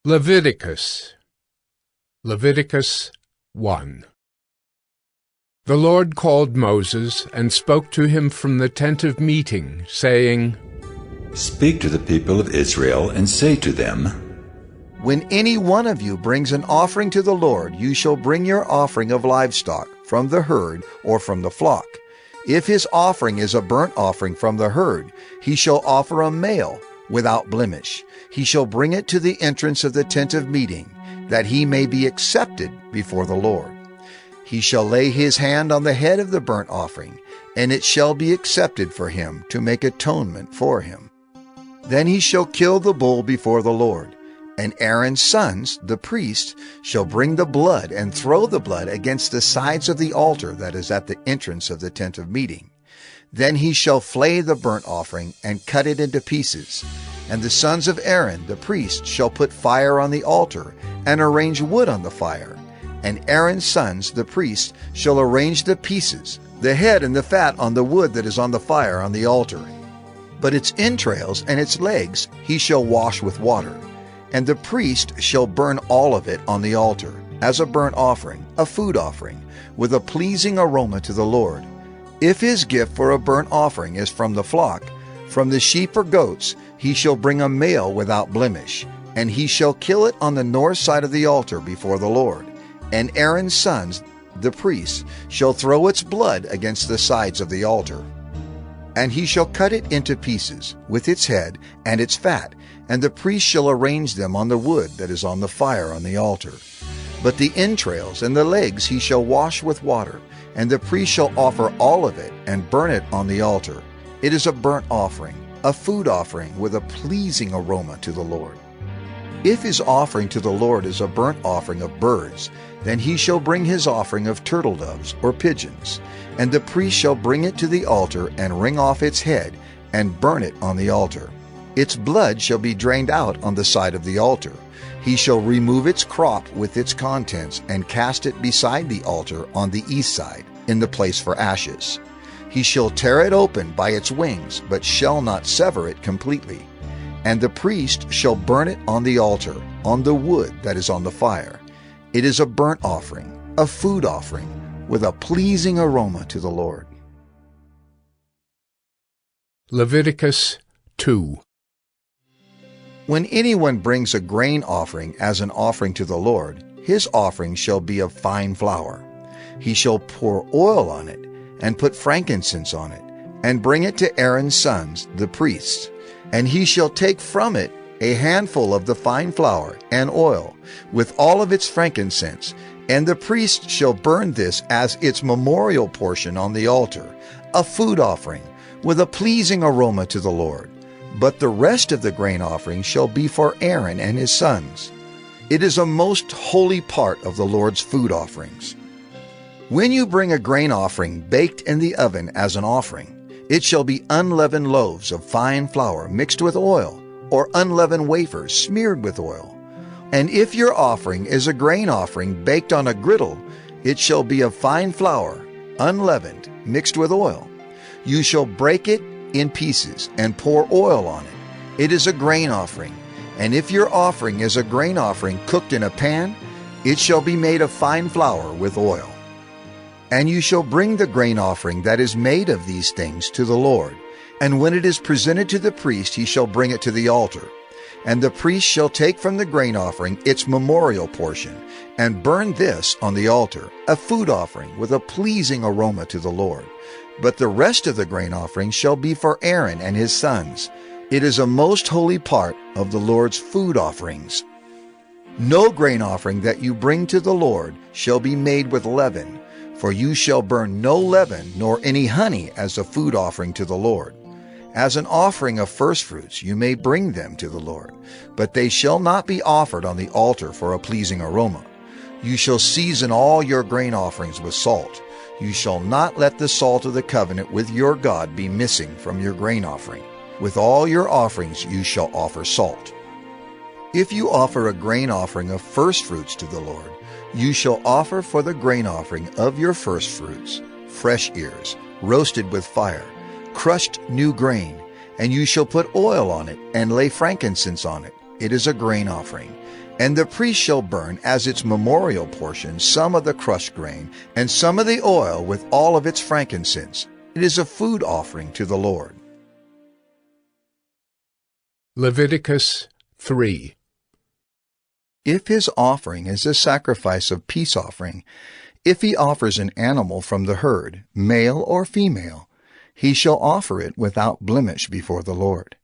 Leviticus 1. The Lord called Moses and spoke to him from the tent of meeting, saying, Speak to the people of Israel and say to them, When any one of you brings an offering to the Lord, you shall bring your offering of livestock from the herd or from the flock. If his offering is a burnt offering from the herd, he shall offer a male without blemish. He shall bring it to the entrance of the tent of meeting, that he may be accepted before the Lord. He shall lay his hand on the head of the burnt offering, and it shall be accepted for him to make atonement for him. Then he shall kill the bull before the Lord, and Aaron's sons, the priests, shall bring the blood and throw the blood against the sides of the altar that is at the entrance of the tent of meeting. Then he shall flay the burnt offering and cut it into pieces. And the sons of Aaron, the priest, shall put fire on the altar and arrange wood on the fire. And Aaron's sons, the priests, shall arrange the pieces, the head and the fat on the wood that is on the fire on the altar. But its entrails and its legs he shall wash with water. And the priest shall burn all of it on the altar, as a burnt offering, a food offering, with a pleasing aroma to the Lord. If his gift for a burnt offering is from the flock, from the sheep or goats, he shall bring a male without blemish, and he shall kill it on the north side of the altar before the Lord. And Aaron's sons, the priests, shall throw its blood against the sides of the altar. And he shall cut it into pieces, with its head and its fat, and the priest shall arrange them on the wood that is on the fire on the altar. But the entrails and the legs he shall wash with water, and the priest shall offer all of it and burn it on the altar. It is a burnt offering, a food offering with a pleasing aroma to the Lord. If his offering to the Lord is a burnt offering of birds, then he shall bring his offering of turtle doves or pigeons, and the priest shall bring it to the altar and wring off its head and burn it on the altar. Its blood shall be drained out on the side of the altar. He shall remove its crop with its contents and cast it beside the altar on the east side, in the place for ashes. He shall tear it open by its wings, but shall not sever it completely. And the priest shall burn it on the altar, on the wood that is on the fire. It is a burnt offering, a food offering, with a pleasing aroma to the Lord. Leviticus 2. When anyone brings a grain offering as an offering to the Lord, his offering shall be of fine flour. He shall pour oil on it, and put frankincense on it, and bring it to Aaron's sons, the priests. And he shall take from it a handful of the fine flour and oil, with all of its frankincense, and the priest shall burn this as its memorial portion on the altar, a food offering, with a pleasing aroma to the Lord. But the rest of the grain offering shall be for Aaron and his sons. It is a most holy part of the Lord's food offerings. When you bring a grain offering baked in the oven as an offering, it shall be unleavened loaves of fine flour mixed with oil, or unleavened wafers smeared with oil. And if your offering is a grain offering baked on a griddle, it shall be of fine flour, unleavened, mixed with oil. You shall break it in pieces and pour oil on it. It is a grain offering. And if your offering is a grain offering cooked in a pan, it shall be made of fine flour with oil. And you shall bring the grain offering that is made of these things to the Lord. And when it is presented to the priest, he shall bring it to the altar. And the priest shall take from the grain offering its memorial portion, and burn this on the altar, a food offering with a pleasing aroma to the Lord. But the rest of the grain offering shall be for Aaron and his sons. It is a most holy part of the Lord's food offerings. No grain offering that you bring to the Lord shall be made with leaven, for you shall burn no leaven nor any honey as a food offering to the Lord. As an offering of firstfruits you may bring them to the Lord, but they shall not be offered on the altar for a pleasing aroma. You shall season all your grain offerings with salt. You shall not let the salt of the covenant with your God be missing from your grain offering. With all your offerings you shall offer salt. If you offer a grain offering of firstfruits to the Lord, you shall offer for the grain offering of your firstfruits fresh ears, roasted with fire, crushed new grain, and you shall put oil on it and lay frankincense on it, it is a grain offering. And the priest shall burn as its memorial portion some of the crushed grain, and some of the oil with all of its frankincense. It is a food offering to the Lord. Leviticus 3. If his offering is a sacrifice of peace offering, if he offers an animal from the herd, male or female, he shall offer it without blemish before the Lord.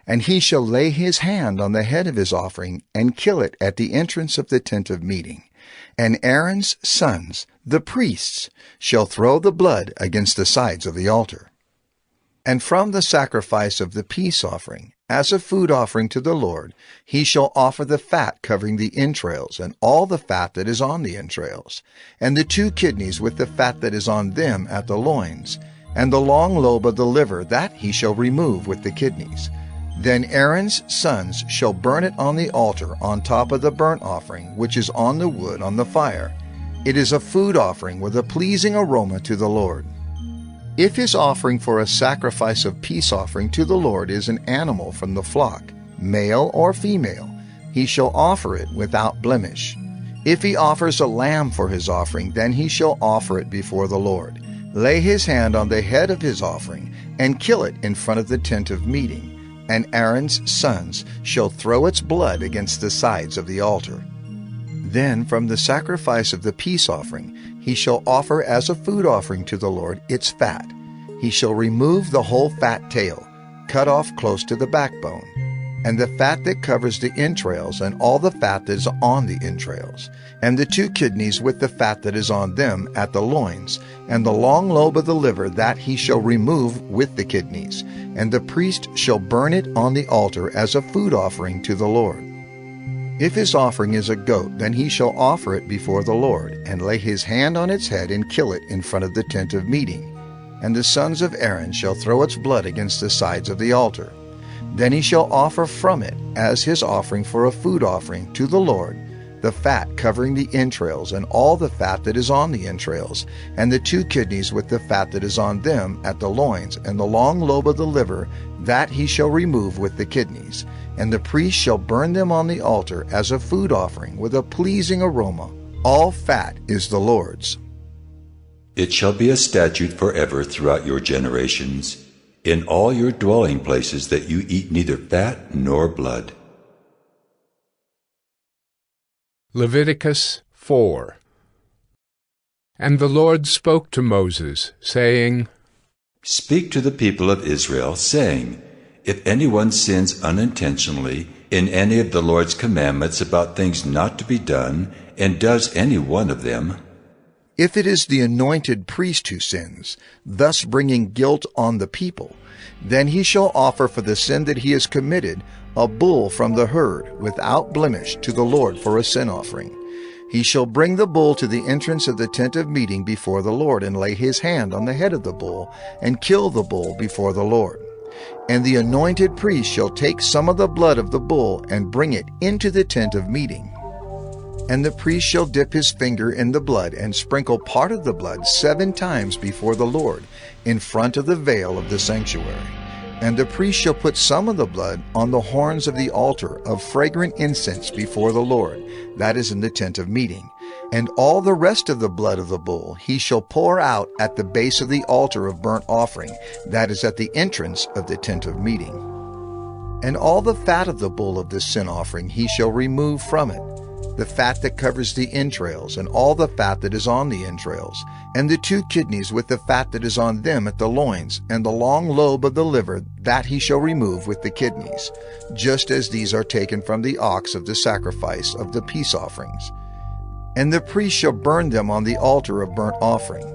And he shall lay his hand on the head of his offering and kill it at the entrance of the tent of meeting. And Aaron's sons, the priests, shall throw the blood against the sides of the altar. And from the sacrifice of the peace offering, as a food offering to the Lord, he shall offer the fat covering the entrails, and all the fat that is on the entrails, and the 2 kidneys with the fat that is on them at the loins, and the long lobe of the liver that he shall remove with the kidneys. Then Aaron's sons shall burn it on the altar on top of the burnt offering which is on the wood on the fire. It is a food offering with a pleasing aroma to the Lord. If his offering for a sacrifice of peace offering to the Lord is an animal from the flock, male or female, he shall offer it without blemish. If he offers a lamb for his offering, then he shall offer it before the Lord. Lay his hand on the head of his offering, and kill it in front of the tent of meeting. And Aaron's sons shall throw its blood against the sides of the altar. Then from the sacrifice of the peace offering he shall offer as a food offering to the Lord its fat. He shall remove the whole fat tail, cut off close to the backbone, and the fat that covers the entrails, and all the fat that is on the entrails, and the 2 kidneys with the fat that is on them at the loins, and the long lobe of the liver that he shall remove with the kidneys. And the priest shall burn it on the altar as a food offering to the Lord. If his offering is a goat, then he shall offer it before the Lord, and lay his hand on its head and kill it in front of the tent of meeting. And the sons of Aaron shall throw its blood against the sides of the altar. Then he shall offer from it as his offering for a food offering to the Lord the fat covering the entrails, and all the fat that is on the entrails, and the 2 kidneys with the fat that is on them at the loins, and the long lobe of the liver that he shall remove with the kidneys. And the priest shall burn them on the altar as a food offering with a pleasing aroma. All fat is the Lord's. It shall be a statute forever throughout your generations, in all your dwelling places, that you eat neither fat nor blood. Leviticus 4. And the Lord spoke to Moses, saying, Speak to the people of Israel, saying, If anyone sins unintentionally in any of the Lord's commandments about things not to be done, and does any one of them, if it is the anointed priest who sins, thus bringing guilt on the people, then he shall offer for the sin that he has committed a bull from the herd without blemish to the Lord for a sin offering. He shall bring the bull to the entrance of the tent of meeting before the Lord, and lay his hand on the head of the bull, and kill the bull before the Lord. And the anointed priest shall take some of the blood of the bull, and bring it into the tent of meeting. And the priest shall dip his finger in the blood, and sprinkle part of the blood 7 times before the Lord, in front of the veil of the sanctuary. And the priest shall put some of the blood on the horns of the altar of fragrant incense before the Lord, that is in the tent of meeting. And all the rest of the blood of the bull he shall pour out at the base of the altar of burnt offering, that is at the entrance of the tent of meeting. And all the fat of the bull of the sin offering he shall remove from it, the fat that covers the entrails, and all the fat that is on the entrails, and the 2 kidneys with the fat that is on them at the loins, and the long lobe of the liver that he shall remove with the kidneys, just as these are taken from the ox of the sacrifice of the peace offerings. And the priest shall burn them on the altar of burnt offering.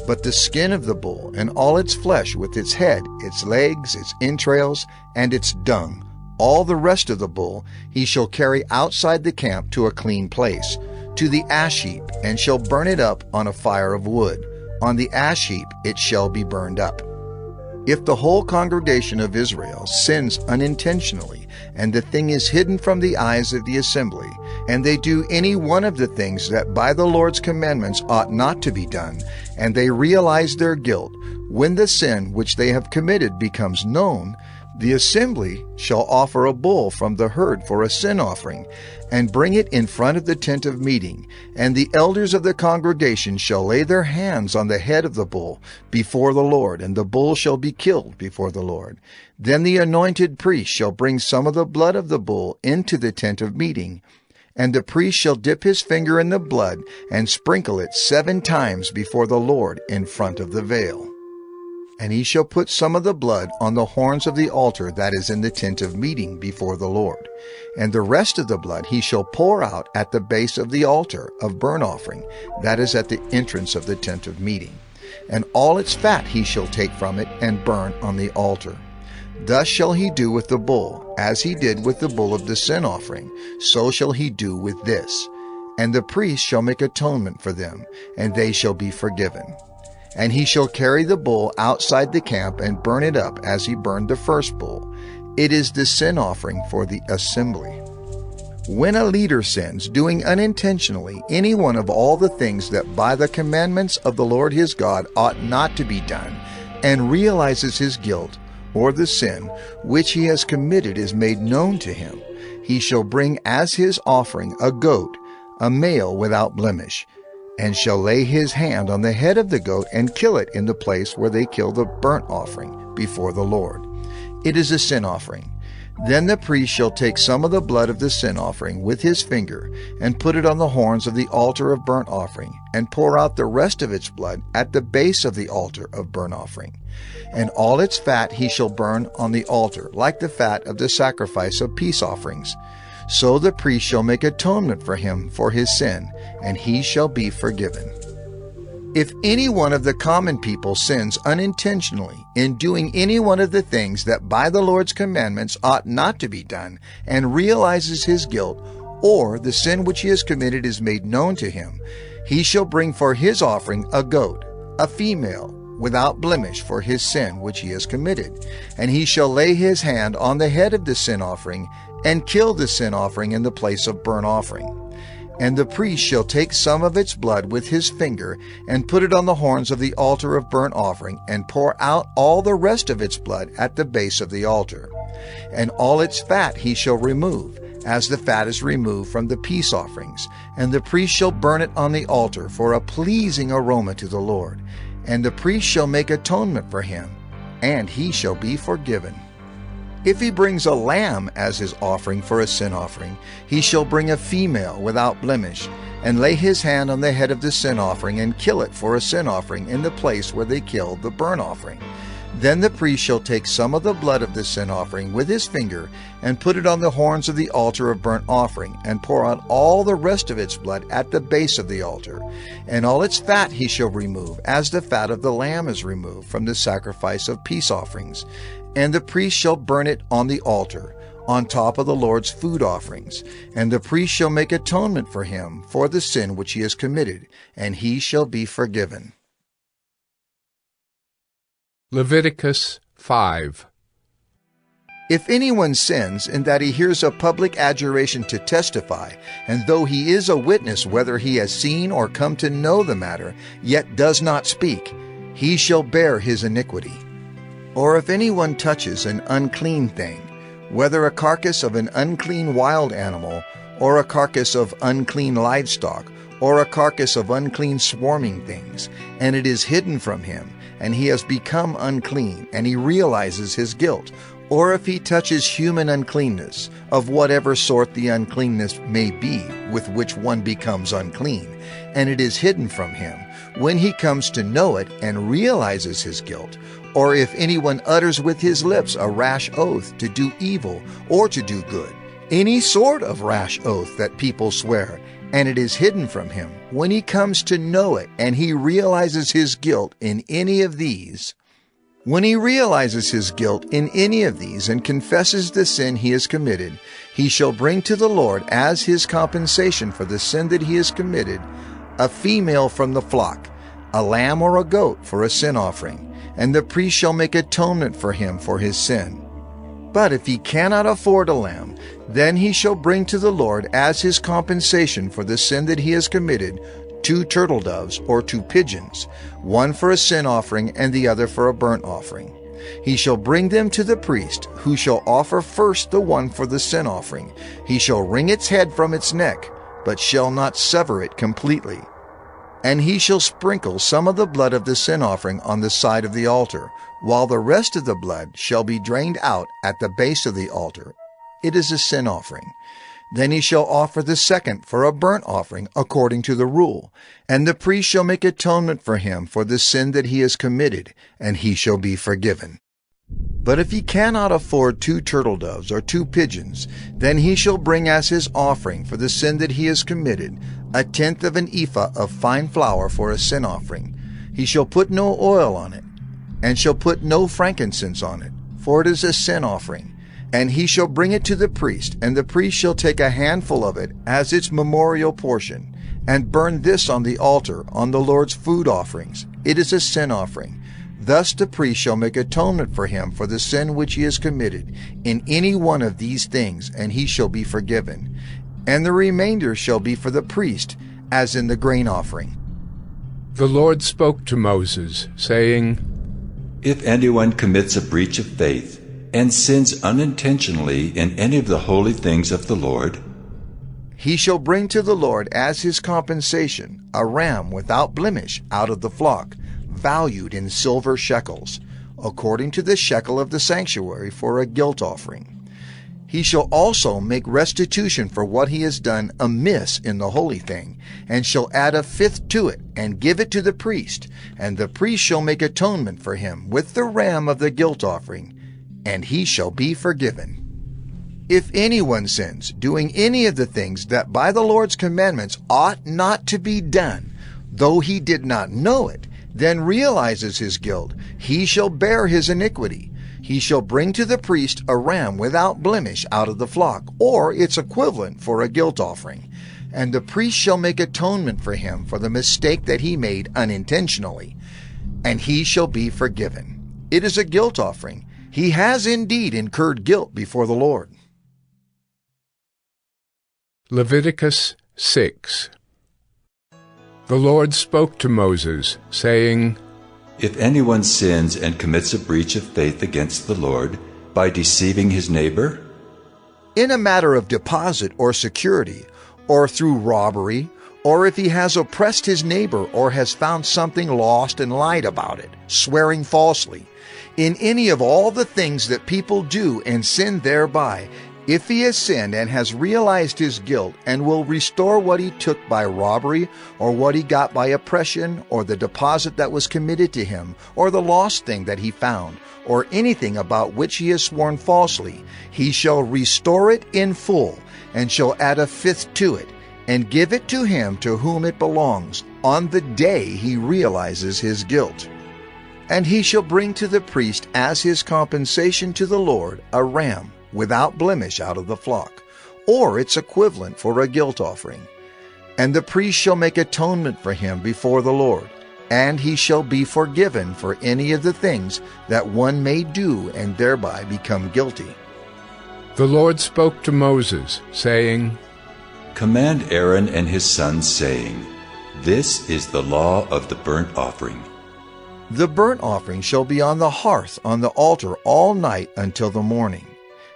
But the skin of the bull, and all its flesh with its head, its legs, its entrails, and its dung, all the rest of the bull he shall carry outside the camp to a clean place, to the ash heap, and shall burn it up on a fire of wood. On the ash heap it shall be burned up. If the whole congregation of Israel sins unintentionally, and the thing is hidden from the eyes of the assembly, and they do any one of the things that by the Lord's commandments ought not to be done, and they realize their guilt, when the sin which they have committed becomes known, The assembly shall offer a bull from the herd for a sin offering, and bring it in front of the tent of meeting, and the elders of the congregation shall lay their hands on the head of the bull before the Lord, and the bull shall be killed before the Lord. Then the anointed priest shall bring some of the blood of the bull into the tent of meeting, and the priest shall dip his finger in the blood and sprinkle it 7 times before the Lord in front of the veil. And he shall put some of the blood on the horns of the altar that is in the tent of meeting before the Lord. And the rest of the blood he shall pour out at the base of the altar of burnt offering, that is at the entrance of the tent of meeting. And all its fat he shall take from it and burn on the altar. Thus shall he do with the bull, as he did with the bull of the sin offering, so shall he do with this. And the priest shall make atonement for them, and they shall be forgiven. And he shall carry the bull outside the camp and burn it up as he burned the first bull. It is the sin offering for the assembly. When a leader sins, doing unintentionally any one of all the things that by the commandments of the Lord his God ought not to be done, and realizes his guilt, or the sin which he has committed is made known to him, he shall bring as his offering a goat, a male without blemish, and shall lay his hand on the head of the goat and kill it in the place where they kill the burnt offering before the Lord. It is a sin offering. Then the priest shall take some of the blood of the sin offering with his finger, and put it on the horns of the altar of burnt offering, and pour out the rest of its blood at the base of the altar of burnt offering. And all its fat he shall burn on the altar, like the fat of the sacrifice of peace offerings. So the priest shall make atonement for him for his sin, and he shall be forgiven. If any one of the common people sins unintentionally in doing any one of the things that by the Lord's commandments ought not to be done, and realizes his guilt, or the sin which he has committed is made known to him, he shall bring for his offering a goat, a female, without blemish for his sin which he has committed. And he shall lay his hand on the head of the sin offering, and kill the sin offering in the place of burnt offering. And the priest shall take some of its blood with his finger, and put it on the horns of the altar of burnt offering, and pour out all the rest of its blood at the base of the altar. And all its fat he shall remove, as the fat is removed from the peace offerings. And the priest shall burn it on the altar for a pleasing aroma to the Lord. And the priest shall make atonement for him, and he shall be forgiven. If he brings a lamb as his offering for a sin offering, he shall bring a female without blemish, and lay his hand on the head of the sin offering, and kill it for a sin offering in the place where they kill the burnt offering. Then the priest shall take some of the blood of the sin offering with his finger, and put it on the horns of the altar of burnt offering, and pour out all the rest of its blood at the base of the altar. And all its fat he shall remove, as the fat of the lamb is removed from the sacrifice of peace offerings. And the priest shall burn it on the altar, on top of the Lord's food offerings. And the priest shall make atonement for him for the sin which he has committed, and he shall be forgiven. Leviticus 5. If anyone sins in that he hears a public adjuration to testify, and though he is a witness whether he has seen or come to know the matter, yet does not speak, he shall bear his iniquity. Or if anyone touches an unclean thing, whether a carcass of an unclean wild animal, or a carcass of unclean livestock, or a carcass of unclean swarming things, and it is hidden from him, and he has become unclean, and he realizes his guilt, or if he touches human uncleanness, of whatever sort the uncleanness may be with which one becomes unclean, and it is hidden from him, when he comes to know it and realizes his guilt, or if anyone utters with his lips a rash oath to do evil or to do good, any sort of rash oath that people swear, and it is hidden from him, when he comes to know it and he realizes his guilt in any of these, when he realizes his guilt in any of these and confesses the sin he has committed, he shall bring to the Lord as his compensation for the sin that he has committed a female from the flock, a lamb or a goat for a sin offering, and the priest shall make atonement for him for his sin. But if he cannot afford a lamb, then he shall bring to the Lord as his compensation for the sin that he has committed 2 turtle doves or 2 pigeons, one for a sin offering and the other for a burnt offering. He shall bring them to the priest, who shall offer first the one for the sin offering. He shall wring its head from its neck, but shall not sever it completely. And he shall sprinkle some of the blood of the sin offering on the side of the altar, while the rest of the blood shall be drained out at the base of the altar. It is a sin offering. Then he shall offer the second for a burnt offering according to the rule, and the priest shall make atonement for him for the sin that he has committed, and he shall be forgiven. But if he cannot afford 2 turtle doves or 2 pigeons, then he shall bring as his offering for the sin that he has committed 1/10 of an ephah of fine flour for a sin offering. He shall put no oil on it, and shall put no frankincense on it, for it is a sin offering. And he shall bring it to the priest, and the priest shall take a handful of it as its memorial portion, and burn this on the altar on the Lord's food offerings. It is a sin offering. Thus the priest shall make atonement for him for the sin which he has committed in any one of these things, and he shall be forgiven. And the remainder shall be for the priest, as in the grain offering. The Lord spoke to Moses, saying, If anyone commits a breach of faith and sins unintentionally in any of the holy things of the Lord, he shall bring to the Lord as his compensation a ram without blemish out of the flock, valued in silver shekels, according to the shekel of the sanctuary for a guilt offering. He shall also make restitution for what he has done amiss in the holy thing, and shall add 1/5 to it, and give it to the priest, and the priest shall make atonement for him with the ram of the guilt offering, and he shall be forgiven. If anyone sins, doing any of the things that by the Lord's commandments ought not to be done, though he did not know it, then realizes his guilt, he shall bear his iniquity. He shall bring to the priest a ram without blemish out of the flock, or its equivalent for a guilt offering, and the priest shall make atonement for him for the mistake that he made unintentionally, and he shall be forgiven. It is a guilt offering. He has indeed incurred guilt before the Lord. Leviticus 6. The Lord spoke to Moses, saying, If anyone sins and commits a breach of faith against the Lord by deceiving his neighbor, in a matter of deposit or security, or through robbery, or if he has oppressed his neighbor or has found something lost and lied about it, swearing falsely, in any of all the things that people do and sin thereby, if he has sinned and has realized his guilt and will restore what he took by robbery, or what he got by oppression, or the deposit that was committed to him, or the lost thing that he found, or anything about which he has sworn falsely, he shall restore it in full, and shall add 1/5 to it, and give it to him to whom it belongs, on the day he realizes his guilt. And he shall bring to the priest as his compensation to the Lord a ram without blemish out of the flock, or its equivalent for a guilt offering. And the priest shall make atonement for him before the Lord, and he shall be forgiven for any of the things that one may do and thereby become guilty. The Lord spoke to Moses, saying, Command Aaron and his sons, saying, This is the law of the burnt offering. The burnt offering shall be on the hearth on the altar all night until the morning.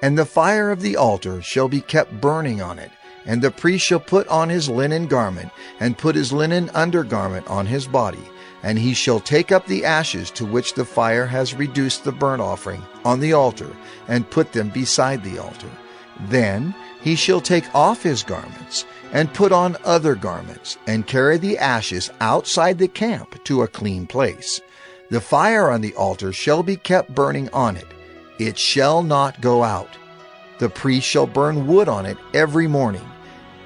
And the fire of the altar shall be kept burning on it, and the priest shall put on his linen garment, and put his linen undergarment on his body, and he shall take up the ashes to which the fire has reduced the burnt offering on the altar, and put them beside the altar. Then he shall take off his garments, and put on other garments, and carry the ashes outside the camp to a clean place. The fire on the altar shall be kept burning on it. It shall not go out. The priest shall burn wood on it every morning,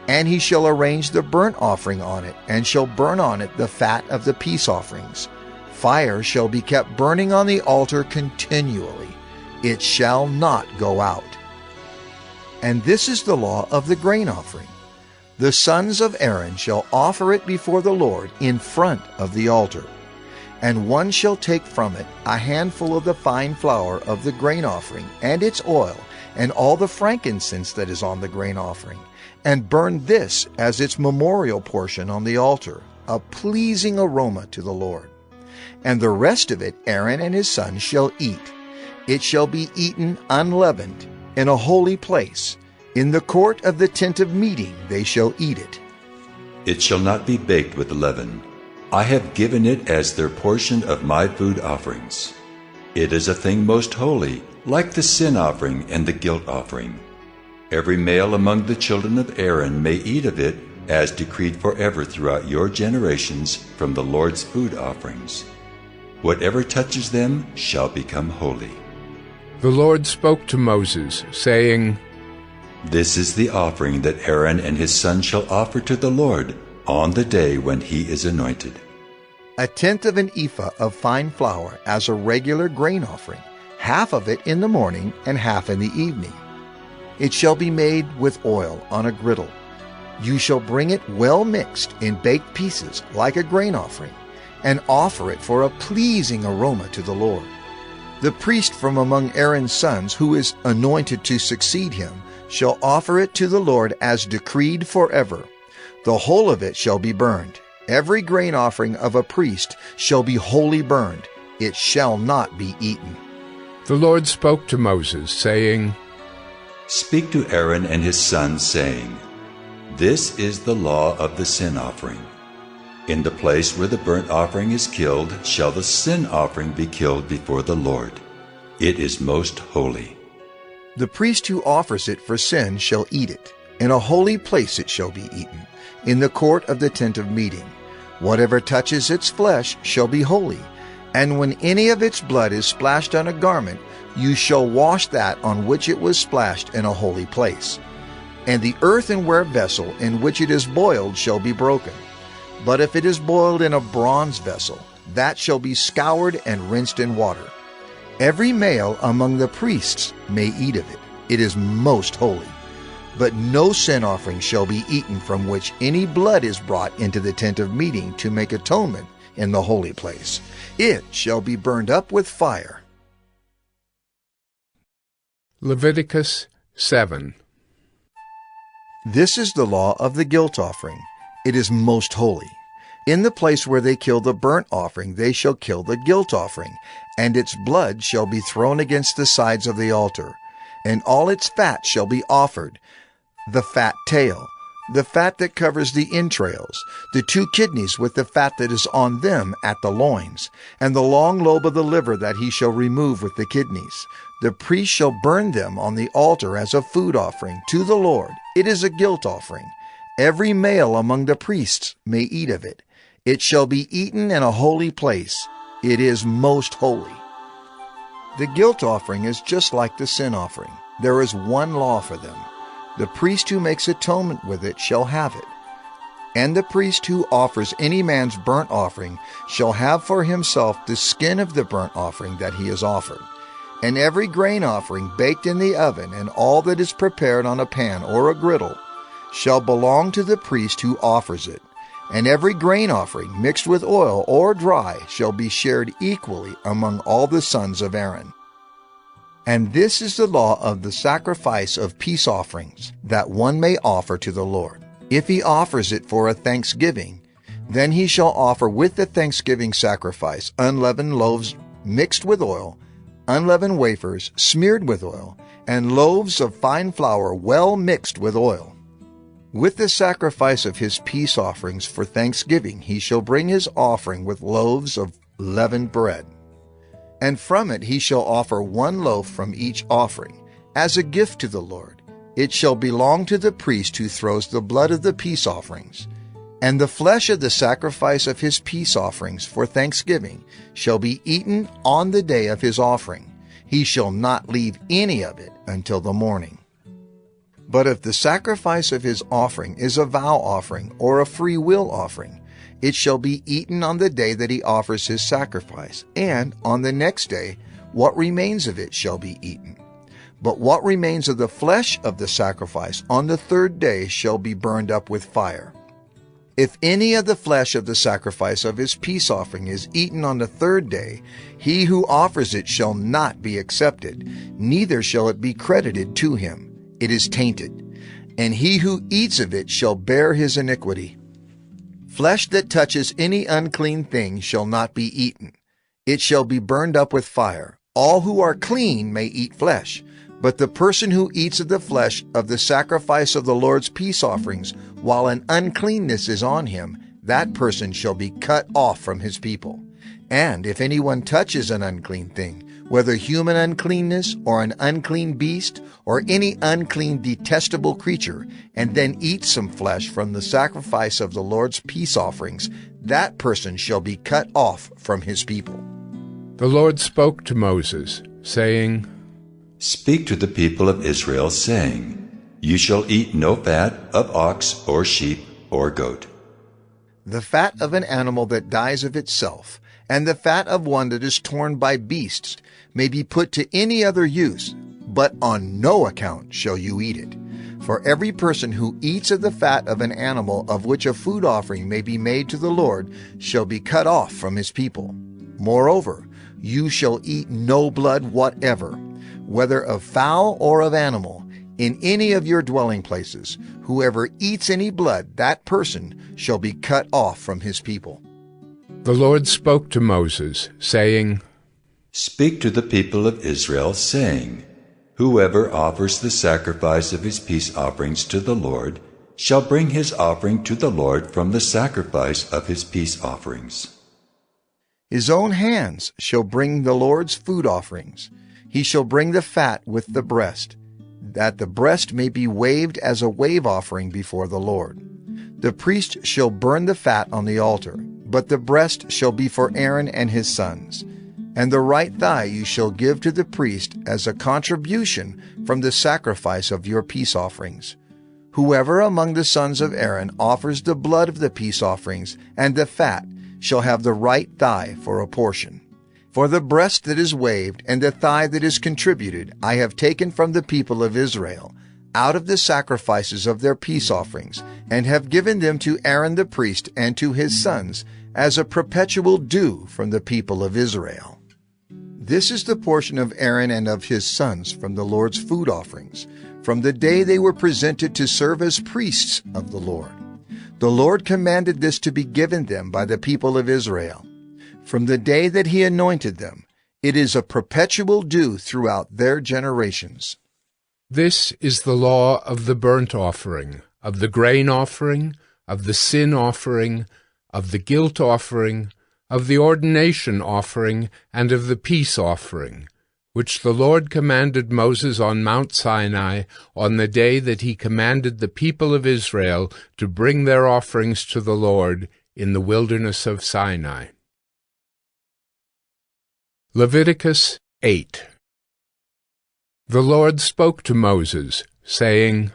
and he shall arrange the burnt offering on it, and shall burn on it the fat of the peace offerings. Fire shall be kept burning on the altar continually. It shall not go out. And this is the law of the grain offering. The sons of Aaron shall offer it before the Lord in front of the altar. And one shall take from it a handful of the fine flour of the grain offering, and its oil, and all the frankincense that is on the grain offering, and burn this as its memorial portion on the altar, a pleasing aroma to the Lord. And the rest of it Aaron and his sons shall eat. It shall be eaten unleavened in a holy place. In the court of the tent of meeting they shall eat it. It shall not be baked with leaven. I have given it as their portion of my food offerings. It is a thing most holy, like the sin offering and the guilt offering. Every male among the children of Aaron may eat of it, as decreed forever throughout your generations from the Lord's food offerings. Whatever touches them shall become holy. The Lord spoke to Moses, saying, This is the offering that Aaron and his sons shall offer to the Lord on the day when he is anointed. A tenth of an ephah of fine flour as a regular grain offering, half of it in the morning and half in the evening. It shall be made with oil on a griddle. You shall bring it well mixed in baked pieces like a grain offering, and offer it for a pleasing aroma to the Lord. The priest from among Aaron's sons, who is anointed to succeed him, shall offer it to the Lord as decreed forever. The whole of it shall be burned. Every grain offering of a priest shall be wholly burned. It shall not be eaten. The Lord spoke to Moses, saying, Speak to Aaron and his sons, saying, This is the law of the sin offering. In the place where the burnt offering is killed shall the sin offering be killed before the Lord. It is most holy. The priest who offers it for sin shall eat it. In a holy place it shall be eaten, in the court of the tent of meeting. Whatever touches its flesh shall be holy. And when any of its blood is splashed on a garment, you shall wash that on which it was splashed in a holy place. And the earthenware vessel in which it is boiled shall be broken. But if it is boiled in a bronze vessel, that shall be scoured and rinsed in water. Every male among the priests may eat of it. It is most holy. But no sin offering shall be eaten from which any blood is brought into the tent of meeting to make atonement in the holy place. It shall be burned up with fire. Leviticus 7. This is the law of the guilt offering. It is most holy. In the place where they kill the burnt offering, they shall kill the guilt offering, and its blood shall be thrown against the sides of the altar, and all its fat shall be offered, the fat tail, the fat that covers the entrails, the 2 kidneys with the fat that is on them at the loins, and the long lobe of the liver that he shall remove with the kidneys. The priest shall burn them on the altar as a food offering to the Lord. It is a guilt offering. Every male among the priests may eat of it. It shall be eaten in a holy place. It is most holy. The guilt offering is just like the sin offering. There is one law for them. The priest who makes atonement with it shall have it. And the priest who offers any man's burnt offering shall have for himself the skin of the burnt offering that he has offered. And every grain offering baked in the oven, and all that is prepared on a pan or a griddle, shall belong to the priest who offers it. And every grain offering mixed with oil or dry shall be shared equally among all the sons of Aaron. And this is the law of the sacrifice of peace offerings, that one may offer to the Lord. If he offers it for a thanksgiving, then he shall offer with the thanksgiving sacrifice unleavened loaves mixed with oil, unleavened wafers smeared with oil, and loaves of fine flour well mixed with oil. With the sacrifice of his peace offerings for thanksgiving he shall bring his offering with loaves of leavened bread. And from it he shall offer 1 loaf from each offering, as a gift to the Lord. It shall belong to the priest who throws the blood of the peace offerings. And the flesh of the sacrifice of his peace offerings for thanksgiving shall be eaten on the day of his offering. He shall not leave any of it until the morning. But if the sacrifice of his offering is a vow offering or a free will offering, it shall be eaten on the day that he offers his sacrifice, and on the next day what remains of it shall be eaten. But what remains of the flesh of the sacrifice on the 3rd day shall be burned up with fire. If any of the flesh of the sacrifice of his peace offering is eaten on the 3rd day, he who offers it shall not be accepted, neither shall it be credited to him. It is tainted, and he who eats of it shall bear his iniquity. Flesh that touches any unclean thing shall not be eaten. It shall be burned up with fire. All who are clean may eat flesh, but the person who eats of the flesh of the sacrifice of the Lord's peace offerings, while an uncleanness is on him, that person shall be cut off from his people. And if anyone touches an unclean thing, whether human uncleanness or an unclean beast or any unclean detestable creature, and then eats some flesh from the sacrifice of the Lord's peace offerings, that person shall be cut off from his people. The Lord spoke to Moses, saying, Speak to the people of Israel, saying, You shall eat no fat of ox or sheep or goat. The fat of an animal that dies of itself, and the fat of one that is torn by beasts, may be put to any other use, but on no account shall you eat it. For every person who eats of the fat of an animal of which a food offering may be made to the Lord shall be cut off from his people. Moreover, you shall eat no blood whatever, whether of fowl or of animal, in any of your dwelling places. Whoever eats any blood, that person shall be cut off from his people. The Lord spoke to Moses, saying, Speak to the people of Israel, saying, Whoever offers the sacrifice of his peace offerings to the Lord shall bring his offering to the Lord from the sacrifice of his peace offerings. His own hands shall bring the Lord's food offerings. He shall bring the fat with the breast, that the breast may be waved as a wave offering before the Lord. The priest shall burn the fat on the altar, but the breast shall be for Aaron and his sons. And the right thigh you shall give to the priest as a contribution from the sacrifice of your peace offerings. Whoever among the sons of Aaron offers the blood of the peace offerings and the fat shall have the right thigh for a portion. For the breast that is waved and the thigh that is contributed I have taken from the people of Israel, out of the sacrifices of their peace offerings, and have given them to Aaron the priest and to his sons, as a perpetual due from the people of Israel. This is the portion of Aaron and of his sons from the Lord's food offerings, from the day they were presented to serve as priests of the Lord. The Lord commanded this to be given them by the people of Israel. From the day that he anointed them, it is a perpetual due throughout their generations. This is the law of the burnt offering, of the grain offering, of the sin offering, of the guilt offering, of the ordination offering, and of the peace offering, which the Lord commanded Moses on Mount Sinai on the day that he commanded the people of Israel to bring their offerings to the Lord in the wilderness of Sinai. Leviticus 8. The Lord spoke to Moses, saying,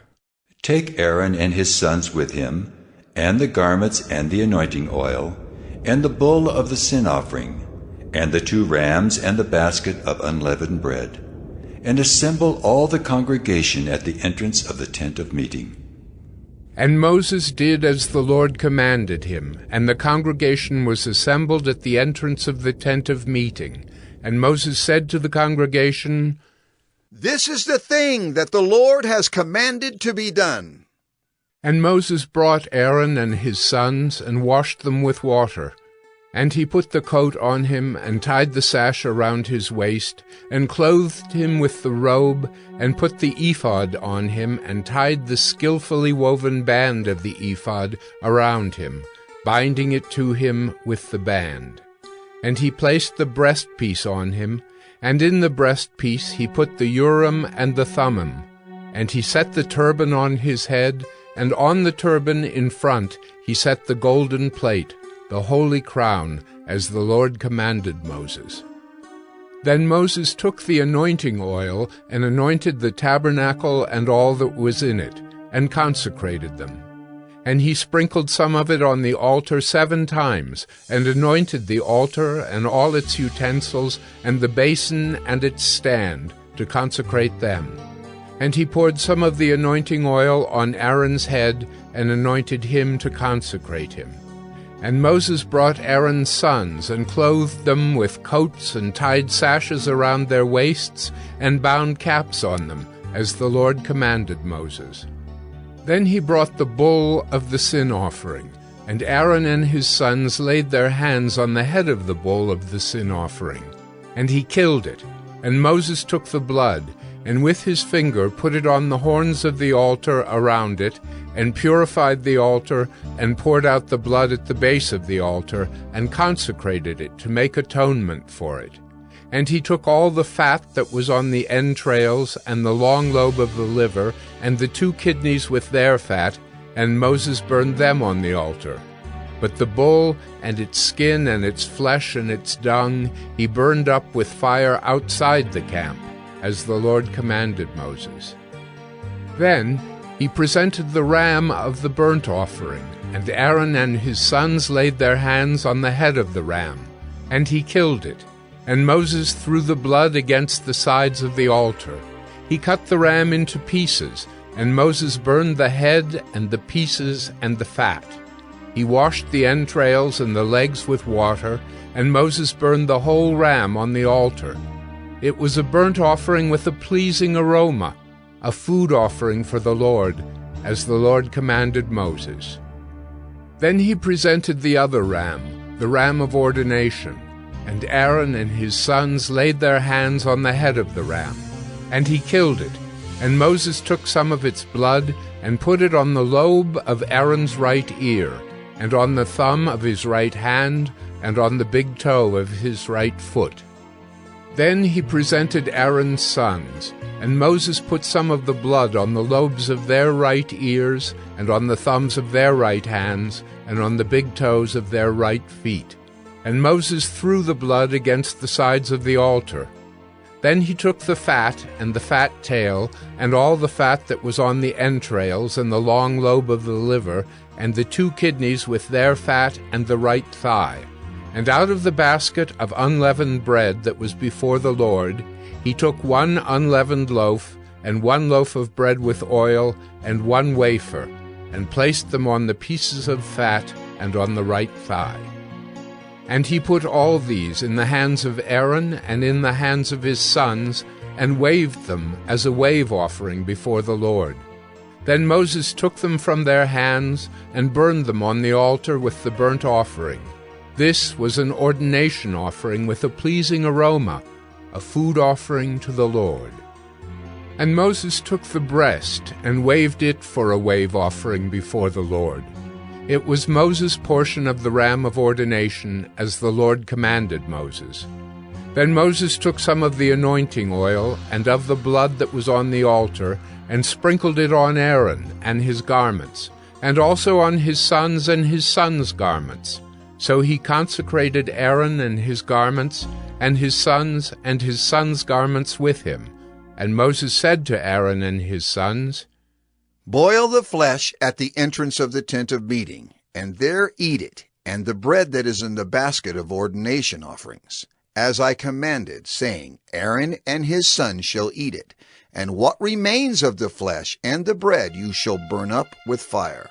Take Aaron and his sons with him, and the garments and the anointing oil, and the bull of the sin offering, and the 2 rams and the basket of unleavened bread, and assemble all the congregation at the entrance of the tent of meeting. And Moses did as the Lord commanded him, and the congregation was assembled at the entrance of the tent of meeting. And Moses said to the congregation, This is the thing that the Lord has commanded to be done. And Moses brought Aaron and his sons, and washed them with water. And he put the coat on him, and tied the sash around his waist, and clothed him with the robe, and put the ephod on him, and tied the skillfully woven band of the ephod around him, binding it to him with the band. And he placed the breastpiece on him, and in the breastpiece he put the Urim and the Thummim. And he set the turban on his head, and on the turban in front he set the golden plate, the holy crown, as the Lord commanded Moses. Then Moses took the anointing oil, and anointed the tabernacle and all that was in it, and consecrated them. And he sprinkled some of it on the altar 7 times, and anointed the altar and all its utensils, and the basin and its stand, to consecrate them. And he poured some of the anointing oil on Aaron's head, and anointed him to consecrate him. And Moses brought Aaron's sons, and clothed them with coats, and tied sashes around their waists, and bound caps on them, as the Lord commanded Moses. Then he brought the bull of the sin offering, and Aaron and his sons laid their hands on the head of the bull of the sin offering. And he killed it, And Moses took the blood, and with his finger put it on the horns of the altar around it, and purified the altar, and poured out the blood at the base of the altar, and consecrated it to make atonement for it. And he took all the fat that was on the entrails, and the long lobe of the liver, and the 2 kidneys with their fat, and Moses burned them on the altar. But the bull, and its skin, and its flesh, and its dung, he burned up with fire outside the camp, as the Lord commanded Moses. Then he presented the ram of the burnt offering, and Aaron and his sons laid their hands on the head of the ram, and he killed it. And Moses threw the blood against the sides of the altar. He cut the ram into pieces, and Moses burned the head and the pieces and the fat. He washed the entrails and the legs with water, and Moses burned the whole ram on the altar. It was a burnt offering with a pleasing aroma, a food offering for the Lord, as the Lord commanded Moses. Then he presented the other ram, the ram of ordination, and Aaron and his sons laid their hands on the head of the ram, and he killed it. And Moses took some of its blood and put it on the lobe of Aaron's right ear, and on the thumb of his right hand, and on the big toe of his right foot. Then he presented Aaron's sons, and Moses put some of the blood on the lobes of their right ears, and on the thumbs of their right hands, and on the big toes of their right feet. And Moses threw the blood against the sides of the altar. Then he took the fat and the fat tail, and all the fat that was on the entrails, and the long lobe of the liver, and the 2 kidneys with their fat, and the right thigh. And out of the basket of unleavened bread that was before the Lord, he took 1 unleavened loaf, and 1 loaf of bread with oil, and 1 wafer, and placed them on the pieces of fat and on the right thigh. And he put all these in the hands of Aaron and in the hands of his sons, and waved them as a wave offering before the Lord. Then Moses took them from their hands and burned them on the altar with the burnt offering. This was an ordination offering with a pleasing aroma, a food offering to the Lord. And Moses took the breast and waved it for a wave offering before the Lord. It was Moses' portion of the ram of ordination, as the Lord commanded Moses. Then Moses took some of the anointing oil and of the blood that was on the altar, and sprinkled it on Aaron and his garments, and also on his sons and his sons' garments. So he consecrated Aaron and his garments, and his sons garments with him. And Moses said to Aaron and his sons, Boil the flesh at the entrance of the tent of meeting, and there eat it, and the bread that is in the basket of ordination offerings, as I commanded, saying, Aaron and his sons shall eat it, and what remains of the flesh and the bread you shall burn up with fire.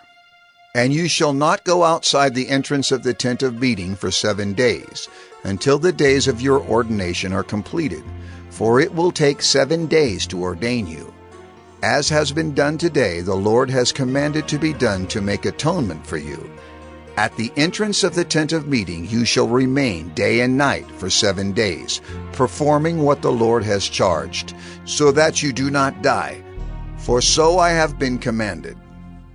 And you shall not go outside the entrance of the tent of meeting for 7 days, until the days of your ordination are completed, for it will take 7 days to ordain you. As has been done today, the Lord has commanded to be done to make atonement for you. At the entrance of the tent of meeting you shall remain day and night for 7 days, performing what the Lord has charged, so that you do not die. For so I have been commanded.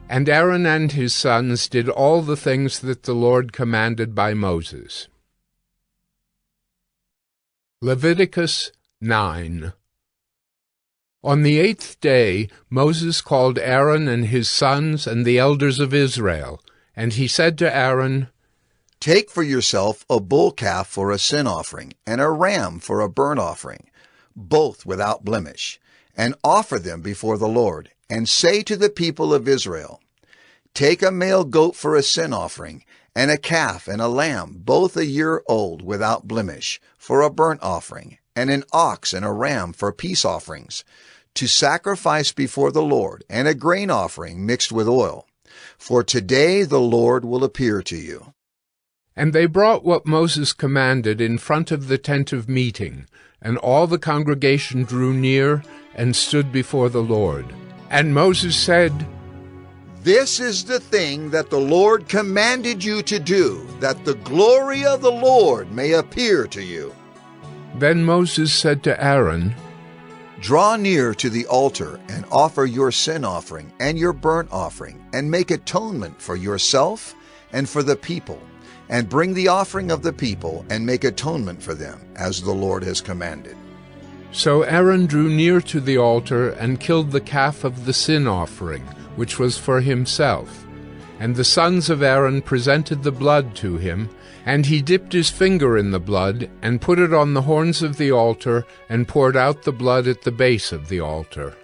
And Aaron and his sons did all the things that the Lord commanded by Moses. Leviticus 9. On the 8th day Moses called Aaron and his sons and the elders of Israel, and he said to Aaron, Take for yourself a bull calf for a sin offering, and a ram for a burnt offering, both without blemish, and offer them before the Lord, and say to the people of Israel, Take a male goat for a sin offering, and a calf and a lamb, both a year old, without blemish, for a burnt offering, and an ox and a ram for peace offerings, to sacrifice before the Lord, and a grain offering mixed with oil. For today the Lord will appear to you. And they brought what Moses commanded in front of the tent of meeting, and all the congregation drew near and stood before the Lord. And Moses said, This is the thing that the Lord commanded you to do, that the glory of the Lord may appear to you. Then Moses said to Aaron, Draw near to the altar and offer your sin offering and your burnt offering, and make atonement for yourself and for the people, and bring the offering of the people and make atonement for them, as the Lord has commanded. So Aaron drew near to the altar and killed the calf of the sin offering, which was for himself. And the sons of Aaron presented the blood to him, and he dipped his finger in the blood, and put it on the horns of the altar, and poured out the blood at the base of the altar.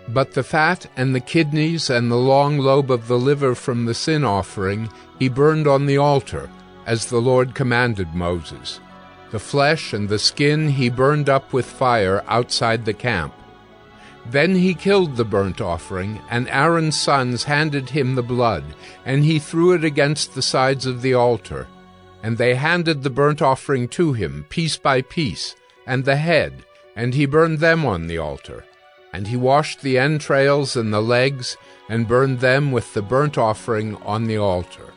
But the fat and the kidneys and the long lobe of the liver from the sin offering he burned on the altar, as the Lord commanded Moses. The flesh and the skin he burned up with fire outside the camp. Then he killed the burnt offering, and Aaron's sons handed him the blood, and he threw it against the sides of the altar. And they handed the burnt offering to him, piece by piece, and the head, and he burned them on the altar. And he washed the entrails and the legs, and burned them with the burnt offering on the altar.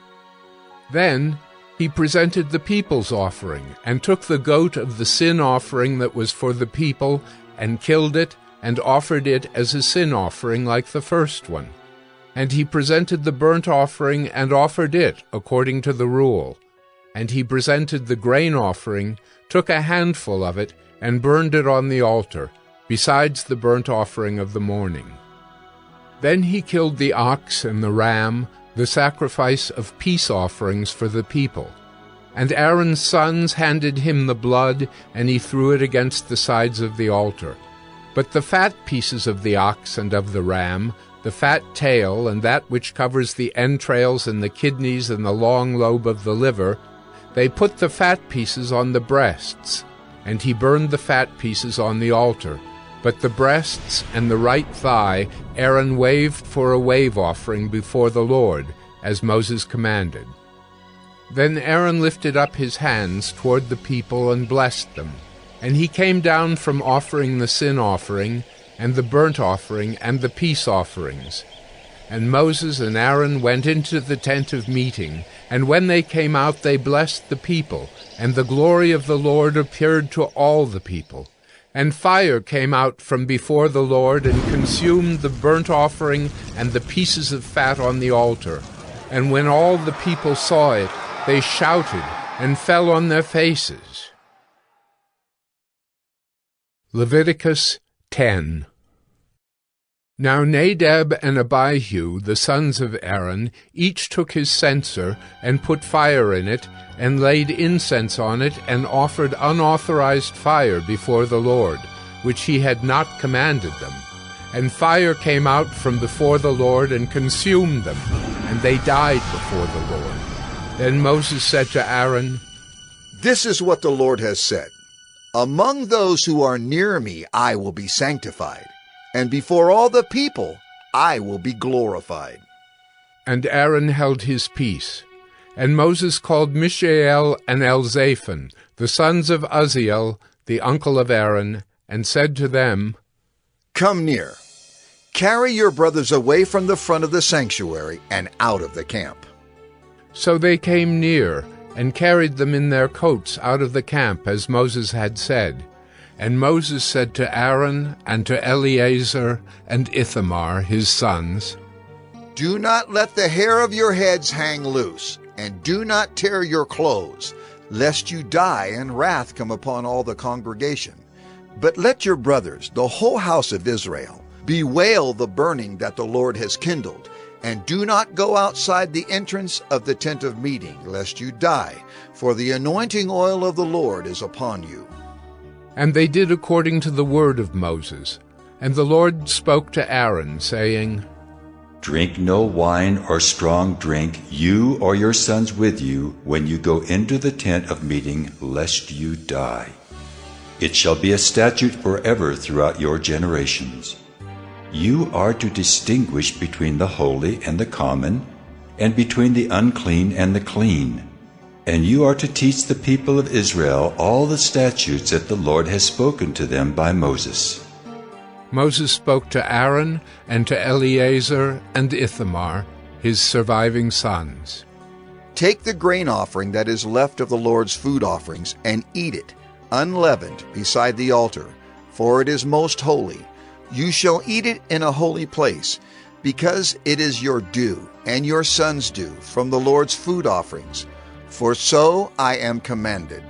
Then he presented the people's offering, and took the goat of the sin offering that was for the people, and killed it, and offered it as a sin offering like the first one. And he presented the burnt offering, and offered it according to the rule. And he presented the grain offering, took a handful of it, and burned it on the altar, besides the burnt offering of the morning. Then he killed the ox and the ram, the sacrifice of peace offerings for the people. And Aaron's sons handed him the blood, and he threw it against the sides of the altar. But the fat pieces of the ox and of the ram, the fat tail, and that which covers the entrails and the kidneys and the long lobe of the liver, they put the fat pieces on the breasts, and he burned the fat pieces on the altar. But the breasts and the right thigh Aaron waved for a wave offering before the Lord, as Moses commanded. Then Aaron lifted up his hands toward the people and blessed them. And he came down from offering the sin offering, and the burnt offering, and the peace offerings. And Moses and Aaron went into the tent of meeting, and when they came out they blessed the people, and the glory of the Lord appeared to all the people. And fire came out from before the Lord, and consumed the burnt offering and the pieces of fat on the altar. And when all the people saw it, they shouted, and fell on their faces. Leviticus 10. Now Nadab and Abihu, the sons of Aaron, each took his censer, and put fire in it, and laid incense on it, and offered unauthorized fire before the Lord, which he had not commanded them. And fire came out from before the Lord, and consumed them, and they died before the Lord. Then Moses said to Aaron, This is what the Lord has said. Among those who are near me I will be sanctified, and before all the people I will be glorified. And Aaron held his peace. And Moses called Mishael and Elzaphan, the sons of Uzziel, the uncle of Aaron, and said to them, Come near. Carry your brothers away from the front of the sanctuary and out of the camp. So they came near, and carried them in their coats out of the camp, as Moses had said. And Moses said to Aaron and to Eleazar and Ithamar, his sons, Do not let the hair of your heads hang loose, and do not tear your clothes, lest you die and wrath come upon all the congregation. But let your brothers, the whole house of Israel, bewail the burning that the Lord has kindled, and do not go outside the entrance of the tent of meeting, lest you die, for the anointing oil of the Lord is upon you. And they did according to the word of Moses. And the Lord spoke to Aaron, saying, Drink no wine or strong drink, you or your sons with you, when you go into the tent of meeting, lest you die. It shall be a statute forever throughout your generations. You are to distinguish between the holy and the common, and between the unclean and the clean. And you are to teach the people of Israel all the statutes that the Lord has spoken to them by Moses. Moses spoke to Aaron and to Eleazar and Ithamar, his surviving sons. Take the grain offering that is left of the Lord's food offerings, and eat it, unleavened, beside the altar, for it is most holy. You shall eat it in a holy place, because it is your due, and your son's due, from the Lord's food offerings. For so I am commanded.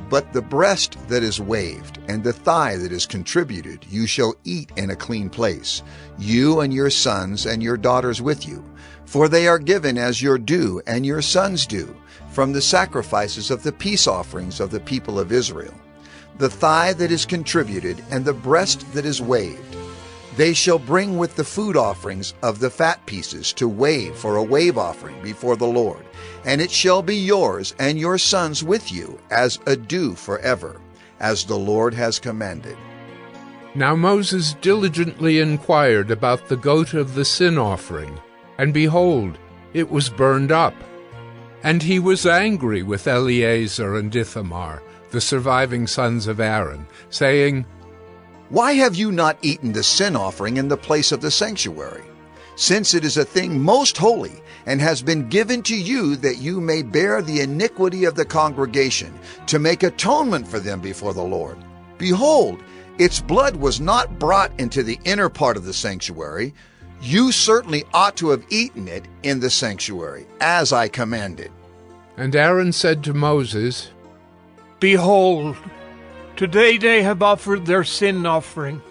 But the breast that is waved, and the thigh that is contributed, you shall eat in a clean place, you and your sons and your daughters with you. For they are given as your due, and your sons' due, from the sacrifices of the peace offerings of the people of Israel. The thigh that is contributed, and the breast that is waved, they shall bring with the food offerings of the fat pieces to wave for a wave offering before the Lord. And it shall be yours and your sons with you as a due forever, as the Lord has commanded. Now Moses diligently inquired about the goat of the sin offering, and behold, it was burned up. And he was angry with Eleazar and Ithamar, the surviving sons of Aaron, saying, Why have you not eaten the sin offering in the place of the sanctuary? Since it is a thing most holy, and has been given to you that you may bear the iniquity of the congregation, to make atonement for them before the Lord. Behold, its blood was not brought into the inner part of the sanctuary. You certainly ought to have eaten it in the sanctuary, as I commanded. And Aaron said to Moses, Behold, today they have offered their sin offering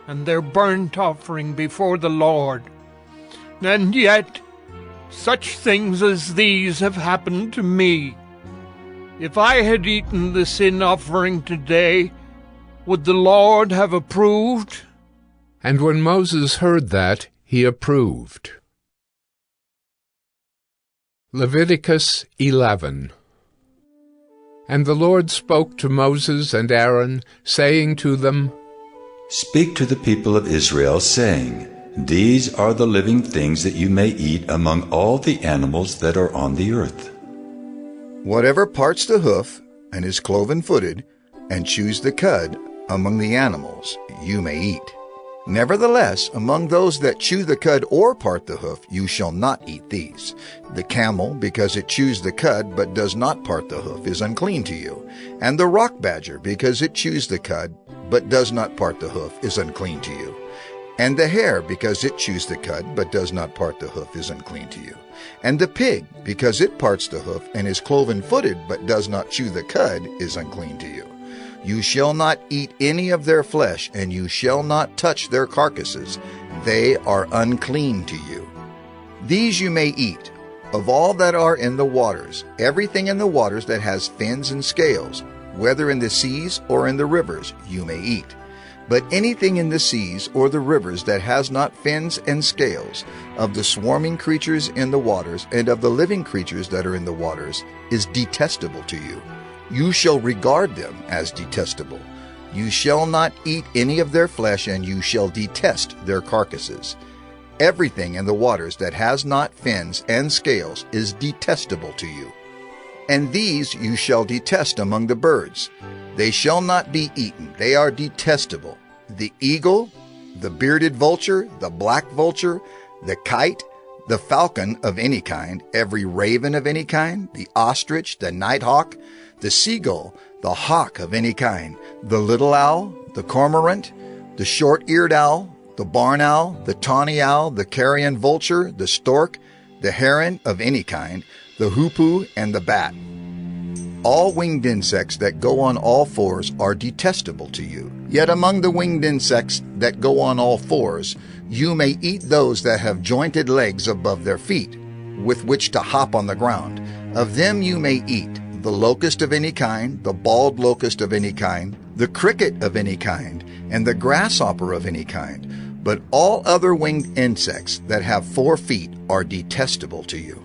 and their burnt offering before the Lord. And yet such things as these have happened to me. If I had eaten the sin offering today, would the Lord have approved? And when Moses heard that, he approved. Leviticus 11. And the Lord spoke to Moses and Aaron, saying to them, Speak to the people of Israel, saying, These are the living things that you may eat among all the animals that are on the earth. Whatever parts the hoof, and is cloven-footed, and chews the cud among the animals, you may eat. Nevertheless, among those that chew the cud or part the hoof, you shall not eat these. The camel, because it chews the cud but does not part the hoof, is unclean to you. And the rock badger, because it chews the cud but does not part the hoof, is unclean to you. And the hare, because it chews the cud but does not part the hoof, is unclean to you. And the pig, because it parts the hoof and is cloven-footed but does not chew the cud, is unclean to you. You shall not eat any of their flesh, and you shall not touch their carcasses. They are unclean to you. These you may eat, of all that are in the waters, everything in the waters that has fins and scales, whether in the seas or in the rivers, you may eat. But anything in the seas or the rivers that has not fins and scales, of the swarming creatures in the waters and of the living creatures that are in the waters, is detestable to you. You shall regard them as detestable. You shall not eat any of their flesh, and you shall detest their carcasses. Everything in the waters that has not fins and scales is detestable to you. And these you shall detest among the birds. They shall not be eaten. They are detestable. The eagle, the bearded vulture, the black vulture, the kite, the falcon of any kind, every raven of any kind, the ostrich, the nighthawk, the seagull, the hawk of any kind, the little owl, the cormorant, the short-eared owl, the barn owl, the tawny owl, the carrion vulture, the stork, the heron of any kind, the hoopoe, and the bat. All winged insects that go on all fours are detestable to you. Yet among the winged insects that go on all fours, you may eat those that have jointed legs above their feet, with which to hop on the ground. Of them you may eat the locust of any kind, the bald locust of any kind, the cricket of any kind, and the grasshopper of any kind. But all other winged insects that have 4 feet are detestable to you.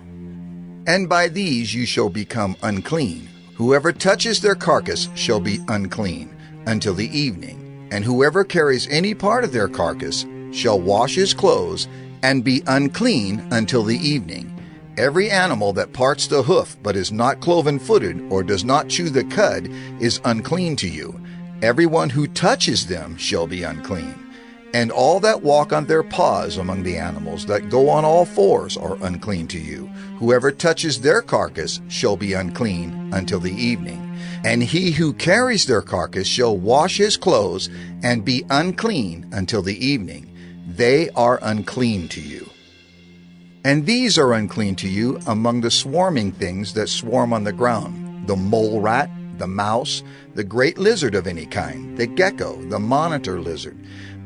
And by these you shall become unclean. Whoever touches their carcass shall be unclean until the evening, and whoever carries any part of their carcass shall wash his clothes and be unclean until the evening. Every animal that parts the hoof but is not cloven-footed or does not chew the cud is unclean to you. Everyone who touches them shall be unclean. And all that walk on their paws among the animals that go on all fours are unclean to you. Whoever touches their carcass shall be unclean until the evening. And he who carries their carcass shall wash his clothes and be unclean until the evening. They are unclean to you. And these are unclean to you among the swarming things that swarm on the ground, the mole rat, the mouse, the great lizard of any kind, the gecko, the monitor lizard,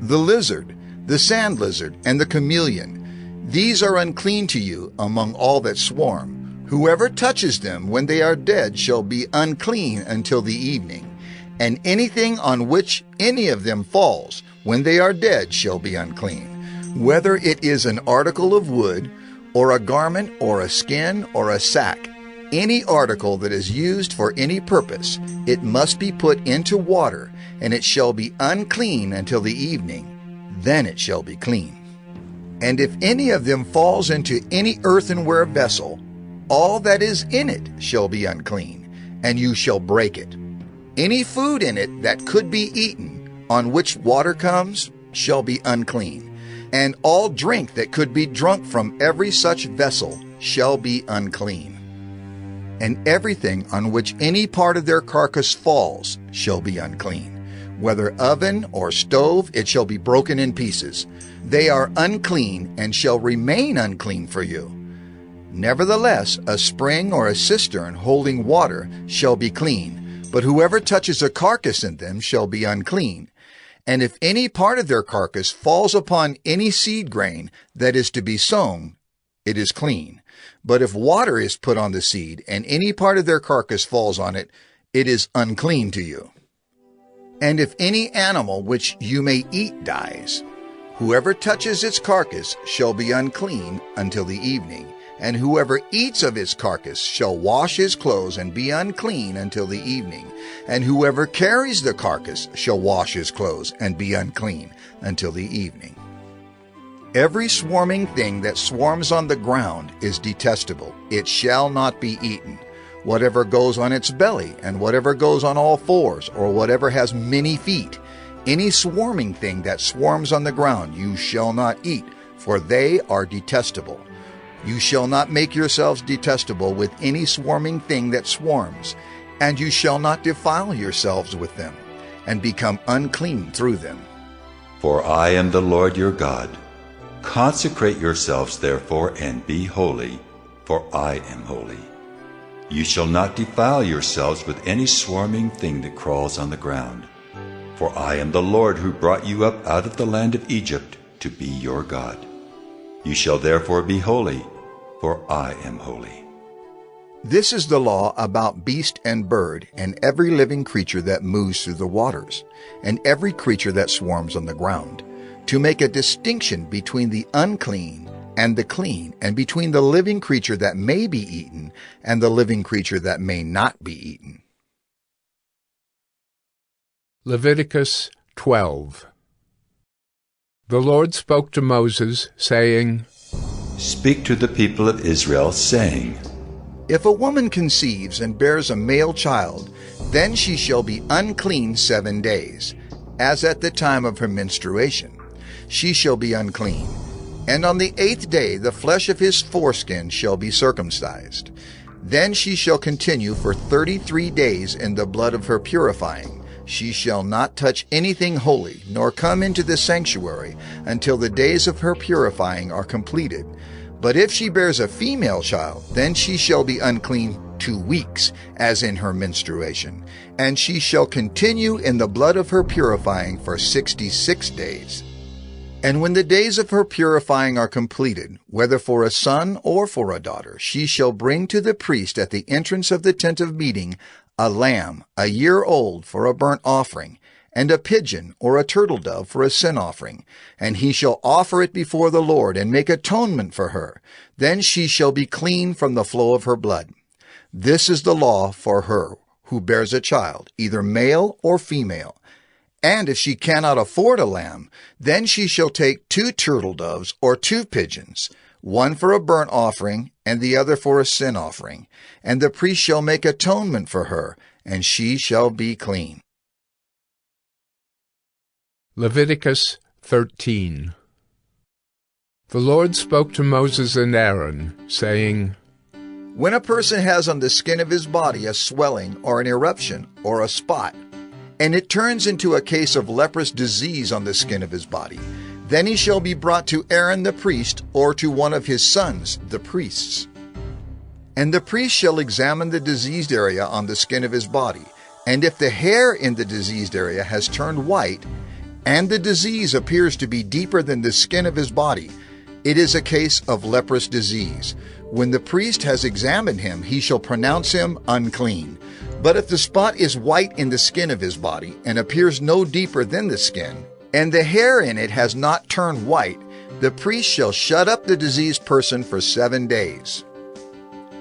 the sand lizard, and the chameleon. These are unclean to you among all that swarm. Whoever touches them when they are dead shall be unclean until the evening. And anything on which any of them falls when they are dead shall be unclean. Whether it is an article of wood, or a garment, or a skin, or a sack, any article that is used for any purpose, it must be put into water, and it shall be unclean until the evening. Then it shall be clean. And if any of them falls into any earthenware vessel, all that is in it shall be unclean, and you shall break it. Any food in it that could be eaten, on which water comes, shall be unclean. And all drink that could be drunk from every such vessel shall be unclean. And everything on which any part of their carcass falls shall be unclean. Whether oven or stove, it shall be broken in pieces. They are unclean and shall remain unclean for you. Nevertheless, a spring or a cistern holding water shall be clean, but whoever touches a carcass in them shall be unclean. And if any part of their carcass falls upon any seed grain that is to be sown, it is clean. But if water is put on the seed, and any part of their carcass falls on it, it is unclean to you. And if any animal which you may eat dies, whoever touches its carcass shall be unclean until the evening. And whoever eats of its carcass shall wash his clothes and be unclean until the evening. And whoever carries the carcass shall wash his clothes and be unclean until the evening. Every swarming thing that swarms on the ground is detestable. It shall not be eaten. Whatever goes on its belly, and whatever goes on all fours, or whatever has many feet, any swarming thing that swarms on the ground you shall not eat, for they are detestable. You shall not make yourselves detestable with any swarming thing that swarms, and you shall not defile yourselves with them, and become unclean through them. For I am the Lord your God. Consecrate yourselves therefore, and be holy, for I am holy. You shall not defile yourselves with any swarming thing that crawls on the ground. For I am the Lord who brought you up out of the land of Egypt to be your God. You shall therefore be holy, for I am holy. This is the law about beast and bird, and every living creature that moves through the waters, and every creature that swarms on the ground, to make a distinction between the unclean and the clean, and between the living creature that may be eaten and the living creature that may not be eaten. Leviticus 12. The Lord spoke to Moses, saying, Speak to the people of Israel, saying, If a woman conceives and bears a male child, then she shall be unclean 7 days, as at the time of her menstruation. She shall be unclean. And on the 8th day the flesh of his foreskin shall be circumcised. Then she shall continue for 33 days in the blood of her purifying. She shall not touch anything holy, nor come into the sanctuary, until the days of her purifying are completed. But if she bears a female child, then she shall be unclean 2 weeks, as in her menstruation. And she shall continue in the blood of her purifying for 66 days. And when the days of her purifying are completed, whether for a son or for a daughter, she shall bring to the priest at the entrance of the tent of meeting a lamb 1 year old for a burnt offering, and a pigeon or a turtle dove for a sin offering. And he shall offer it before the Lord, and make atonement for her. Then she shall be clean from the flow of her blood. This is the law for her who bears a child, either male or female. And if she cannot afford a lamb, then she shall take 2 turtle doves or 2 pigeons, one for a burnt offering and the other for a sin offering. And the priest shall make atonement for her, and she shall be clean. Leviticus 13. The Lord spoke to Moses and Aaron, saying, When a person has on the skin of his body a swelling or an eruption or a spot, and it turns into a case of leprous disease on the skin of his body, then he shall be brought to Aaron the priest or to one of his sons, the priests. And the priest shall examine the diseased area on the skin of his body, and if the hair in the diseased area has turned white, and the disease appears to be deeper than the skin of his body, it is a case of leprous disease. When the priest has examined him, he shall pronounce him unclean. But if the spot is white in the skin of his body, and appears no deeper than the skin, and the hair in it has not turned white, the priest shall shut up the diseased person for 7 days.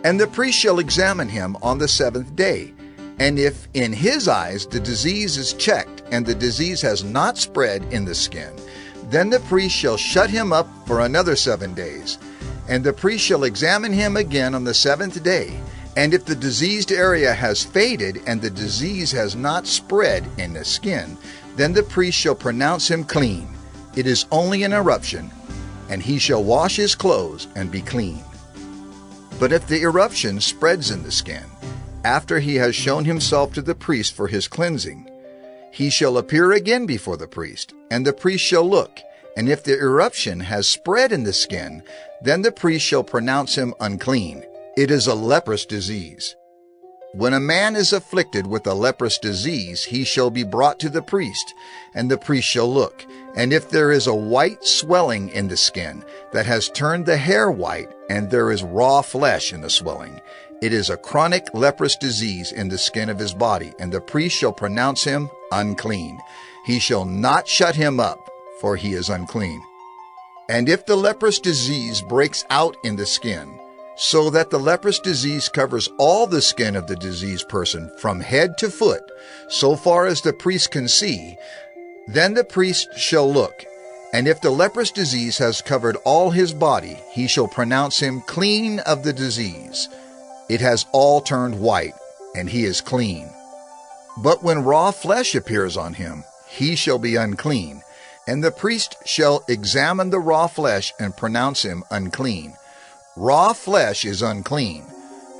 And the priest shall examine him on the 7th day. And if in his eyes the disease is checked, and the disease has not spread in the skin, then the priest shall shut him up for another 7 days. And the priest shall examine him again on the 7th day. And if the diseased area has faded, and the disease has not spread in the skin, then the priest shall pronounce him clean. It is only an eruption, and he shall wash his clothes and be clean. But if the eruption spreads in the skin, after he has shown himself to the priest for his cleansing, he shall appear again before the priest, and the priest shall look, and if the eruption has spread in the skin, then the priest shall pronounce him unclean. It is a leprous disease. When a man is afflicted with a leprous disease, he shall be brought to the priest, and the priest shall look. And if there is a white swelling in the skin that has turned the hair white, and there is raw flesh in the swelling, it is a chronic leprous disease in the skin of his body, and the priest shall pronounce him unclean. He shall not shut him up, for he is unclean. And if the leprous disease breaks out in the skin, so that the leprous disease covers all the skin of the diseased person from head to foot, so far as the priest can see, then the priest shall look. And if the leprous disease has covered all his body, he shall pronounce him clean of the disease. It has all turned white, and he is clean. But when raw flesh appears on him, he shall be unclean. And the priest shall examine the raw flesh and pronounce him unclean. Raw flesh is unclean,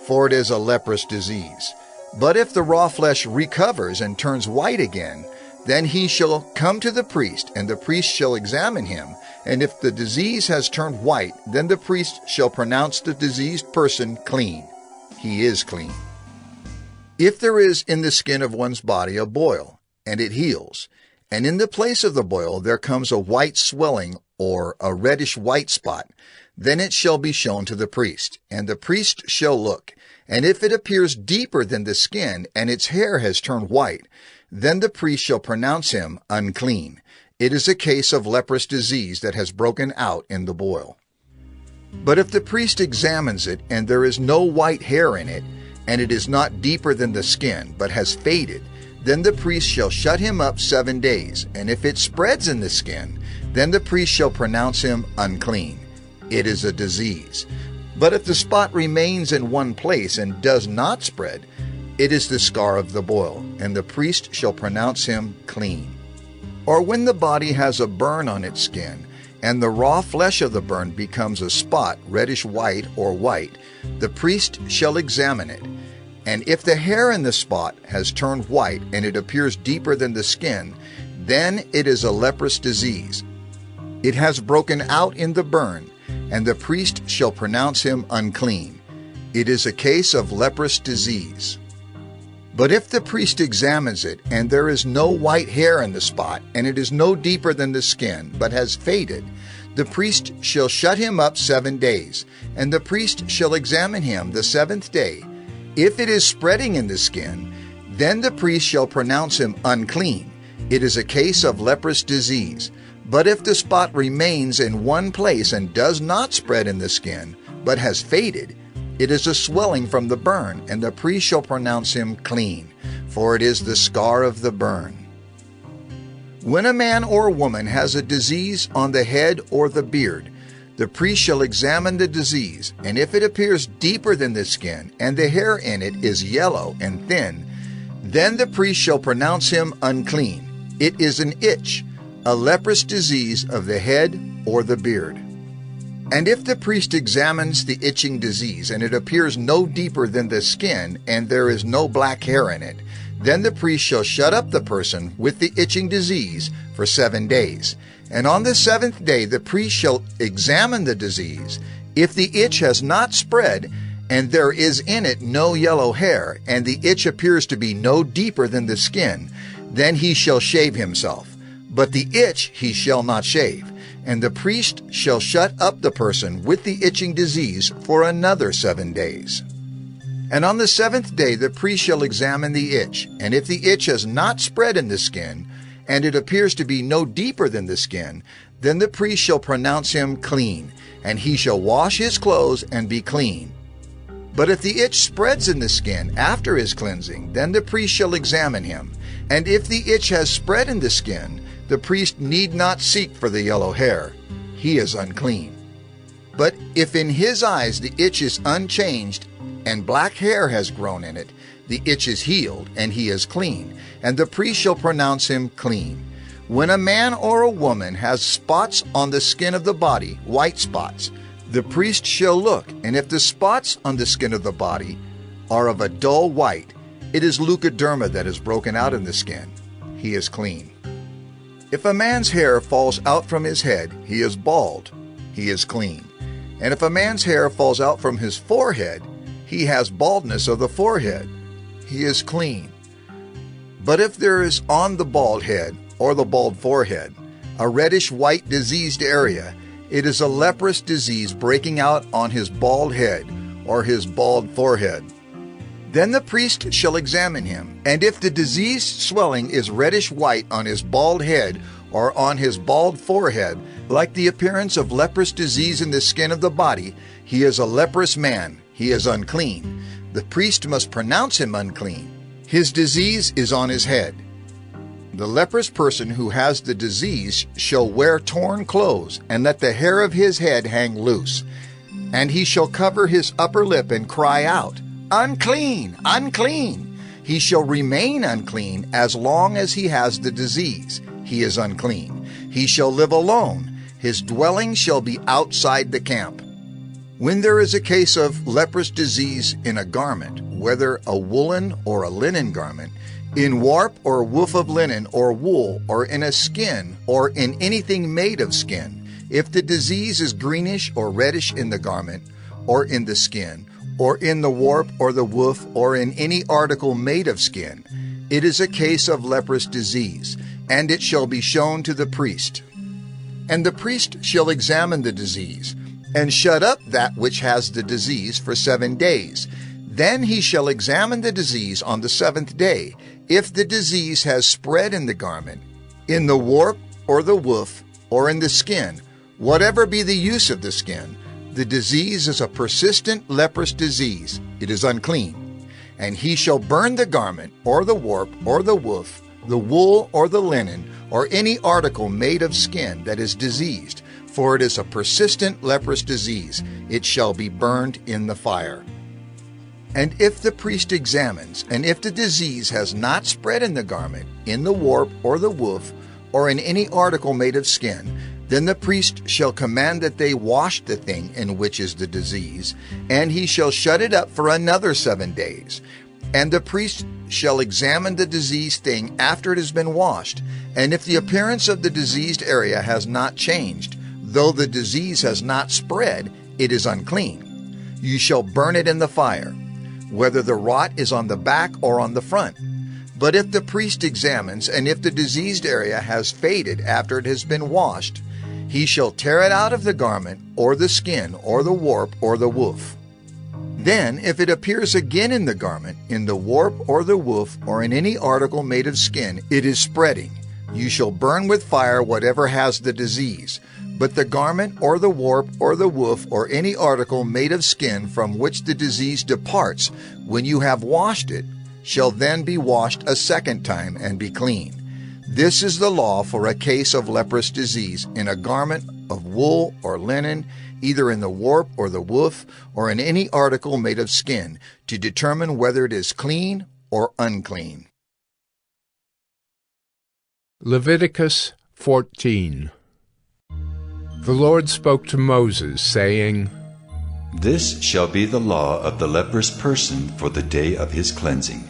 for it is a leprous disease. But if the raw flesh recovers and turns white again, then he shall come to the priest, and the priest shall examine him. And if the disease has turned white, then the priest shall pronounce the diseased person clean. He is clean. If there is in the skin of one's body a boil, and it heals, and in the place of the boil there comes a white swelling or a reddish white spot, then it shall be shown to the priest, and the priest shall look. And if it appears deeper than the skin, and its hair has turned white, then the priest shall pronounce him unclean. It is a case of leprous disease that has broken out in the boil. But if the priest examines it, and there is no white hair in it, and it is not deeper than the skin, but has faded, then the priest shall shut him up 7 days. And if it spreads in the skin, then the priest shall pronounce him unclean. It is a disease. But if the spot remains in one place and does not spread, it is the scar of the boil, and the priest shall pronounce him clean. Or when the body has a burn on its skin, and the raw flesh of the burn becomes a spot, reddish white or white, the priest shall examine it. And if the hair in the spot has turned white, and it appears deeper than the skin, then it is a leprous disease. It has broken out in the burn, and the priest shall pronounce him unclean. It is a case of leprous disease. But if the priest examines it, and there is no white hair in the spot, and it is no deeper than the skin, but has faded, the priest shall shut him up 7 days, and the priest shall examine him the 7th day. If it is spreading in the skin, then the priest shall pronounce him unclean. It is a case of leprous disease. But if the spot remains in one place and does not spread in the skin, but has faded, it is a swelling from the burn, and the priest shall pronounce him clean, for it is the scar of the burn. When a man or woman has a disease on the head or the beard, the priest shall examine the disease, and if it appears deeper than the skin, and the hair in it is yellow and thin, then the priest shall pronounce him unclean. It is an itch, a leprous disease of the head or the beard. And if the priest examines the itching disease, and it appears no deeper than the skin, and there is no black hair in it, then the priest shall shut up the person with the itching disease for 7 days. And on the 7th day the priest shall examine the disease. If the itch has not spread, and there is in it no yellow hair, and the itch appears to be no deeper than the skin, then he shall shave himself. But the itch he shall not shave. And the priest shall shut up the person with the itching disease for another 7 days. And on the 7th day the priest shall examine the itch, and if the itch has not spread in the skin, and it appears to be no deeper than the skin, then the priest shall pronounce him clean, and he shall wash his clothes and be clean. But if the itch spreads in the skin after his cleansing, then the priest shall examine him. And if the itch has spread in the skin, the priest need not seek for the yellow hair. He is unclean. But if in his eyes the itch is unchanged, and black hair has grown in it, the itch is healed, and he is clean, and the priest shall pronounce him clean. When a man or a woman has spots on the skin of the body, white spots, the priest shall look, and if the spots on the skin of the body are of a dull white, it is leukoderma that is broken out in the skin. He is clean. If a man's hair falls out from his head, he is bald. He is clean. And if a man's hair falls out from his forehead, he has baldness of the forehead. He is clean. But if there is on the bald head or the bald forehead a reddish-white diseased area, it is a leprous disease breaking out on his bald head or his bald forehead. Then the priest shall examine him, and if the diseased swelling is reddish-white on his bald head or on his bald forehead, like the appearance of leprous disease in the skin of the body, he is a leprous man. He is unclean. The priest must pronounce him unclean. His disease is on his head. The leprous person who has the disease shall wear torn clothes, and let the hair of his head hang loose. And he shall cover his upper lip and cry out, "Unclean! Unclean!" He shall remain unclean as long as he has the disease. He is unclean. He shall live alone. His dwelling shall be outside the camp. When there is a case of leprous disease in a garment, whether a woolen or a linen garment, in warp or woof of linen or wool, or in a skin, or in anything made of skin, if the disease is greenish or reddish in the garment, or in the skin, or in the warp or the woof, or in any article made of skin, it is a case of leprous disease, and it shall be shown to the priest. And the priest shall examine the disease, and shut up that which has the disease for 7 days. Then he shall examine the disease on the 7th day. If the disease has spread in the garment, in the warp or the woof, or in the skin, whatever be the use of the skin, the disease is a persistent leprous disease. It is unclean. And he shall burn the garment, or the warp, or the woof, the wool, or the linen, or any article made of skin that is diseased, for it is a persistent leprous disease. It shall be burned in the fire. And if the priest examines, and if the disease has not spread in the garment, in the warp or the woof, or in any article made of skin, then the priest shall command that they wash the thing in which is the disease, and he shall shut it up for another 7 days. And the priest shall examine the diseased thing after it has been washed, and if the appearance of the diseased area has not changed, though the disease has not spread, it is unclean. You shall burn it in the fire, whether the rot is on the back or on the front. But if the priest examines, and if the diseased area has faded after it has been washed, he shall tear it out of the garment, or the skin, or the warp, or the woof. Then, if it appears again in the garment, in the warp, or the woof, or in any article made of skin, it is spreading. You shall burn with fire whatever has the disease. But the garment, or the warp, or the woof, or any article made of skin from which the disease departs, when you have washed it, shall then be washed a second time and be clean. This is the law for a case of leprous disease in a garment of wool or linen, either in the warp or the woof, or in any article made of skin, to determine whether it is clean or unclean. Leviticus 14. The Lord spoke to Moses, saying, This shall be the law of the leprous person for the day of his cleansing.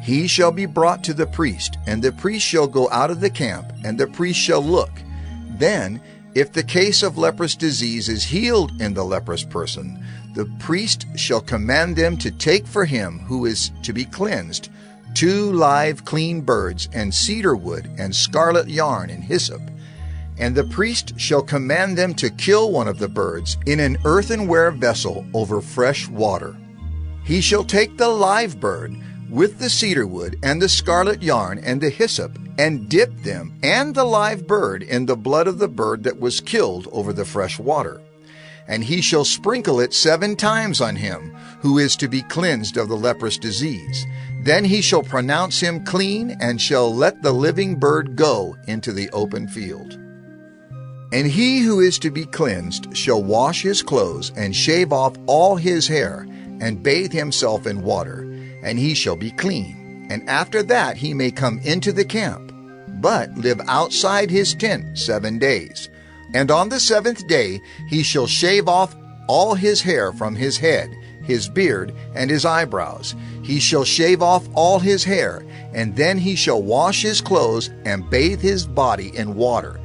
He shall be brought to the priest, and the priest shall go out of the camp, and the priest shall look. Then, if the case of leprous disease is healed in the leprous person, the priest shall command them to take for him who is to be cleansed 2 live clean birds, and cedar wood, and scarlet yarn, and hyssop. And the priest shall command them to kill one of the birds in an earthenware vessel over fresh water. He shall take the live bird with the cedar wood, and the scarlet yarn, and the hyssop, and dip them and the live bird in the blood of the bird that was killed over the fresh water. And he shall sprinkle it 7 times on him who is to be cleansed of the leprous disease. Then he shall pronounce him clean, and shall let the living bird go into the open field. And he who is to be cleansed shall wash his clothes, and shave off all his hair, and bathe himself in water, and he shall be clean. And after that he may come into the camp, but live outside his tent 7 days. And on the 7th day he shall shave off all his hair from his head, his beard, and his eyebrows. He shall shave off all his hair, and then he shall wash his clothes, and bathe his body in water,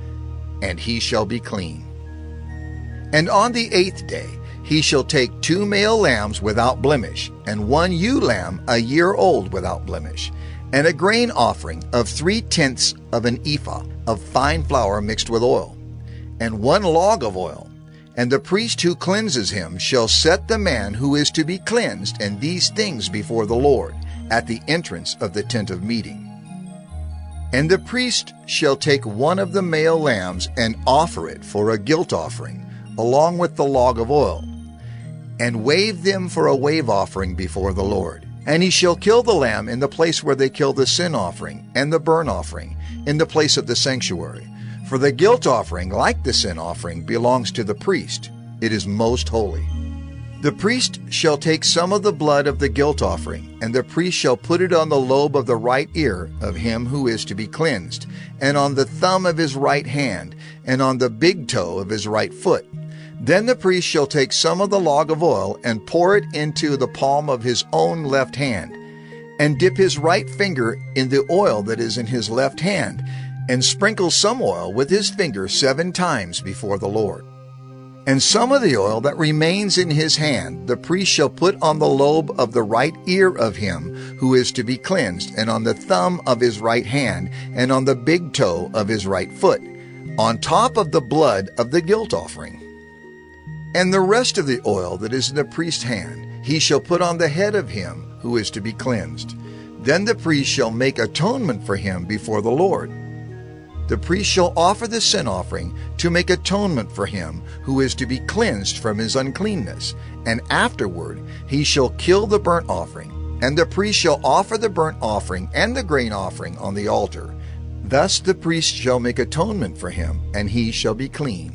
and he shall be clean. And on the 8th day he shall take 2 male lambs without blemish, and 1 ewe lamb a year old without blemish, and a grain offering of 3/10 of an ephah of fine flour mixed with oil, and 1 log of oil. And the priest who cleanses him shall set the man who is to be cleansed and these things before the Lord at the entrance of the tent of meeting. And the priest shall take 1 of the male lambs and offer it for a guilt offering, along with the log of oil, and wave them for a wave offering before the Lord. And he shall kill the lamb in the place where they kill the sin offering and the burnt offering, in the place of the sanctuary. For the guilt offering, like the sin offering, belongs to the priest. It is most holy. The priest shall take some of the blood of the guilt offering, and the priest shall put it on the lobe of the right ear of him who is to be cleansed, and on the thumb of his right hand, and on the big toe of his right foot. Then the priest shall take some of the log of oil, and pour it into the palm of his own left hand, and dip his right finger in the oil that is in his left hand, and sprinkle some oil with his finger 7 times before the Lord. And some of the oil that remains in his hand the priest shall put on the lobe of the right ear of him who is to be cleansed, and on the thumb of his right hand, and on the big toe of his right foot, on top of the blood of the guilt offering. And the rest of the oil that is in the priest's hand he shall put on the head of him who is to be cleansed. Then the priest shall make atonement for him before the Lord. The priest shall offer the sin offering to make atonement for him who is to be cleansed from his uncleanness, and afterward he shall kill the burnt offering, and the priest shall offer the burnt offering and the grain offering on the altar. Thus the priest shall make atonement for him, and he shall be clean.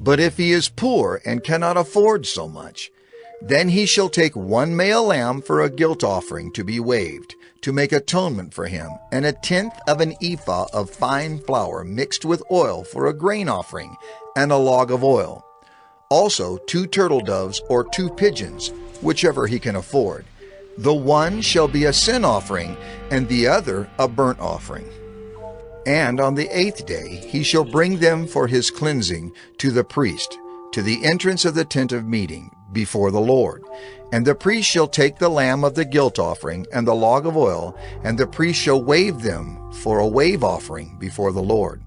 But if he is poor and cannot afford so much, then he shall take 1 male lamb for a guilt offering to be waved, to make atonement for him, and 1/10 of an ephah of fine flour mixed with oil for a grain offering, and a log of oil. Also 2 turtle doves or 2 pigeons, whichever he can afford. The one shall be a sin offering, and the other a burnt offering. And on the 8th day he shall bring them for his cleansing to the priest, to the entrance of the tent of meeting, before the Lord. And the priest shall take the lamb of the guilt offering and the log of oil, and the priest shall wave them for a wave offering before the Lord.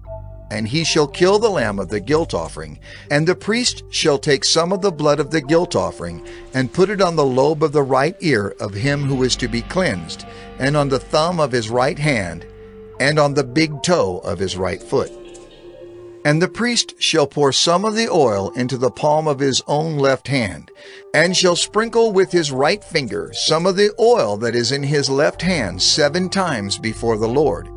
And he shall kill the lamb of the guilt offering, and the priest shall take some of the blood of the guilt offering, and put it on the lobe of the right ear of him who is to be cleansed, and on the thumb of his right hand, and on the big toe of his right foot. And the priest shall pour some of the oil into the palm of his own left hand, and shall sprinkle with his right finger some of the oil that is in his left hand 7 times before the Lord.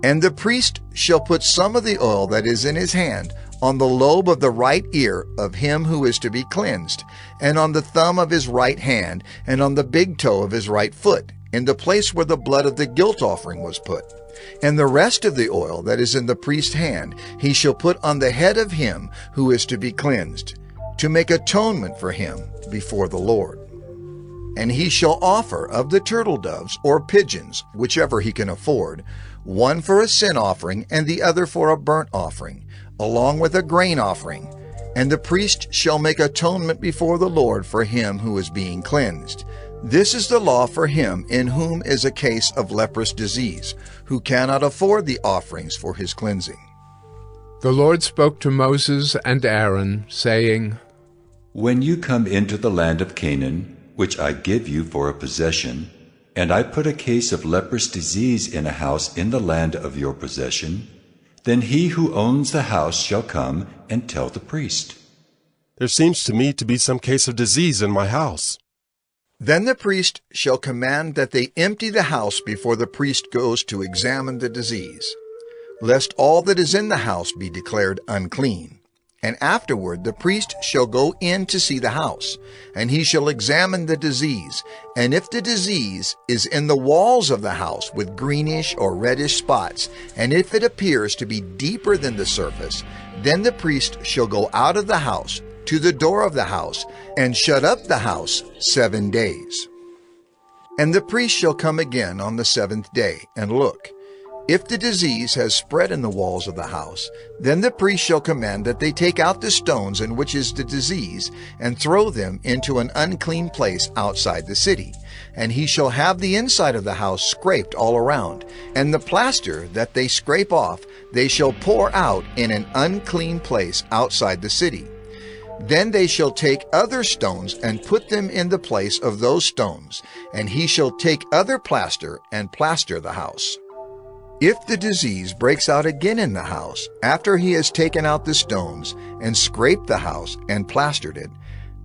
And the priest shall put some of the oil that is in his hand on the lobe of the right ear of him who is to be cleansed, and on the thumb of his right hand, and on the big toe of his right foot, in the place where the blood of the guilt offering was put. And the rest of the oil that is in the priest's hand he shall put on the head of him who is to be cleansed, to make atonement for him before the Lord. And he shall offer of the turtle doves or pigeons, whichever he can afford, one for a sin offering and the other for a burnt offering, along with a grain offering. And the priest shall make atonement before the Lord for him who is being cleansed. This is the law for him in whom is a case of leprous disease, who cannot afford the offerings for his cleansing. The Lord spoke to Moses and Aaron, saying, When you come into the land of Canaan, which I give you for a possession, and I put a case of leprous disease in a house in the land of your possession, then he who owns the house shall come and tell the priest. There seems to me to be some case of disease in my house. Then the priest shall command that they empty the house before the priest goes to examine the disease, lest all that is in the house be declared unclean. And afterward the priest shall go in to see the house, and he shall examine the disease. And if the disease is in the walls of the house with greenish or reddish spots, and if it appears to be deeper than the surface, then the priest shall go out of the house to the door of the house, and shut up the house 7 days. And the priest shall come again on the 7th day, and look. If the disease has spread in the walls of the house, then the priest shall command that they take out the stones in which is the disease, and throw them into an unclean place outside the city. And he shall have the inside of the house scraped all around, and the plaster that they scrape off they shall pour out in an unclean place outside the city. Then they shall take other stones and put them in the place of those stones, and he shall take other plaster and plaster the house. If the disease breaks out again in the house, after he has taken out the stones and scraped the house and plastered it,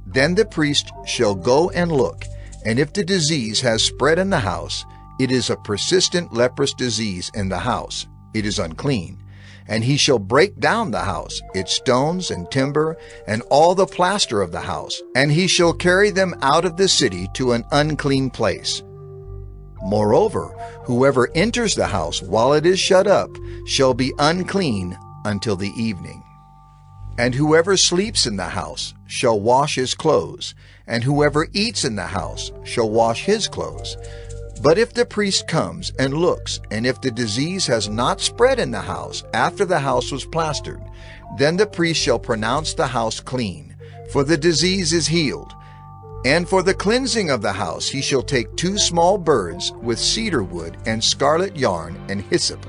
then the priest shall go and look, and if the disease has spread in the house, it is a persistent leprous disease in the house, it is unclean. And he shall break down the house, its stones and timber, and all the plaster of the house, and he shall carry them out of the city to an unclean place. Moreover, whoever enters the house while it is shut up shall be unclean until the evening. And whoever sleeps in the house shall wash his clothes, and whoever eats in the house shall wash his clothes. But if the priest comes and looks, and if the disease has not spread in the house after the house was plastered, then the priest shall pronounce the house clean, for the disease is healed. And for the cleansing of the house he shall take 2 small birds with cedar wood and scarlet yarn and hyssop,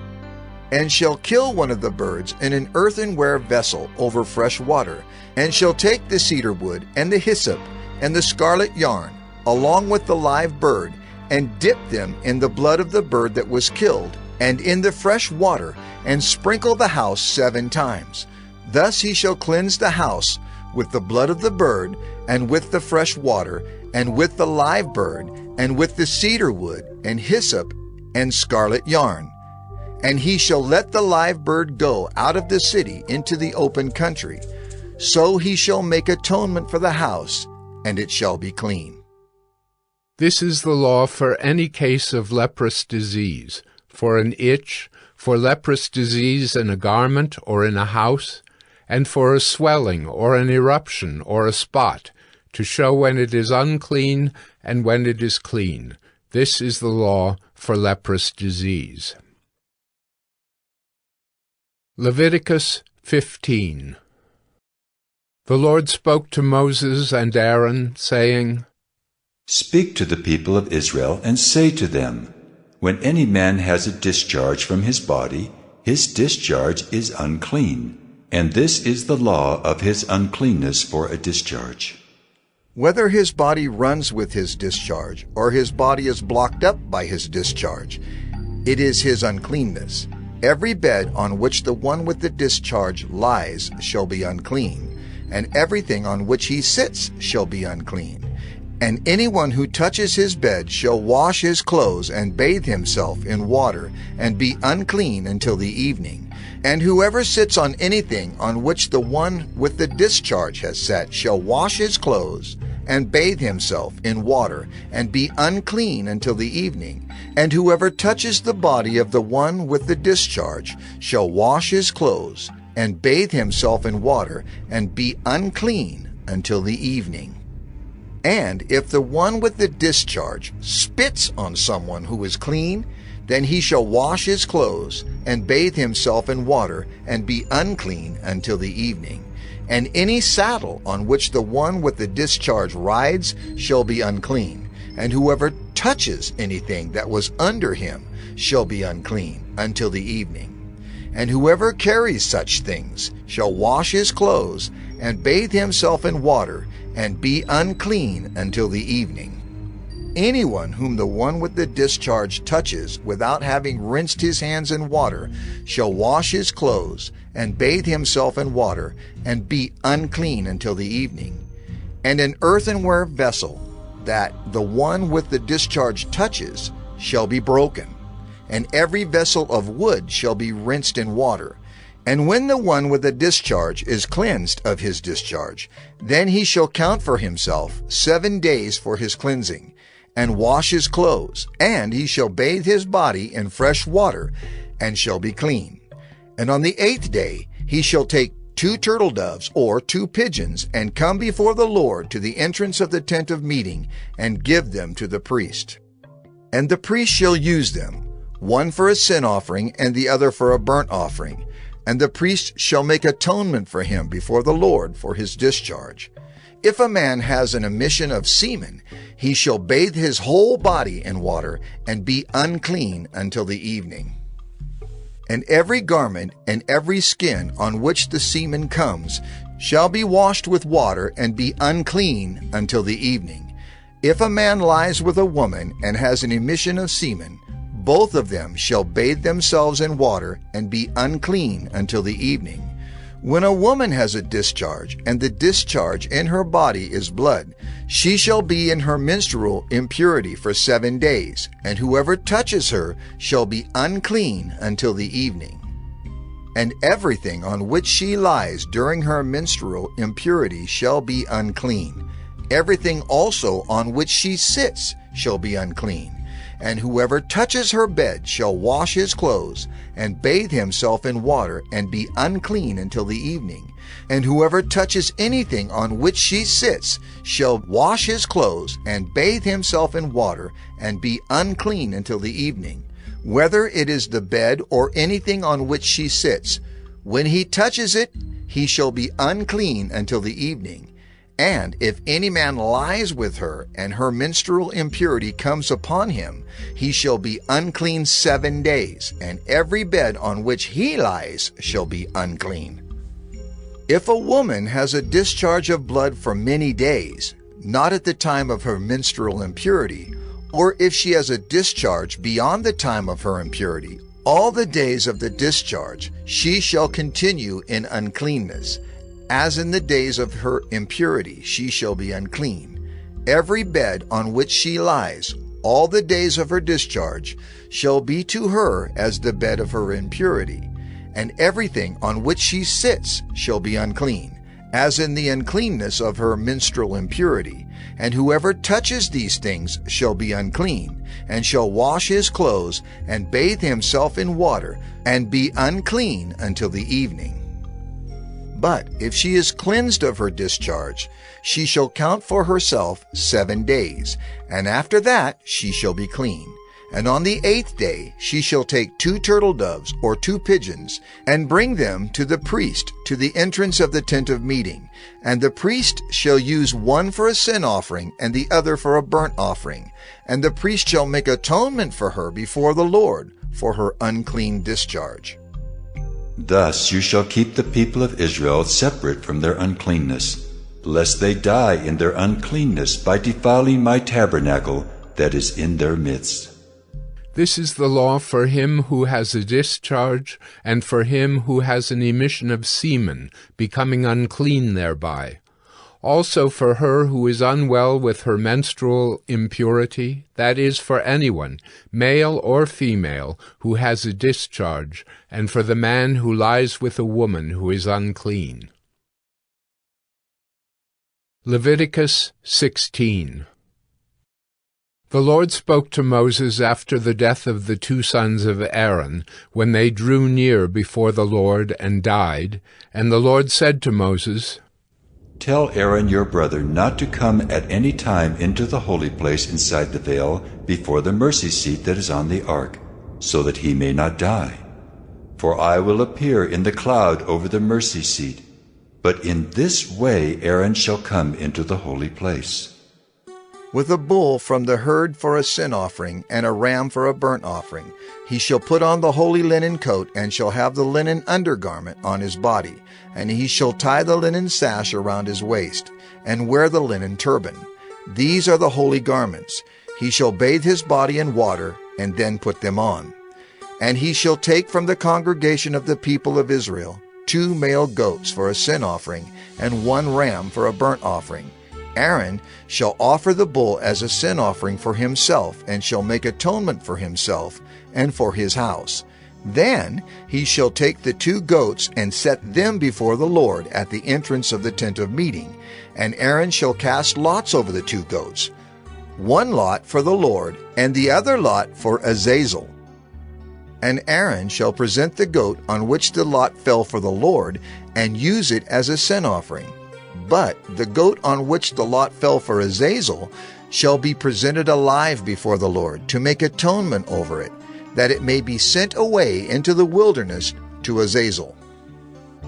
and shall kill one of the birds in an earthenware vessel over fresh water, and shall take the cedar wood and the hyssop and the scarlet yarn, along with the live bird, and dip them in the blood of the bird that was killed, and in the fresh water, and sprinkle the house 7 times. Thus he shall cleanse the house with the blood of the bird, and with the fresh water, and with the live bird, and with the cedar wood, and hyssop, and scarlet yarn. And he shall let the live bird go out of the city into the open country. So he shall make atonement for the house, and it shall be clean. This is the law for any case of leprous disease, for an itch, for leprous disease in a garment or in a house, and for a swelling or an eruption or a spot, to show when it is unclean and when it is clean. This is the law for leprous disease. Leviticus 15. The Lord spoke to Moses and Aaron, saying, Speak to the people of Israel and say to them, When any man has a discharge from his body, his discharge is unclean, and this is the law of his uncleanness for a discharge. Whether his body runs with his discharge, or his body is blocked up by his discharge, it is his uncleanness. Every bed on which the one with the discharge lies shall be unclean, and everything on which he sits shall be unclean. And anyone who touches his bed shall wash his clothes and bathe himself in water, and be unclean until the evening. And whoever sits on anything on which the one with the discharge has sat shall wash his clothes, and bathe himself in water, and be unclean until the evening. And whoever touches the body of the one with the discharge shall wash his clothes, and bathe himself in water, and be unclean until the evening. And if the one with the discharge spits on someone who is clean, then he shall wash his clothes, and bathe himself in water, and be unclean until the evening. And any saddle on which the one with the discharge rides shall be unclean, and whoever touches anything that was under him shall be unclean until the evening. And whoever carries such things shall wash his clothes, and bathe himself in water, and be unclean until the evening. Anyone whom the one with the discharge touches without having rinsed his hands in water shall wash his clothes, and bathe himself in water, and be unclean until the evening. And an earthenware vessel that the one with the discharge touches shall be broken, and every vessel of wood shall be rinsed in water. And when the one with the discharge is cleansed of his discharge, then he shall count for himself 7 days for his cleansing, and wash his clothes, and he shall bathe his body in fresh water, and shall be clean. And on the 8th day he shall take 2 turtle doves or 2 pigeons, and come before the Lord to the entrance of the tent of meeting, and give them to the priest. And the priest shall use them, one for a sin offering, and the other for a burnt offering. And the priest shall make atonement for him before the Lord for his discharge. If a man has an emission of semen, he shall bathe his whole body in water, and be unclean until the evening. And every garment and every skin on which the semen comes shall be washed with water, and be unclean until the evening. If a man lies with a woman and has an emission of semen, both of them shall bathe themselves in water, and be unclean until the evening. When a woman has a discharge, and the discharge in her body is blood, she shall be in her menstrual impurity for 7 days, and whoever touches her shall be unclean until the evening. And everything on which she lies during her menstrual impurity shall be unclean. Everything also on which she sits shall be unclean. And whoever touches her bed shall wash his clothes, and bathe himself in water, and be unclean until the evening. And whoever touches anything on which she sits shall wash his clothes, and bathe himself in water, and be unclean until the evening. Whether it is the bed or anything on which she sits, when he touches it, he shall be unclean until the evening. And if any man lies with her, and her menstrual impurity comes upon him, he shall be unclean 7 days, and every bed on which he lies shall be unclean. If a woman has a discharge of blood for many days, not at the time of her menstrual impurity, or if she has a discharge beyond the time of her impurity, all the days of the discharge she shall continue in uncleanness. As in the days of her impurity she shall be unclean. Every bed on which she lies, all the days of her discharge, shall be to her as the bed of her impurity. And everything on which she sits shall be unclean, as in the uncleanness of her menstrual impurity. And whoever touches these things shall be unclean, and shall wash his clothes, and bathe himself in water, and be unclean until the evening. But if she is cleansed of her discharge, she shall count for herself 7 days, and after that she shall be clean. And on the 8th day she shall take 2 turtle doves or 2 pigeons, and bring them to the priest to the entrance of the tent of meeting. And the priest shall use one for a sin offering, and the other for a burnt offering. And the priest shall make atonement for her before the Lord for her unclean discharge. Thus you shall keep the people of Israel separate from their uncleanness, lest they die in their uncleanness by defiling my tabernacle that is in their midst. This is the law for him who has a discharge, and for him who has an emission of semen, becoming unclean thereby. Also for her who is unwell with her menstrual impurity, that is, for anyone, male or female, who has a discharge, and for the man who lies with a woman who is unclean. Leviticus 16. The Lord spoke to Moses after the death of the 2 sons of Aaron, when they drew near before the Lord and died. And the Lord said to Moses, Tell Aaron your brother not to come at any time into the holy place inside the veil before the mercy seat that is on the ark, so that he may not die. For I will appear in the cloud over the mercy seat. But in this way Aaron shall come into the holy place. With a bull from the herd for a sin offering, and a ram for a burnt offering, he shall put on the holy linen coat, and shall have the linen undergarment on his body, and he shall tie the linen sash around his waist, and wear the linen turban. These are the holy garments. He shall bathe his body in water, and then put them on. And he shall take from the congregation of the people of Israel 2 male goats for a sin offering, and 1 ram for a burnt offering. Aaron shall offer the bull as a sin offering for himself, and shall make atonement for himself and for his house. Then he shall take the 2 goats and set them before the Lord at the entrance of the tent of meeting. And Aaron shall cast lots over the 2 goats, 1 lot for the Lord, and the other lot for Azazel. And Aaron shall present the goat on which the lot fell for the Lord, and use it as a sin offering. But the goat on which the lot fell for Azazel shall be presented alive before the Lord, to make atonement over it, that it may be sent away into the wilderness to Azazel.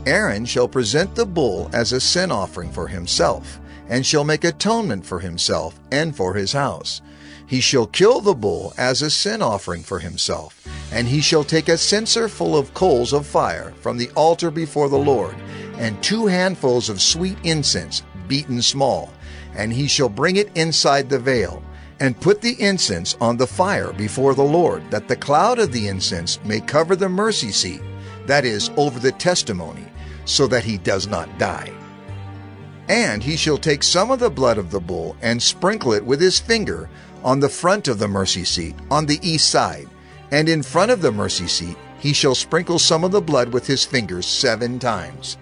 Aaron shall present the bull as a sin offering for himself, and shall make atonement for himself and for his house. He shall kill the bull as a sin offering for himself, and he shall take a censer full of coals of fire from the altar before the Lord, and 2 handfuls of sweet incense, beaten small, and he shall bring it inside the veil, and put the incense on the fire before the Lord, that the cloud of the incense may cover the mercy seat, that is, over the testimony, so that he does not die. And he shall take some of the blood of the bull, and sprinkle it with his finger on the front of the mercy seat, on the east side, and in front of the mercy seat he shall sprinkle some of the blood with his fingers 7 times.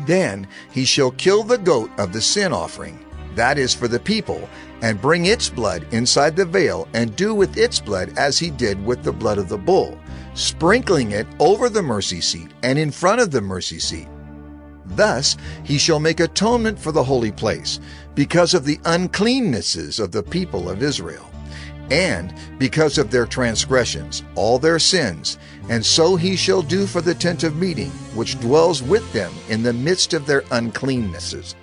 Then he shall kill the goat of the sin offering, that is for the people, and bring its blood inside the veil, and do with its blood as he did with the blood of the bull, sprinkling it over the mercy seat and in front of the mercy seat. Thus he shall make atonement for the holy place, because of the uncleannesses of the people of Israel, and because of their transgressions, all their sins, and so he shall do for the tent of meeting, which dwells with them in the midst of their uncleannesses.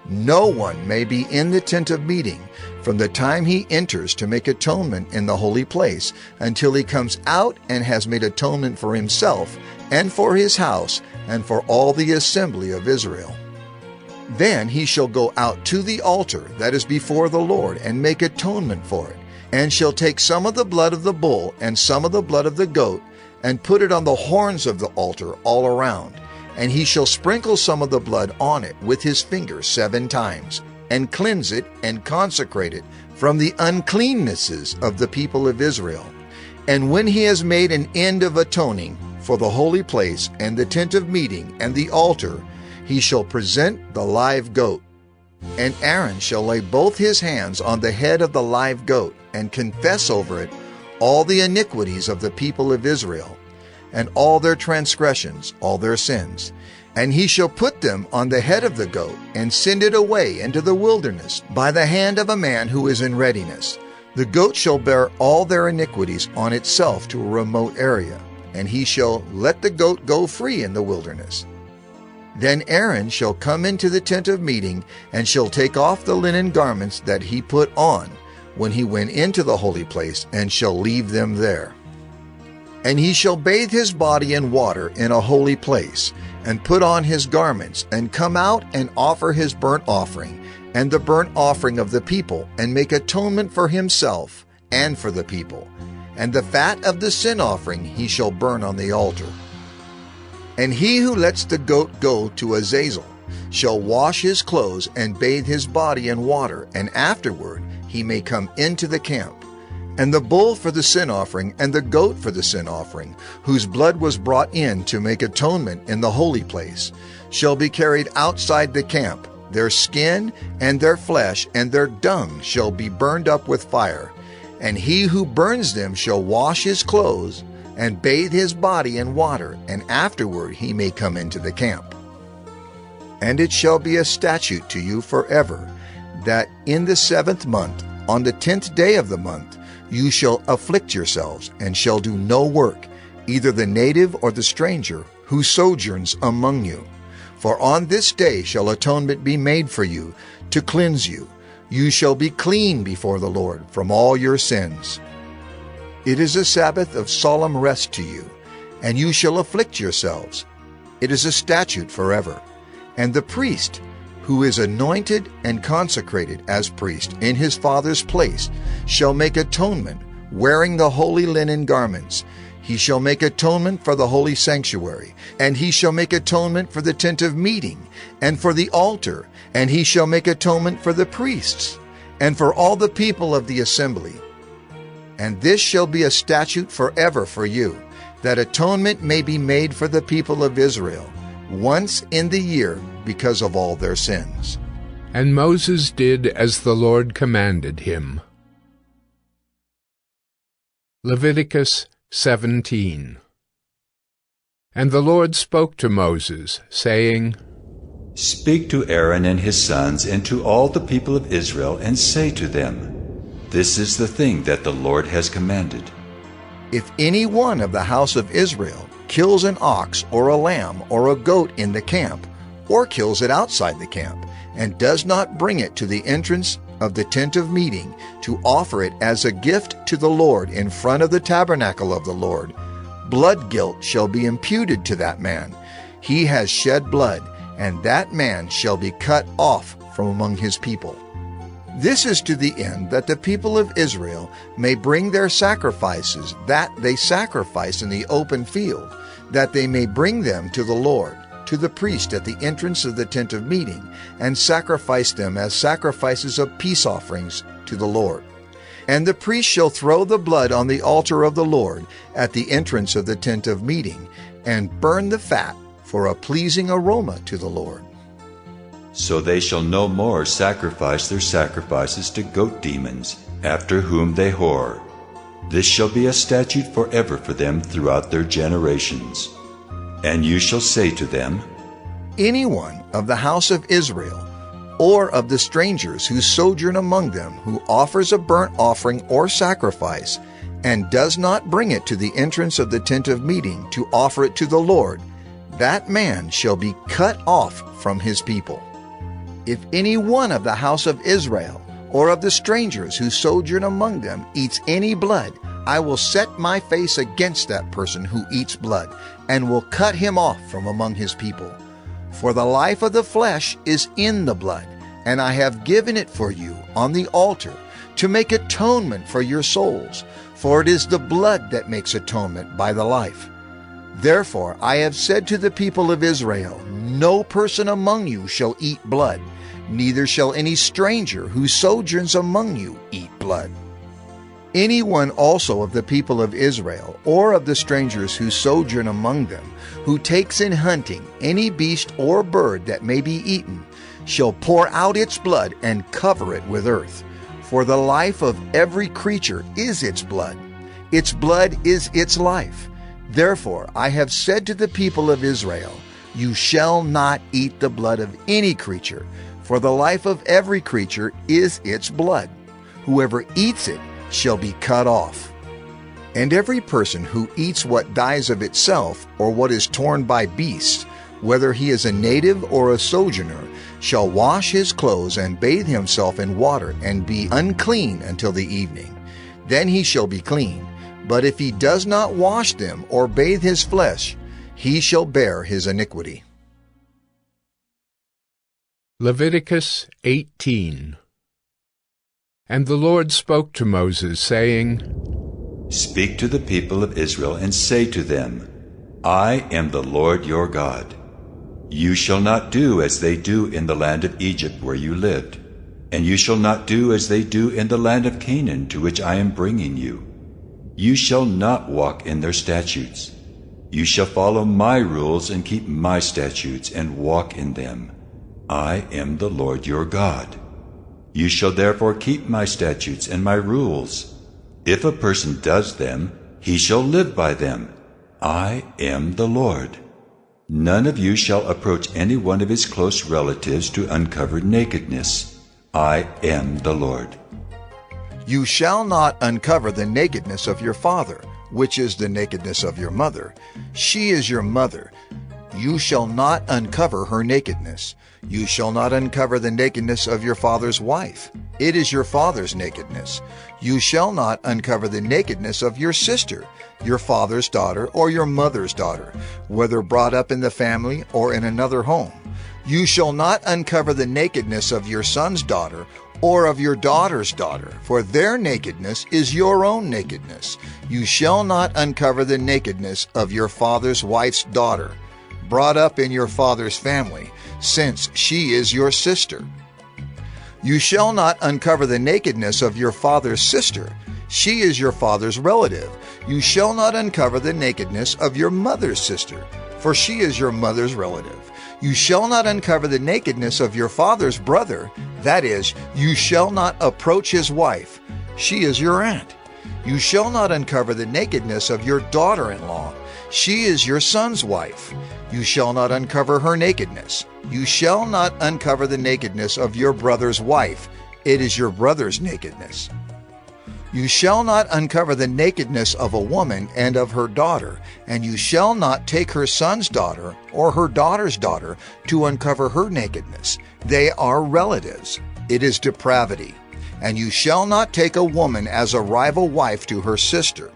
No one may be in the tent of meeting from the time he enters to make atonement in the holy place, until he comes out and has made atonement for himself and for his house and for all the assembly of Israel. Then he shall go out to the altar that is before the Lord, and make atonement for it, and shall take some of the blood of the bull and some of the blood of the goat, and put it on the horns of the altar all around. And he shall sprinkle some of the blood on it with his finger 7 times, and cleanse it and consecrate it from the uncleannesses of the people of Israel. And when he has made an end of atoning for the holy place and the tent of meeting and the altar, he shall present the live goat. And Aaron shall lay both his hands on the head of the live goat, and confess over it all the iniquities of the people of Israel, and all their transgressions, all their sins. And he shall put them on the head of the goat, and send it away into the wilderness by the hand of a man who is in readiness. The goat shall bear all their iniquities on itself to a remote area, and he shall let the goat go free in the wilderness. Then Aaron shall come into the tent of meeting, and shall take off the linen garments that he put on when he went into the holy place, and shall leave them there. And he shall bathe his body in water in a holy place, and put on his garments, and come out and offer his burnt offering, and the burnt offering of the people, and make atonement for himself and for the people. And the fat of the sin offering he shall burn on the altar. And he who lets the goat go to Azazel shall wash his clothes and bathe his body in water, and afterward he may come into the camp. And the bull for the sin offering and the goat for the sin offering, whose blood was brought in to make atonement in the holy place, shall be carried outside the camp, their skin and their flesh and their dung shall be burned up with fire, and he who burns them shall wash his clothes and bathe his body in water, and afterward he may come into the camp. And it shall be a statute to you forever, that in the 7th month, on the 10th day of the month, you shall afflict yourselves, and shall do no work, either the native or the stranger, who sojourns among you. For on this day shall atonement be made for you, to cleanse you. You shall be clean before the Lord from all your sins. It is a Sabbath of solemn rest to you, and you shall afflict yourselves. It is a statute forever. And the priest, who is anointed and consecrated as priest in his father's place, shall make atonement, wearing the holy linen garments. He shall make atonement for the holy sanctuary, and he shall make atonement for the tent of meeting, and for the altar, and he shall make atonement for the priests, and for all the people of the assembly. And this shall be a statute forever for you, that atonement may be made for the people of Israel, once in the year, because of all their sins. And Moses did as the Lord commanded him. Leviticus 17. And the Lord spoke to Moses, saying, Speak to Aaron and his sons and to all the people of Israel, and say to them, This is the thing that the Lord has commanded. If any one of the house of Israel kills an ox or a lamb or a goat in the camp, or kills it outside the camp, and does not bring it to the entrance of the tent of meeting to offer it as a gift to the Lord in front of the tabernacle of the Lord, blood guilt shall be imputed to that man. He has shed blood, and that man shall be cut off from among his people. This is to the end that the people of Israel may bring their sacrifices that they sacrifice in the open field, that they may bring them to the Lord, to the priest at the entrance of the tent of meeting, and sacrifice them as sacrifices of peace offerings to the Lord. And the priest shall throw the blood on the altar of the Lord at the entrance of the tent of meeting, and burn the fat for a pleasing aroma to the Lord. So they shall no more sacrifice their sacrifices to goat demons, after whom they whore. This shall be a statute forever for them throughout their generations. And you shall say to them, Anyone of the house of Israel, or of the strangers who sojourn among them, who offers a burnt offering or sacrifice, and does not bring it to the entrance of the tent of meeting to offer it to the Lord, that man shall be cut off from his people. If any one of the house of Israel, or of the strangers who sojourn among them, eats any blood, I will set my face against that person who eats blood, and will cut him off from among his people. For the life of the flesh is in the blood, and I have given it for you on the altar, to make atonement for your souls, for it is the blood that makes atonement by the life. Therefore I have said to the people of Israel, No person among you shall eat blood, neither shall any stranger who sojourns among you eat blood. Anyone also of the people of Israel, or of the strangers who sojourn among them, who takes in hunting any beast or bird that may be eaten, shall pour out its blood and cover it with earth. For the life of every creature is its blood. Its blood is its life. Therefore I have said to the people of Israel, You shall not eat the blood of any creature, for the life of every creature is its blood. Whoever eats it shall be cut off. And every person who eats what dies of itself, or what is torn by beasts, whether he is a native or a sojourner, shall wash his clothes and bathe himself in water, and be unclean until the evening. Then he shall be clean. But if he does not wash them or bathe his flesh, he shall bear his iniquity. Leviticus 18. And the Lord spoke to Moses, saying, Speak to the people of Israel, and say to them, I am the Lord your God. You shall not do as they do in the land of Egypt where you lived, and you shall not do as they do in the land of Canaan to which I am bringing you. You shall not walk in their statutes. You shall follow my rules and keep my statutes and walk in them. I am the Lord your God. You shall therefore keep my statutes and my rules. If a person does them, he shall live by them. I am the Lord. None of you shall approach any one of his close relatives to uncover nakedness. I am the Lord. You shall not uncover the nakedness of your father, which is the nakedness of your mother. She is your mother. You shall not uncover her nakedness. You shall not uncover the nakedness of your father's wife. It is your father's nakedness. You shall not uncover the nakedness of your sister, your father's daughter, or your mother's daughter, whether brought up in the family or in another home. You shall not uncover the nakedness of your son's daughter or of your daughter's daughter, for their nakedness is your own nakedness. You shall not uncover the nakedness of your father's wife's daughter, brought up in your father's family, since she is your sister. You shall not uncover the nakedness of your father's sister. She is your father's relative. You shall not uncover the nakedness of your mother's sister, for she is your mother's relative. You shall not uncover the nakedness of your father's brother. That is, you shall not approach his wife. She is your aunt. You shall not uncover the nakedness of your daughter-in-law. She is your son's wife. You shall not uncover her nakedness. You shall not uncover the nakedness of your brother's wife. It is your brother's nakedness. You shall not uncover the nakedness of a woman and of her daughter, and you shall not take her son's daughter or her daughter's daughter to uncover her nakedness. They are relatives. It is depravity. And you shall not take a woman as a rival wife to her sister,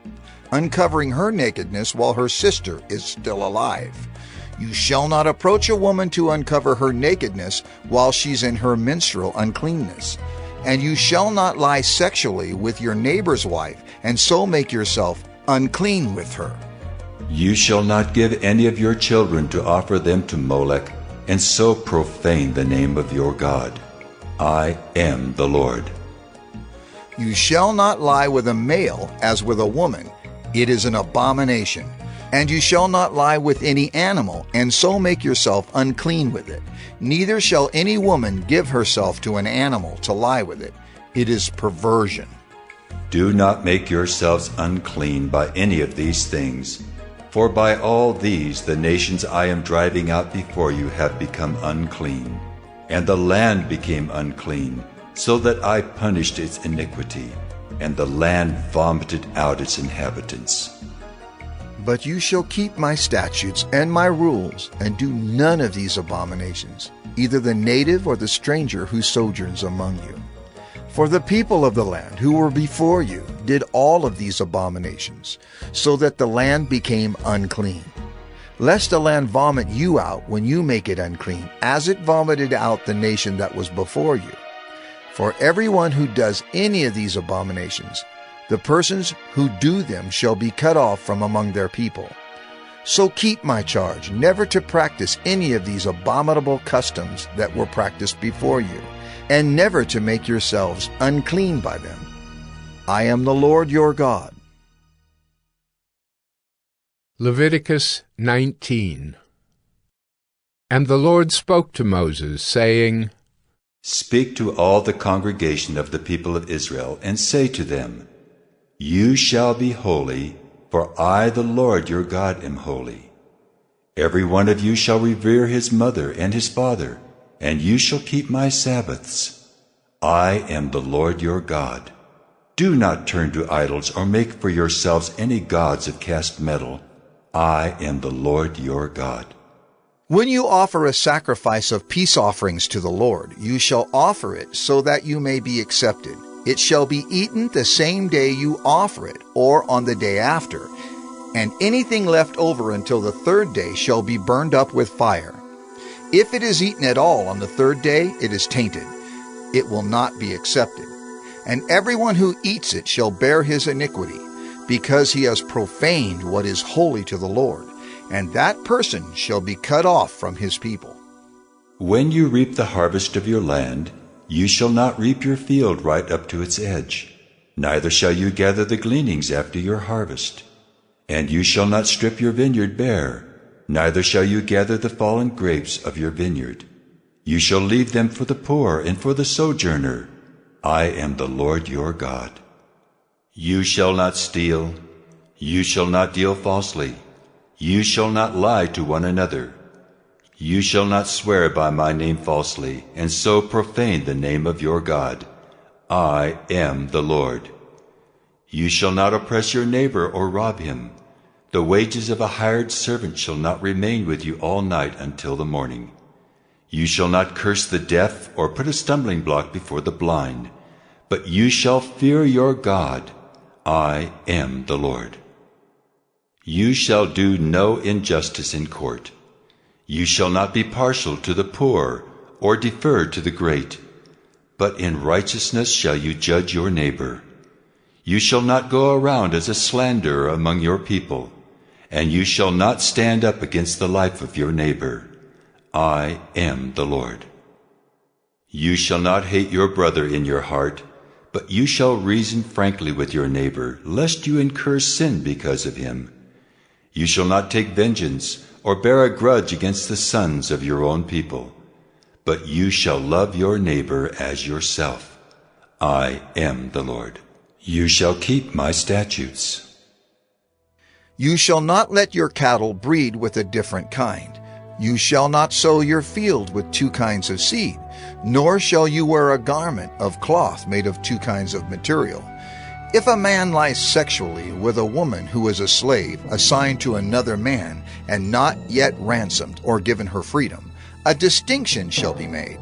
uncovering her nakedness while her sister is still alive. You shall not approach a woman to uncover her nakedness while she's in her menstrual uncleanness. And you shall not lie sexually with your neighbor's wife, and so make yourself unclean with her. You shall not give any of your children to offer them to Molech, and so profane the name of your God. I am the Lord. You shall not lie with a male as with a woman. It is an abomination. And you shall not lie with any animal, and so make yourself unclean with it. Neither shall any woman give herself to an animal to lie with it. It is perversion. Do not make yourselves unclean by any of these things, for by all these the nations I am driving out before you have become unclean, and the land became unclean, so that I punished its iniquity, and the land vomited out its inhabitants. But you shall keep my statutes and my rules, and do none of these abominations, either the native or the stranger who sojourns among you. For the people of the land who were before you did all of these abominations, so that the land became unclean. Lest the land vomit you out when you make it unclean, as it vomited out the nation that was before you. For everyone who does any of these abominations, the persons who do them shall be cut off from among their people. So keep my charge, never to practice any of these abominable customs that were practiced before you, and never to make yourselves unclean by them. I am the Lord your God. Leviticus 19. And the Lord spoke to Moses, saying, Speak to all the congregation of the people of Israel, and say to them, You shall be holy, for I, the Lord your God, am holy. Every one of you shall revere his mother and his father, and you shall keep my Sabbaths. I am the Lord your God. Do not turn to idols or make for yourselves any gods of cast metal. I am the Lord your God. When you offer a sacrifice of peace offerings to the Lord, you shall offer it so that you may be accepted. It shall be eaten the same day you offer it, or on the day after, and anything left over until the third day shall be burned up with fire. If it is eaten at all on the third day, it is tainted. It will not be accepted. And everyone who eats it shall bear his iniquity, because he has profaned what is holy to the Lord, and that person shall be cut off from his people. When you reap the harvest of your land, you shall not reap your field right up to its edge, neither shall you gather the gleanings after your harvest. And you shall not strip your vineyard bare, neither shall you gather the fallen grapes of your vineyard. You shall leave them for the poor and for the sojourner. I am the Lord your God. You shall not steal. You shall not deal falsely. You shall not lie to one another. You shall not swear by my name falsely, and so profane the name of your God. I am the Lord. You shall not oppress your neighbor or rob him. The wages of a hired servant shall not remain with you all night until the morning. You shall not curse the deaf or put a stumbling block before the blind, but you shall fear your God. I am the Lord. You shall do no injustice in court. You shall not be partial to the poor or defer to the great, but in righteousness shall you judge your neighbor. You shall not go around as a slanderer among your people, and you shall not stand up against the life of your neighbor. I am the Lord. You shall not hate your brother in your heart, but you shall reason frankly with your neighbor, lest you incur sin because of him. You shall not take vengeance or bear a grudge against the sons of your own people, but you shall love your neighbor as yourself. I am the Lord. You shall keep my statutes. You shall not let your cattle breed with a different kind. You shall not sow your field with two kinds of seed, nor shall you wear a garment of cloth made of two kinds of material. If a man lies sexually with a woman who is a slave assigned to another man and not yet ransomed or given her freedom, a distinction shall be made.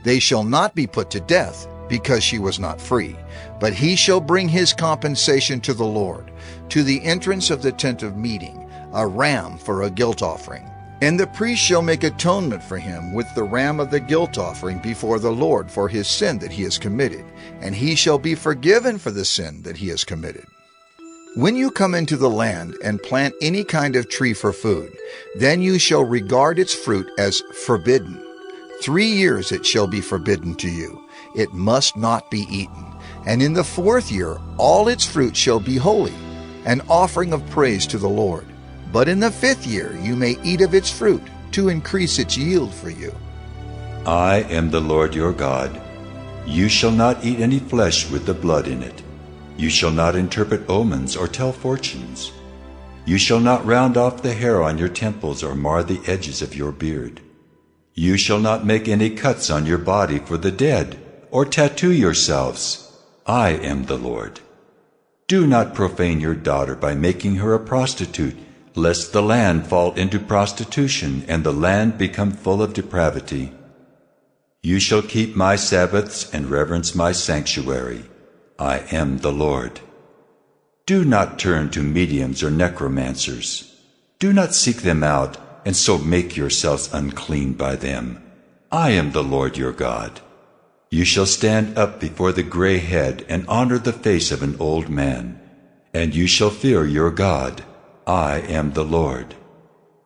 They shall not be put to death because she was not free, but he shall bring his compensation to the Lord, to the entrance of the tent of meeting, a ram for a guilt offering. And the priest shall make atonement for him with the ram of the guilt offering before the Lord for his sin that he has committed, and he shall be forgiven for the sin that he has committed. When you come into the land and plant any kind of tree for food, then you shall regard its fruit as forbidden. 3 years it shall be forbidden to you. It must not be eaten. And in the 4th year all its fruit shall be holy, an offering of praise to the Lord. But in the 5th year you may eat of its fruit, to increase its yield for you. I am the Lord your God. You shall not eat any flesh with the blood in it. You shall not interpret omens or tell fortunes. You shall not round off the hair on your temples or mar the edges of your beard. You shall not make any cuts on your body for the dead, or tattoo yourselves. I am the Lord. Do not profane your daughter by making her a prostitute, lest the land fall into prostitution and the land become full of depravity. You shall keep my Sabbaths and reverence my sanctuary. I am the Lord. Do not turn to mediums or necromancers. Do not seek them out and so make yourselves unclean by them. I am the Lord your God. You shall stand up before the gray head and honor the face of an old man, and you shall fear your God. I am the Lord.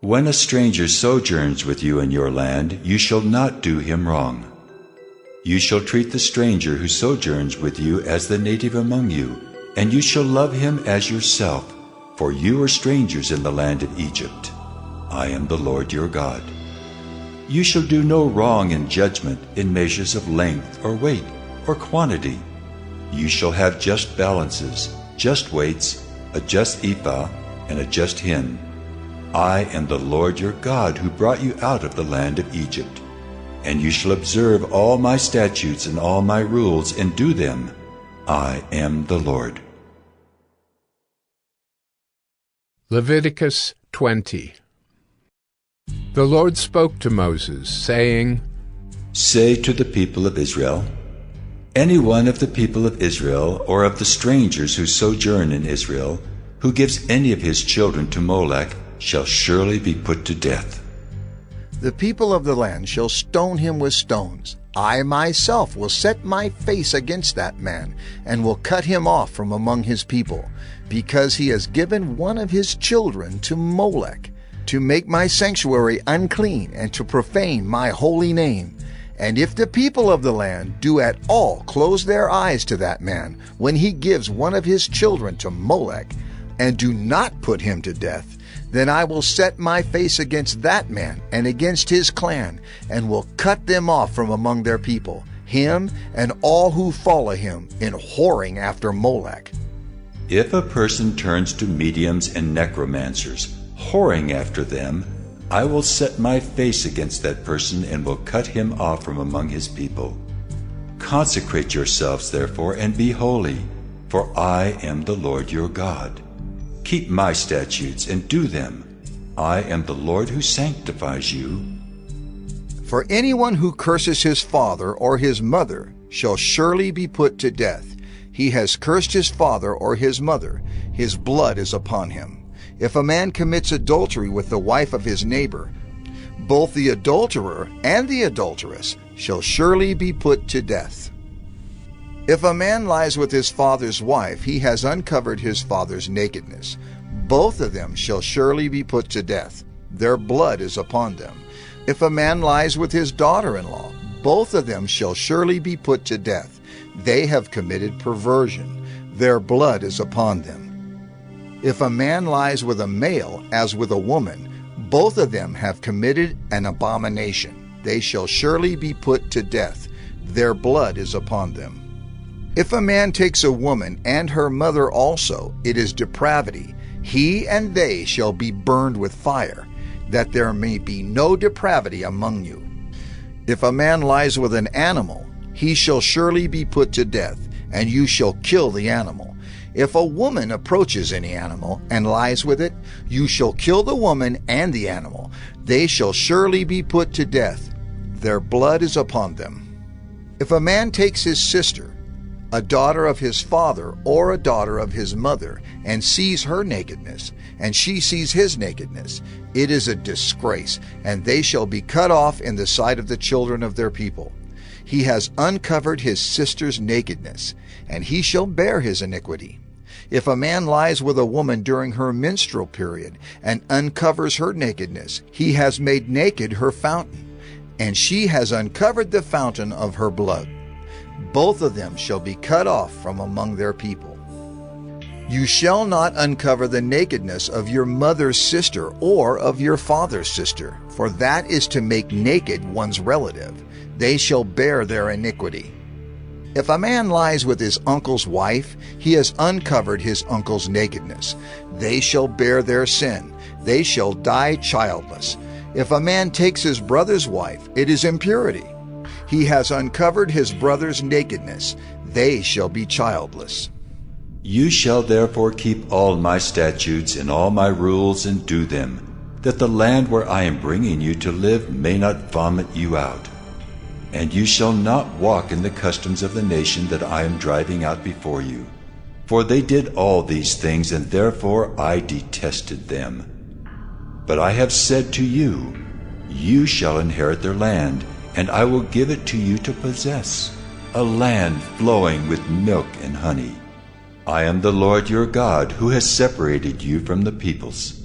When a stranger sojourns with you in your land, you shall not do him wrong. You shall treat the stranger who sojourns with you as the native among you, and you shall love him as yourself, for you are strangers in the land of Egypt. I am the Lord your God. You shall do no wrong in judgment in measures of length or weight or quantity. You shall have just balances, just weights, a just ephah, and a just hin. I am the Lord your God who brought you out of the land of Egypt. And you shall observe all my statutes and all my rules and do them. I am the Lord. Leviticus 20. The Lord spoke to Moses, saying, Say to the people of Israel, any one of the people of Israel or of the strangers who sojourn in Israel, who gives any of his children to Molech, shall surely be put to death. The people of the land shall stone him with stones. I myself will set my face against that man, and will cut him off from among his people, because he has given one of his children to Molech, to make my sanctuary unclean, and to profane my holy name. And if the people of the land do at all close their eyes to that man, when he gives one of his children to Molech, and do not put him to death, Then I will set my face against that man and against his clan, and will cut them off from among their people, him and all who follow him in whoring after Molech. If a person turns to mediums and necromancers, whoring after them, I will set my face against that person and will cut him off from among his people. Consecrate yourselves, therefore, and be holy, for I am the Lord your God. Keep my statutes and do them. I am the Lord who sanctifies you. For anyone who curses his father or his mother shall surely be put to death. He has cursed his father or his mother. His blood is upon him. If a man commits adultery with the wife of his neighbor, both the adulterer and the adulteress shall surely be put to death. If a man lies with his father's wife, he has uncovered his father's nakedness. Both of them shall surely be put to death. Their blood is upon them. If a man lies with his daughter-in-law, both of them shall surely be put to death. They have committed perversion. Their blood is upon them. If a man lies with a male as with a woman, both of them have committed an abomination. They shall surely be put to death. Their blood is upon them. If a man takes a woman and her mother also, it is depravity. He and they shall be burned with fire, that there may be no depravity among you. If a man lies with an animal, he shall surely be put to death, and you shall kill the animal. If a woman approaches any animal and lies with it, you shall kill the woman and the animal. They shall surely be put to death. Their blood is upon them. If a man takes his sister, a daughter of his father or a daughter of his mother, and sees her nakedness, and she sees his nakedness, it is a disgrace, and they shall be cut off in the sight of the children of their people. He has uncovered his sister's nakedness, and he shall bear his iniquity. If a man lies with a woman during her menstrual period and uncovers her nakedness, he has made naked her fountain, and she has uncovered the fountain of her blood. Both of them shall be cut off from among their people. You shall not uncover the nakedness of your mother's sister or of your father's sister, for that is to make naked one's relative. They shall bear their iniquity. If a man lies with his uncle's wife, he has uncovered his uncle's nakedness. They shall bear their sin. They shall die childless. If a man takes his brother's wife, it is impurity. He has uncovered his brother's nakedness. They shall be childless. You shall therefore keep all my statutes and all my rules and do them, that the land where I am bringing you to live may not vomit you out. And you shall not walk in the customs of the nation that I am driving out before you. For they did all these things, and therefore I detested them. But I have said to you, you shall inherit their land, and I will give it to you to possess, a land flowing with milk and honey. I am the Lord your God, who has separated you from the peoples.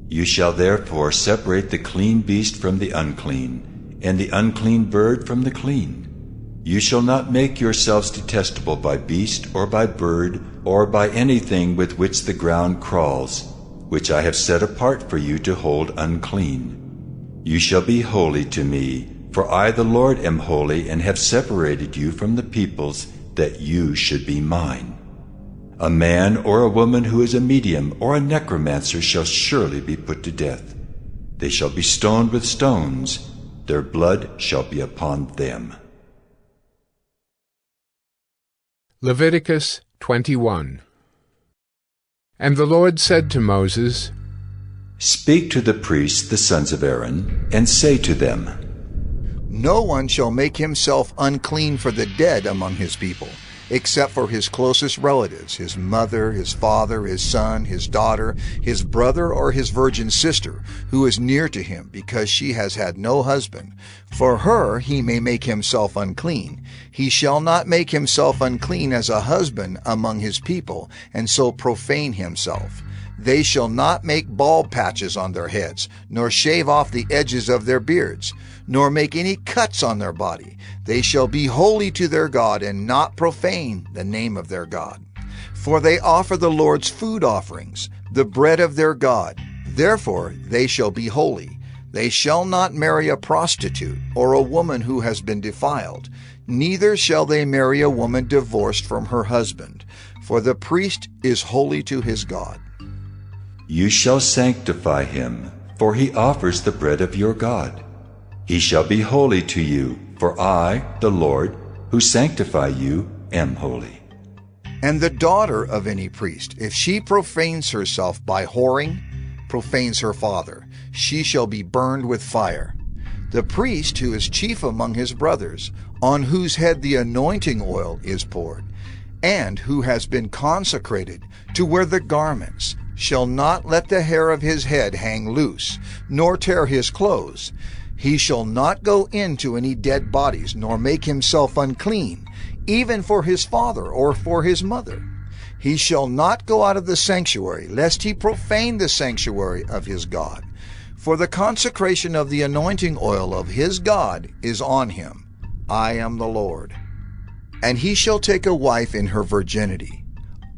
You shall therefore separate the clean beast from the unclean, and the unclean bird from the clean. You shall not make yourselves detestable by beast or by bird or by anything with which the ground crawls, which I have set apart for you to hold unclean. You shall be holy to me, for I the Lord am holy, and have separated you from the peoples, that you should be mine. A man or a woman who is a medium or a necromancer shall surely be put to death. They shall be stoned with stones. Their blood shall be upon them. Leviticus 21. And the Lord said to Moses, Speak to the priests, the sons of Aaron, and say to them, No one shall make himself unclean for the dead among his people, except for his closest relatives, his mother, his father, his son, his daughter, his brother, or his virgin sister, who is near to him, because she has had no husband. For her he may make himself unclean. He shall not make himself unclean as a husband among his people, and so profane himself. They shall not make bald patches on their heads, nor shave off the edges of their beards, nor make any cuts on their body. They shall be holy to their God, and not profane the name of their God. For they offer the Lord's food offerings, the bread of their God. Therefore they shall be holy. They shall not marry a prostitute or a woman who has been defiled, neither shall they marry a woman divorced from her husband, for the priest is holy to his God. You shall sanctify him, for he offers the bread of your God. He shall be holy to you, for I, the Lord, who sanctify you, am holy. And the daughter of any priest, if she profanes herself by whoring, profanes her father, she shall be burned with fire. The priest who is chief among his brothers, on whose head the anointing oil is poured, and who has been consecrated to wear the garments, shall not let the hair of his head hang loose, nor tear his clothes. He shall not go into any dead bodies, nor make himself unclean, even for his father or for his mother. He shall not go out of the sanctuary, lest he profane the sanctuary of his God. For the consecration of the anointing oil of his God is on him. I am the Lord. And he shall take a wife in her virginity,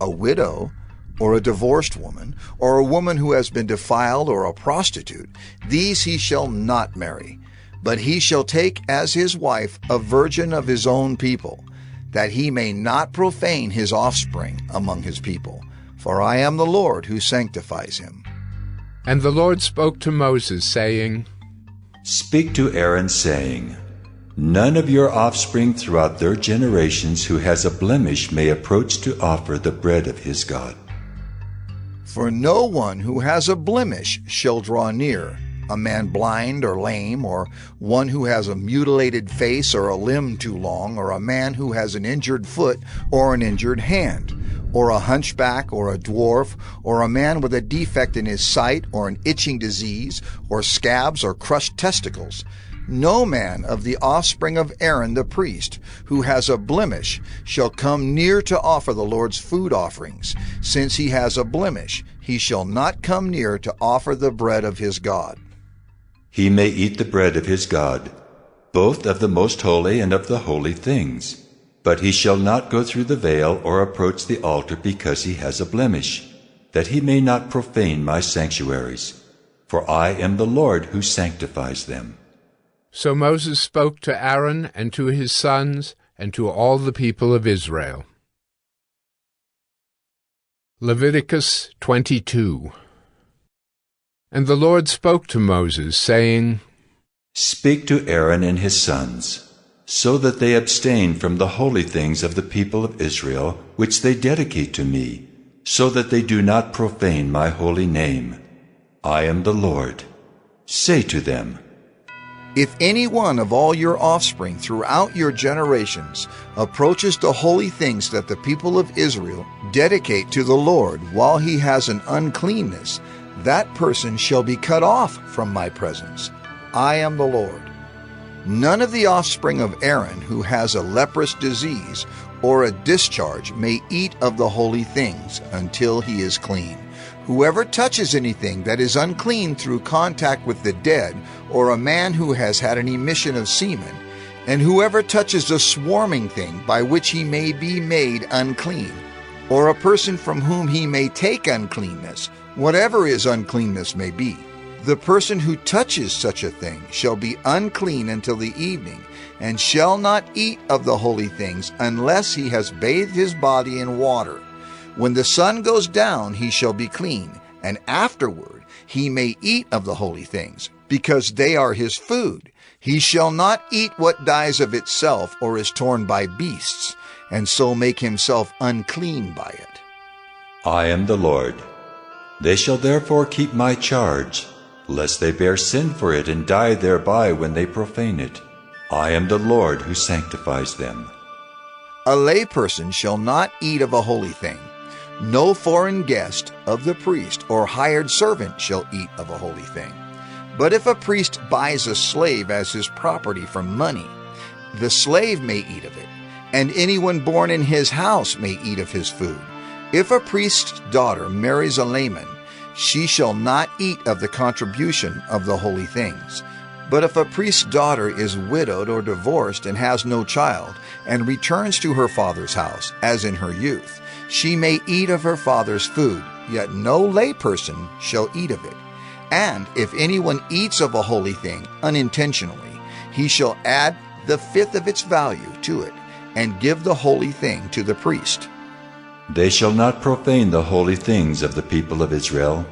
a widow, or a divorced woman, or a woman who has been defiled, or a prostitute. These he shall not marry, but he shall take as his wife a virgin of his own people, that he may not profane his offspring among his people. For I am the Lord who sanctifies him. And the Lord spoke to Moses, saying, Speak to Aaron, saying, None of your offspring throughout their generations who has a blemish may approach to offer the bread of his God. For no one who has a blemish shall draw near, a man blind or lame, or one who has a mutilated face or a limb too long, or a man who has an injured foot or an injured hand, or a hunchback or a dwarf, or a man with a defect in his sight, or an itching disease, or scabs or crushed testicles. No man of the offspring of Aaron the priest, who has a blemish, shall come near to offer the Lord's food offerings. Since he has a blemish, he shall not come near to offer the bread of his God. He may eat the bread of his God, both of the most holy and of the holy things. But he shall not go through the veil or approach the altar because he has a blemish, that he may not profane my sanctuaries. For I am the Lord who sanctifies them. So Moses spoke to Aaron and to his sons and to all the people of Israel. Leviticus 22. And the Lord spoke to Moses, saying, Speak to Aaron and his sons, so that they abstain from the holy things of the people of Israel, which they dedicate to me, so that they do not profane my holy name. I am the Lord. Say to them, If any one of all your offspring throughout your generations approaches the holy things that the people of Israel dedicate to the Lord while he has an uncleanness, that person shall be cut off from my presence. I am the Lord. None of the offspring of Aaron who has a leprous disease or a discharge may eat of the holy things until he is clean. Whoever touches anything that is unclean through contact with the dead, or a man who has had an emission of semen, and whoever touches a swarming thing by which he may be made unclean, or a person from whom he may take uncleanness, whatever his uncleanness may be, the person who touches such a thing shall be unclean until the evening, and shall not eat of the holy things unless he has bathed his body in water. When the sun goes down, he shall be clean, and afterward he may eat of the holy things, because they are his food. He shall not eat what dies of itself or is torn by beasts, and so make himself unclean by it. I am the Lord. They shall therefore keep my charge, lest they bear sin for it and die thereby when they profane it. I am the Lord who sanctifies them. A layperson shall not eat of a holy thing. No foreign guest of the priest or hired servant shall eat of a holy thing. But if a priest buys a slave as his property for money, the slave may eat of it, and anyone born in his house may eat of his food. If a priest's daughter marries a layman, she shall not eat of the contribution of the holy things. But if a priest's daughter is widowed or divorced and has no child, and returns to her father's house, as in her youth, she may eat of her father's food, yet no layperson shall eat of it. And if anyone eats of a holy thing unintentionally, he shall add the fifth of its value to it, and give the holy thing to the priest. They shall not profane the holy things of the people of Israel,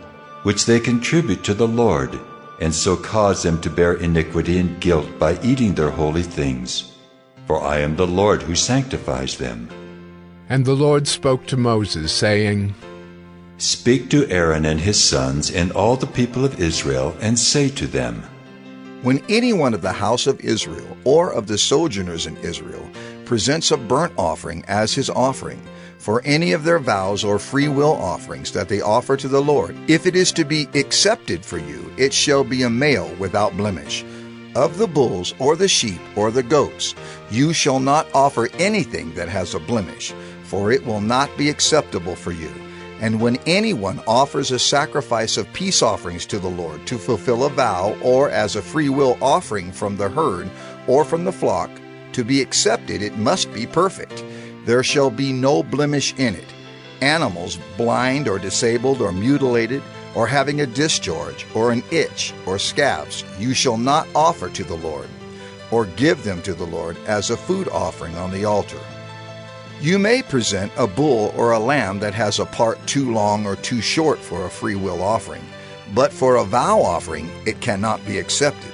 which they contribute to the Lord, and so cause them to bear iniquity and guilt by eating their holy things. For I am the Lord who sanctifies them. And the Lord spoke to Moses, saying, Speak to Aaron and his sons and all the people of Israel, and say to them, When anyone of the house of Israel or of the sojourners in Israel presents a burnt offering as his offering, for any of their vows or free will offerings that they offer to the Lord, if it is to be accepted for you, it shall be a male without blemish. Of the bulls or the sheep or the goats, you shall not offer anything that has a blemish, for it will not be acceptable for you. And when anyone offers a sacrifice of peace offerings to the Lord to fulfill a vow, or as a free will offering from the herd or from the flock, to be accepted it must be perfect. There shall be no blemish in it. Animals blind or disabled or mutilated, or having a discharge or an itch or scabs, you shall not offer to the Lord, or give them to the Lord as a food offering on the altar. You may present a bull or a lamb that has a part too long or too short for a free will offering, but for a vow offering it cannot be accepted.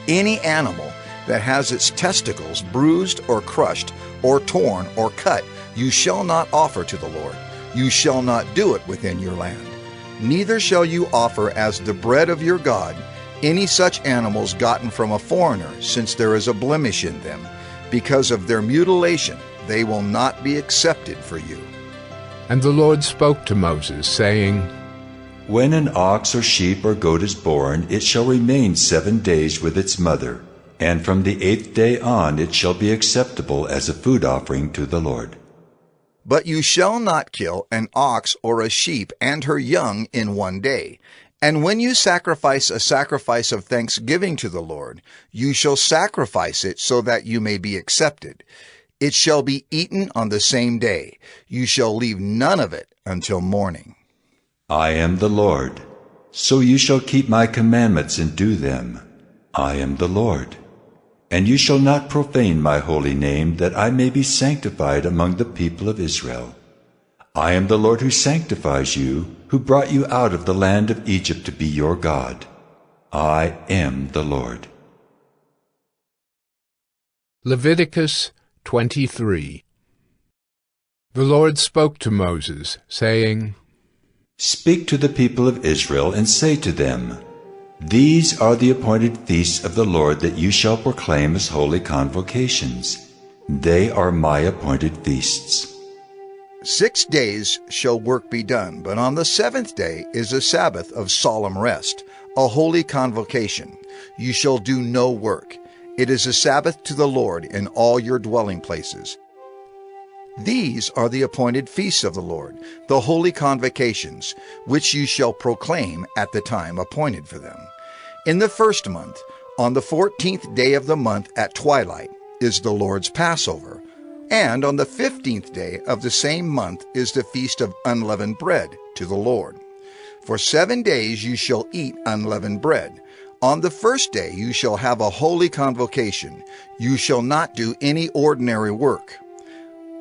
Any animal that has its testicles bruised or crushed or torn or cut, you shall not offer to the Lord. You shall not do it within your land. Neither shall you offer as the bread of your God any such animals gotten from a foreigner, since there is a blemish in them. Because of their mutilation, they will not be accepted for you. And the Lord spoke to Moses, saying, When an ox or sheep or goat is born, it shall remain 7 days with its mother, and from the 8th day on it shall be acceptable as a food offering to the Lord. But you shall not kill an ox or a sheep and her young in 1 day. And when you sacrifice a sacrifice of thanksgiving to the Lord, you shall sacrifice it so that you may be accepted. It shall be eaten on the same day. You shall leave none of it until morning. I am the Lord. So you shall keep my commandments and do them. I am the Lord. And you shall not profane my holy name, that I may be sanctified among the people of Israel. I am the Lord who sanctifies you, who brought you out of the land of Egypt to be your God. I am the Lord. Leviticus 23. The Lord spoke to Moses, saying, Speak to the people of Israel, and say to them, These are the appointed feasts of the Lord that you shall proclaim as holy convocations. They are my appointed feasts. 6 days shall work be done, but on the 7th day is a Sabbath of solemn rest, a holy convocation. You shall do no work. It is a Sabbath to the Lord in all your dwelling places. These are the appointed feasts of the Lord, the holy convocations, which you shall proclaim at the time appointed for them. In the 1st month, on the 14th day of the month at twilight, is the Lord's Passover, and on the 15th day of the same month is the feast of unleavened bread to the Lord. For 7 days you shall eat unleavened bread. On the 1st day you shall have a holy convocation. You shall not do any ordinary work.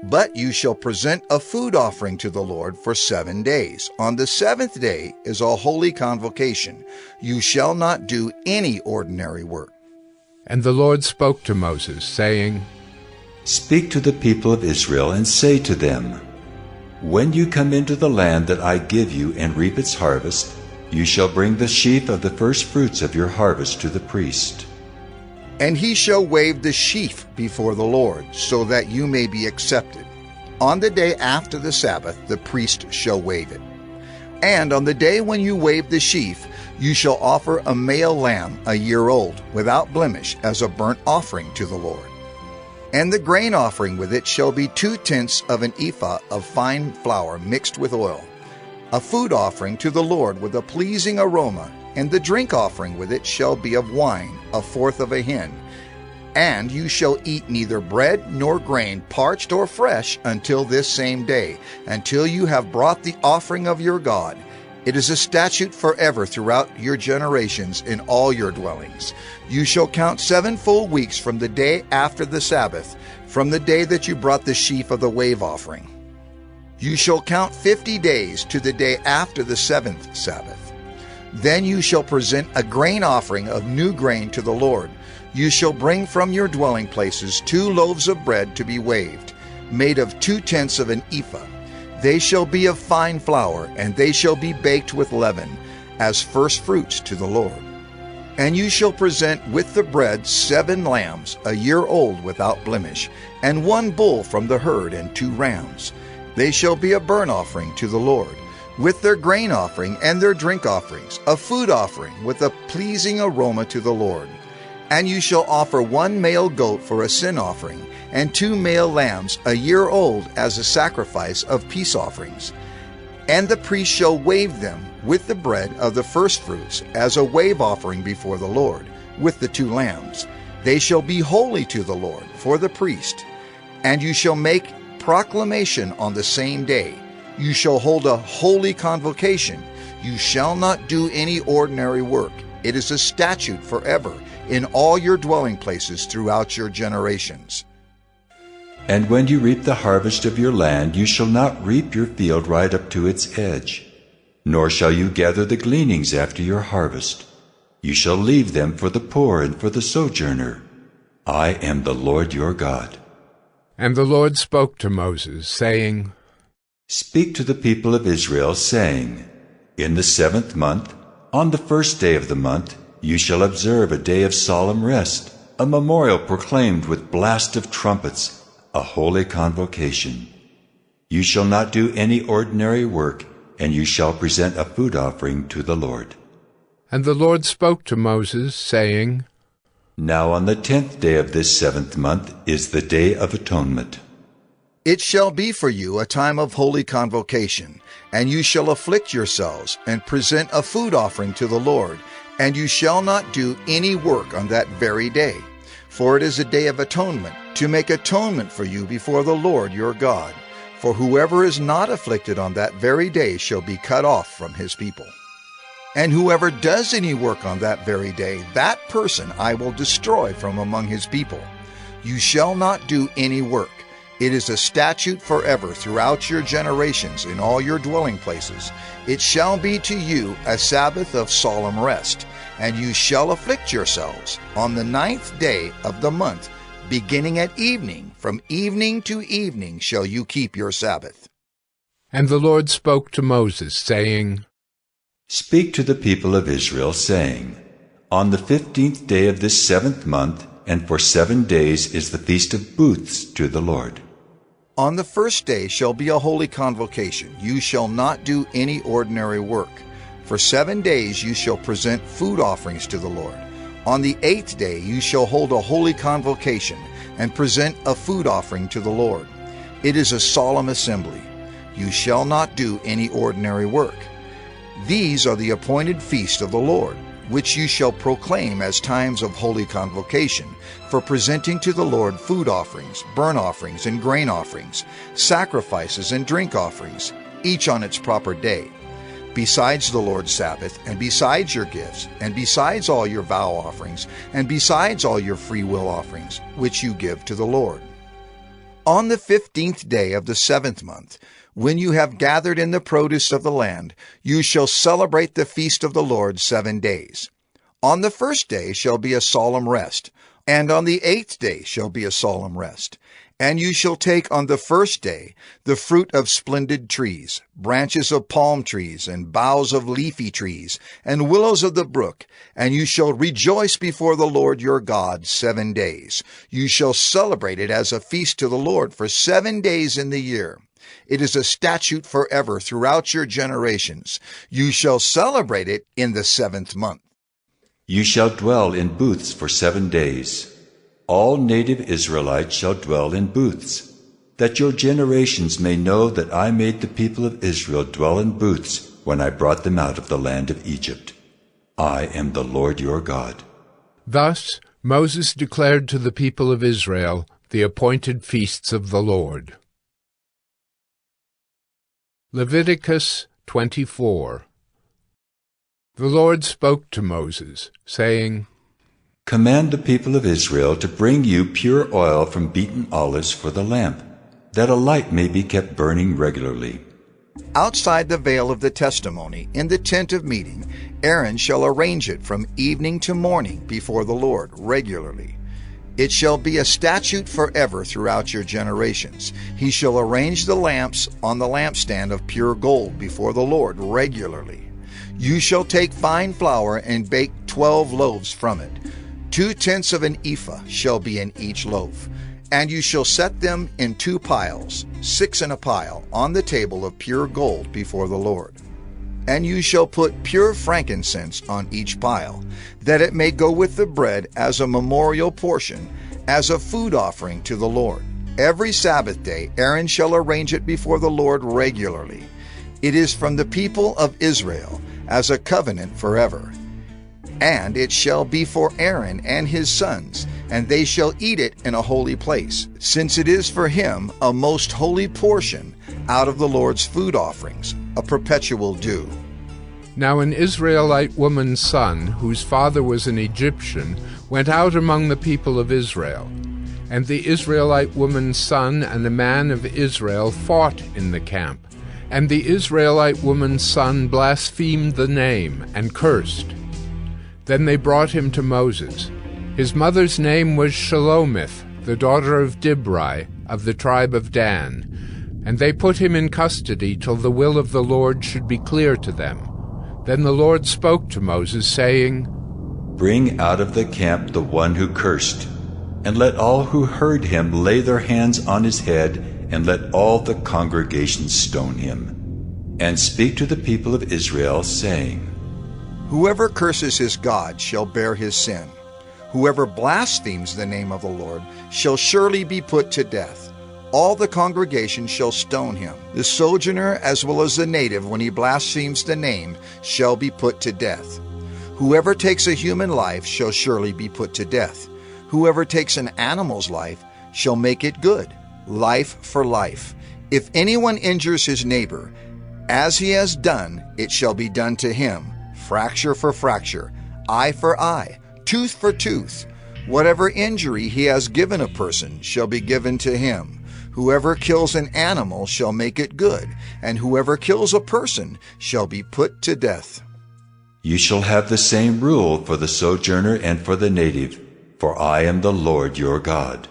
But you shall present a food offering to the Lord for 7 days. On the 7th day is a holy convocation. You shall not do any ordinary work. And the Lord spoke to Moses, saying, Speak to the people of Israel, and say to them, When you come into the land that I give you and reap its harvest, you shall bring the sheaf of the first fruits of your harvest to the priest. And he shall wave the sheaf before the Lord, so that you may be accepted. On the day after the Sabbath, the priest shall wave it. And on the day when you wave the sheaf, you shall offer a male lamb 1 year old, without blemish, as a burnt offering to the Lord. And the grain offering with it shall be 2/10 of an ephah of fine flour mixed with oil, a food offering to the Lord with a pleasing aroma. And the drink offering with it shall be of wine, 1/4 of a hin. And you shall eat neither bread nor grain, parched or fresh, until this same day, until you have brought the offering of your God. It is a statute forever throughout your generations in all your dwellings. You shall count 7 full weeks from the day after the Sabbath, from the day that you brought the sheaf of the wave offering. You shall count 50 days to the day after the 7th Sabbath. Then you shall present a grain offering of new grain to the Lord. You shall bring from your dwelling places 2 loaves of bread to be waved, made of 2/10 of an ephah. They shall be of fine flour, and they shall be baked with leaven, as first fruits to the Lord. And you shall present with the bread 7 lambs, a year old without blemish, and 1 bull from the herd, and 2 rams. They shall be a burnt offering to the Lord, with their grain offering and their drink offerings, a food offering with a pleasing aroma to the Lord. And you shall offer 1 male goat for a sin offering, and 2 male lambs a year old as a sacrifice of peace offerings. And the priest shall wave them with the bread of the firstfruits as a wave offering before the Lord, with the 2 lambs. They shall be holy to the Lord for the priest. And you shall make proclamation on the same day. You shall hold a holy convocation. You shall not do any ordinary work. It is a statute forever in all your dwelling places throughout your generations. And when you reap the harvest of your land, you shall not reap your field right up to its edge, nor shall you gather the gleanings after your harvest. You shall leave them for the poor and for the sojourner. I am the Lord your God. And the Lord spoke to Moses, saying, Speak to the people of Israel, saying, In the 7th month, on the 1st day of the month, you shall observe a day of solemn rest, a memorial proclaimed with blast of trumpets, a holy convocation. You shall not do any ordinary work, and you shall present a food offering to the Lord. And the Lord spoke to Moses, saying, Now on the 10th day of this 7th month is the Day of Atonement. It shall be for you a time of holy convocation, and you shall afflict yourselves, and present a food offering to the Lord, and you shall not do any work on that very day. For it is a day of atonement, to make atonement for you before the Lord your God. For whoever is not afflicted on that very day shall be cut off from his people. And whoever does any work on that very day, that person I will destroy from among his people. You shall not do any work. It is a statute forever throughout your generations in all your dwelling places. It shall be to you a Sabbath of solemn rest, and you shall afflict yourselves on the 9th day of the month, beginning at evening. From evening to evening shall you keep your Sabbath. And the Lord spoke to Moses, saying, Speak to the people of Israel, saying, On the 15th day of this 7th month, and for 7 days is the Feast of Booths to the Lord. On the 1st day shall be a holy convocation. You shall not do any ordinary work. For 7 days you shall present food offerings to the Lord. On the 8th day you shall hold a holy convocation, and present a food offering to the Lord. It is a solemn assembly. You shall not do any ordinary work. These are the appointed feasts of the Lord, which you shall proclaim as times of holy convocation, for presenting to the Lord food offerings, burnt offerings, and grain offerings, sacrifices and drink offerings, each on its proper day, besides the Lord's Sabbath, and besides your gifts, and besides all your vow offerings, and besides all your free will offerings, which you give to the Lord. On the 15th day of the 7th month, when you have gathered in the produce of the land, you shall celebrate the feast of the Lord 7 days. On the 1st day shall be a solemn rest, and on the 8th day shall be a solemn rest. And you shall take on the 1st day the fruit of splendid trees, branches of palm trees, and boughs of leafy trees, and willows of the brook, and you shall rejoice before the Lord your God 7 days. You shall celebrate it as a feast to the Lord for 7 days in the year. It is a statute forever throughout your generations. You shall celebrate it in the 7th month. You shall dwell in booths for 7 days. All native Israelites shall dwell in booths, that your generations may know that I made the people of Israel dwell in booths when I brought them out of the land of Egypt. I am the Lord your God. Thus Moses declared to the people of Israel the appointed feasts of the Lord. Leviticus 24. The Lord spoke to Moses, saying, Command the people of Israel to bring you pure oil from beaten olives for the lamp, that a light may be kept burning regularly. Outside the veil of the testimony, in the tent of meeting, Aaron shall arrange it from evening to morning before the Lord regularly. It shall be a statute forever throughout your generations. He shall arrange the lamps on the lampstand of pure gold before the Lord regularly. You shall take fine flour and bake 12 loaves from it. 2/10 of an ephah shall be in each loaf. And you shall set them in 2 piles, 6 in a pile, on the table of pure gold before the Lord. And you shall put pure frankincense on each pile, that it may go with the bread as a memorial portion, as a food offering to the Lord. Every Sabbath day Aaron shall arrange it before the Lord regularly. It is from the people of Israel, as a covenant forever. And it shall be for Aaron and his sons, and they shall eat it in a holy place, since it is for him a most holy portion out of the Lord's food offerings, a perpetual due. Now an Israelite woman's son, whose father was an Egyptian, went out among the people of Israel. And the Israelite woman's son and a man of Israel fought in the camp. And the Israelite woman's son blasphemed the name and cursed. Then they brought him to Moses. His mother's name was Shelomith, the daughter of Dibri, of the tribe of Dan. And they put him in custody till the will of the Lord should be clear to them. Then the Lord spoke to Moses, saying, Bring out of the camp the one who cursed, and let all who heard him lay their hands on his head, and let all the congregation stone him. And speak to the people of Israel, saying, Whoever curses his God shall bear his sin. Whoever blasphemes the name of the Lord shall surely be put to death. All the congregation shall stone him. The sojourner as well as the native, when he blasphemes the name, shall be put to death. Whoever takes a human life shall surely be put to death. Whoever takes an animal's life shall make it good, life for life. If anyone injures his neighbor, as he has done, it shall be done to him. Fracture for fracture, eye for eye, tooth for tooth. Whatever injury he has given a person shall be given to him. Whoever kills an animal shall make it good, and whoever kills a person shall be put to death. You shall have the same rule for the sojourner and for the native, for I am the Lord your God.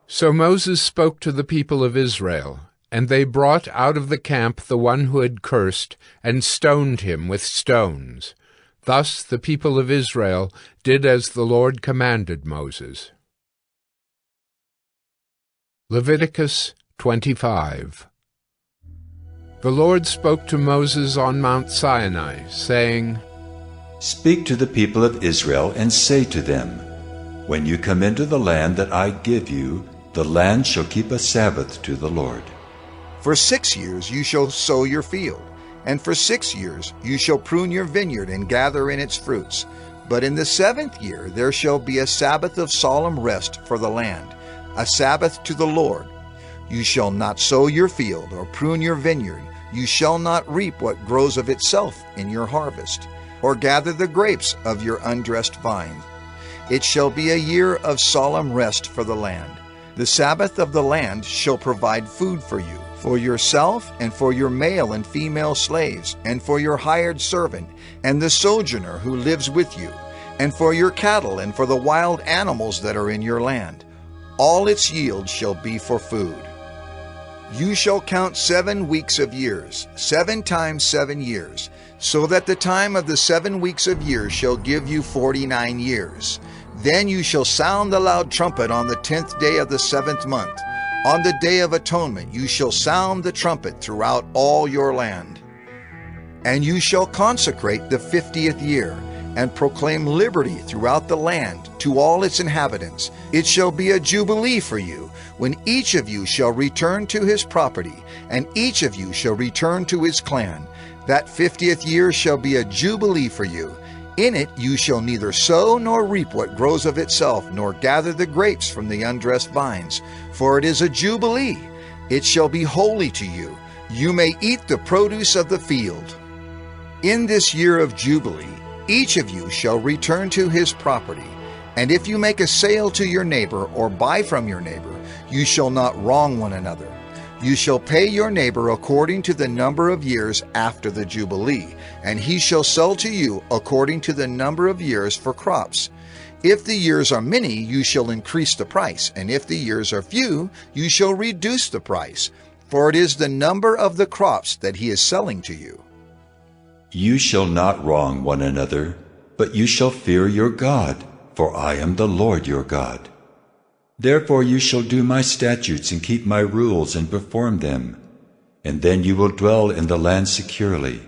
So Moses spoke to the people of Israel, and they brought out of the camp the one who had cursed, and stoned him with stones. Thus the people of Israel did as the Lord commanded Moses. Leviticus 25. The Lord spoke to Moses on Mount Sinai, saying, Speak to the people of Israel and say to them, When you come into the land that I give you, the land shall keep a Sabbath to the Lord. For 6 years you shall sow your field, and for 6 years you shall prune your vineyard and gather in its fruits. But in the 7th year there shall be a Sabbath of solemn rest for the land, a Sabbath to the Lord. You shall not sow your field or prune your vineyard. You shall not reap what grows of itself in your harvest, or gather the grapes of your undressed vine. It shall be a year of solemn rest for the land. The Sabbath of the land shall provide food for you, for yourself and for your male and female slaves, and for your hired servant, and the sojourner who lives with you, and for your cattle and for the wild animals that are in your land. All its yield shall be for food. You shall count 7 weeks of years, 7 times 7 years, so that the time of the 7 weeks of years shall give you 49 years. Then you shall sound the loud trumpet on the 10th day of the 7th month. On the day of atonement you shall sound the trumpet throughout all your land. And you shall consecrate the 50th year, and proclaim liberty throughout the land to all its inhabitants. It shall be a jubilee for you, when each of you shall return to his property, and each of you shall return to his clan. That 50th year shall be a jubilee for you. In it you shall neither sow nor reap what grows of itself, nor gather the grapes from the undressed vines, for it is a jubilee. It shall be holy to you. You may eat the produce of the field. In this year of Jubilee, each of you shall return to his property. And if you make a sale to your neighbor or buy from your neighbor, you shall not wrong one another. You shall pay your neighbor according to the number of years after the Jubilee, and he shall sell to you according to the number of years for crops. If the years are many, you shall increase the price, and if the years are few, you shall reduce the price, for it is the number of the crops that he is selling to you. You shall not wrong one another, but you shall fear your God, for I am the Lord your God. Therefore you shall do my statutes and keep my rules and perform them, and then you will dwell in the land securely.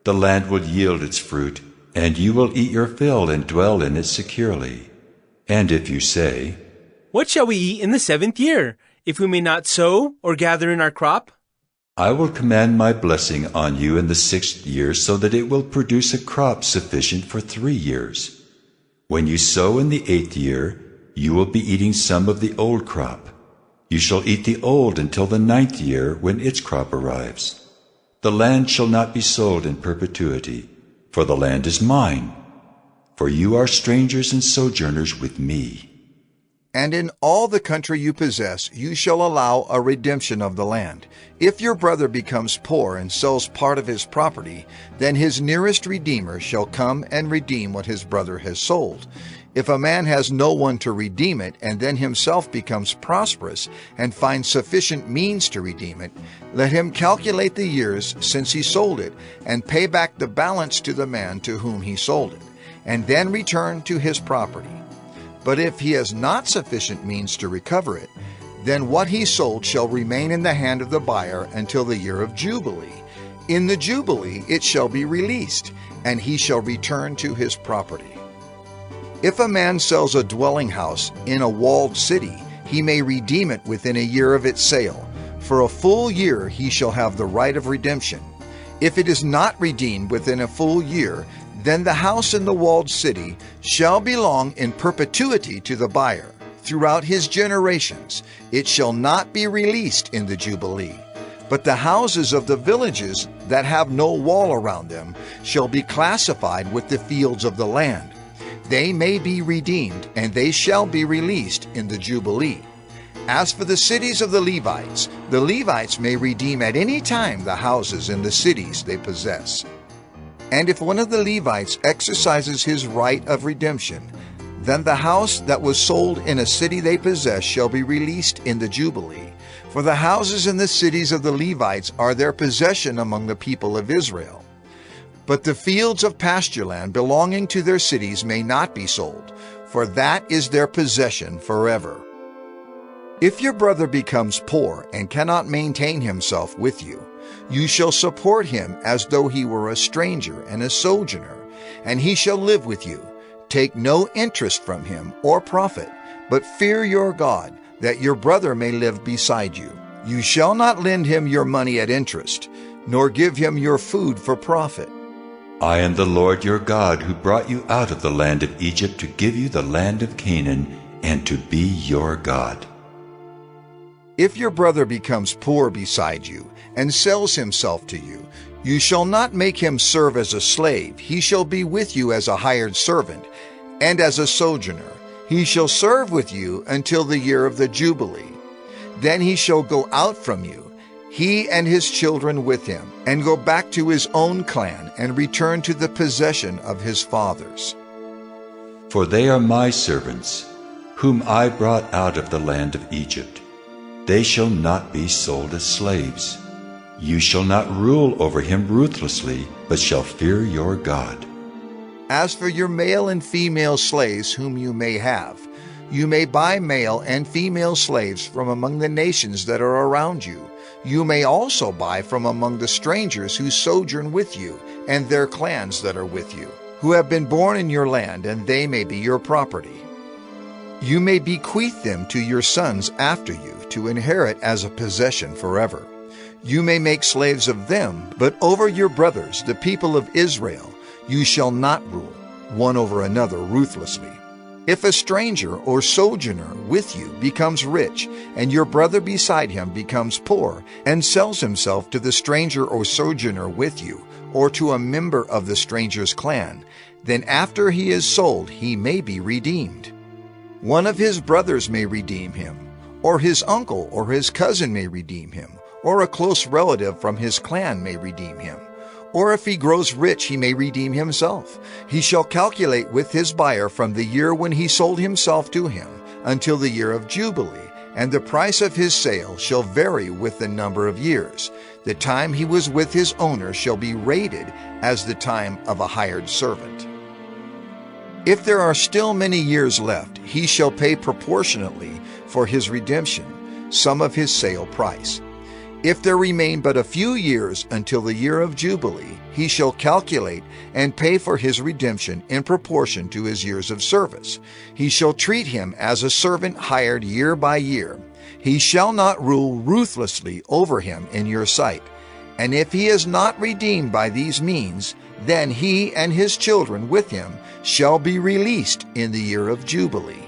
The land will yield its fruit, and you will eat your fill and dwell in it securely. And if you say, What shall we eat in the 7th year, if we may not sow or gather in our crop? I will command my blessing on you in the 6th year, so that it will produce a crop sufficient for 3 years. When you sow in the 8th year, you will be eating some of the old crop. You shall eat the old until the 9th year, when its crop arrives. The land shall not be sold in perpetuity, for the land is mine. For you are strangers and sojourners with me. And in all the country you possess, you shall allow a redemption of the land. If your brother becomes poor and sells part of his property, then his nearest redeemer shall come and redeem what his brother has sold. If a man has no one to redeem it, and then himself becomes prosperous and finds sufficient means to redeem it, let him calculate the years since he sold it, and pay back the balance to the man to whom he sold it, and then return to his property. But if he has not sufficient means to recover it, then what he sold shall remain in the hand of the buyer until the year of Jubilee. In the Jubilee it shall be released, and he shall return to his property. If a man sells a dwelling house in a walled city, he may redeem it within a year of its sale. For a full year he shall have the right of redemption. If it is not redeemed within a full year, then the house in the walled city shall belong in perpetuity to the buyer. Throughout his generations it shall not be released in the Jubilee. But the houses of the villages that have no wall around them shall be classified with the fields of the land. They may be redeemed, and they shall be released in the Jubilee. As for the cities of the Levites may redeem at any time the houses in the cities they possess. And if one of the Levites exercises his right of redemption, then the house that was sold in a city they possess shall be released in the Jubilee. For the houses in the cities of the Levites are their possession among the people of Israel. But the fields of pasture land belonging to their cities may not be sold, for that is their possession forever. If your brother becomes poor and cannot maintain himself with you, you shall support him as though he were a stranger and a sojourner, and he shall live with you. Take no interest from him or profit, but fear your God, that your brother may live beside you. You shall not lend him your money at interest, nor give him your food for profit. I am the Lord your God, who brought you out of the land of Egypt to give you the land of Canaan, and to be your God. If your brother becomes poor beside you, and sells himself to you, you shall not make him serve as a slave. He shall be with you as a hired servant, and as a sojourner. He shall serve with you until the year of the Jubilee. Then he shall go out from you, he and his children with him, and go back to his own clan, and return to the possession of his fathers. For they are my servants, whom I brought out of the land of Egypt. They shall not be sold as slaves. You shall not rule over him ruthlessly, but shall fear your God. As for your male and female slaves whom you may have, you may buy male and female slaves from among the nations that are around you. You may also buy from among the strangers who sojourn with you, and their clans that are with you, who have been born in your land, and they may be your property. You may bequeath them to your sons after you, to inherit as a possession forever. You may make slaves of them, but over your brothers, the people of Israel, you shall not rule, one over another ruthlessly. If a stranger or sojourner with you becomes rich, and your brother beside him becomes poor, and sells himself to the stranger or sojourner with you, or to a member of the stranger's clan, then after he is sold he may be redeemed. One of his brothers may redeem him, or his uncle or his cousin may redeem him, or a close relative from his clan may redeem him. Or if he grows rich, he may redeem himself. He shall calculate with his buyer from the year when he sold himself to him until the year of Jubilee, and the price of his sale shall vary with the number of years. The time he was with his owner shall be rated as the time of a hired servant. If there are still many years left, he shall pay proportionately for his redemption some of his sale price. If there remain but a few years until the year of Jubilee, he shall calculate and pay for his redemption in proportion to his years of service. He shall treat him as a servant hired year by year. He shall not rule ruthlessly over him in your sight. And if he is not redeemed by these means, then he and his children with him shall be released in the year of Jubilee.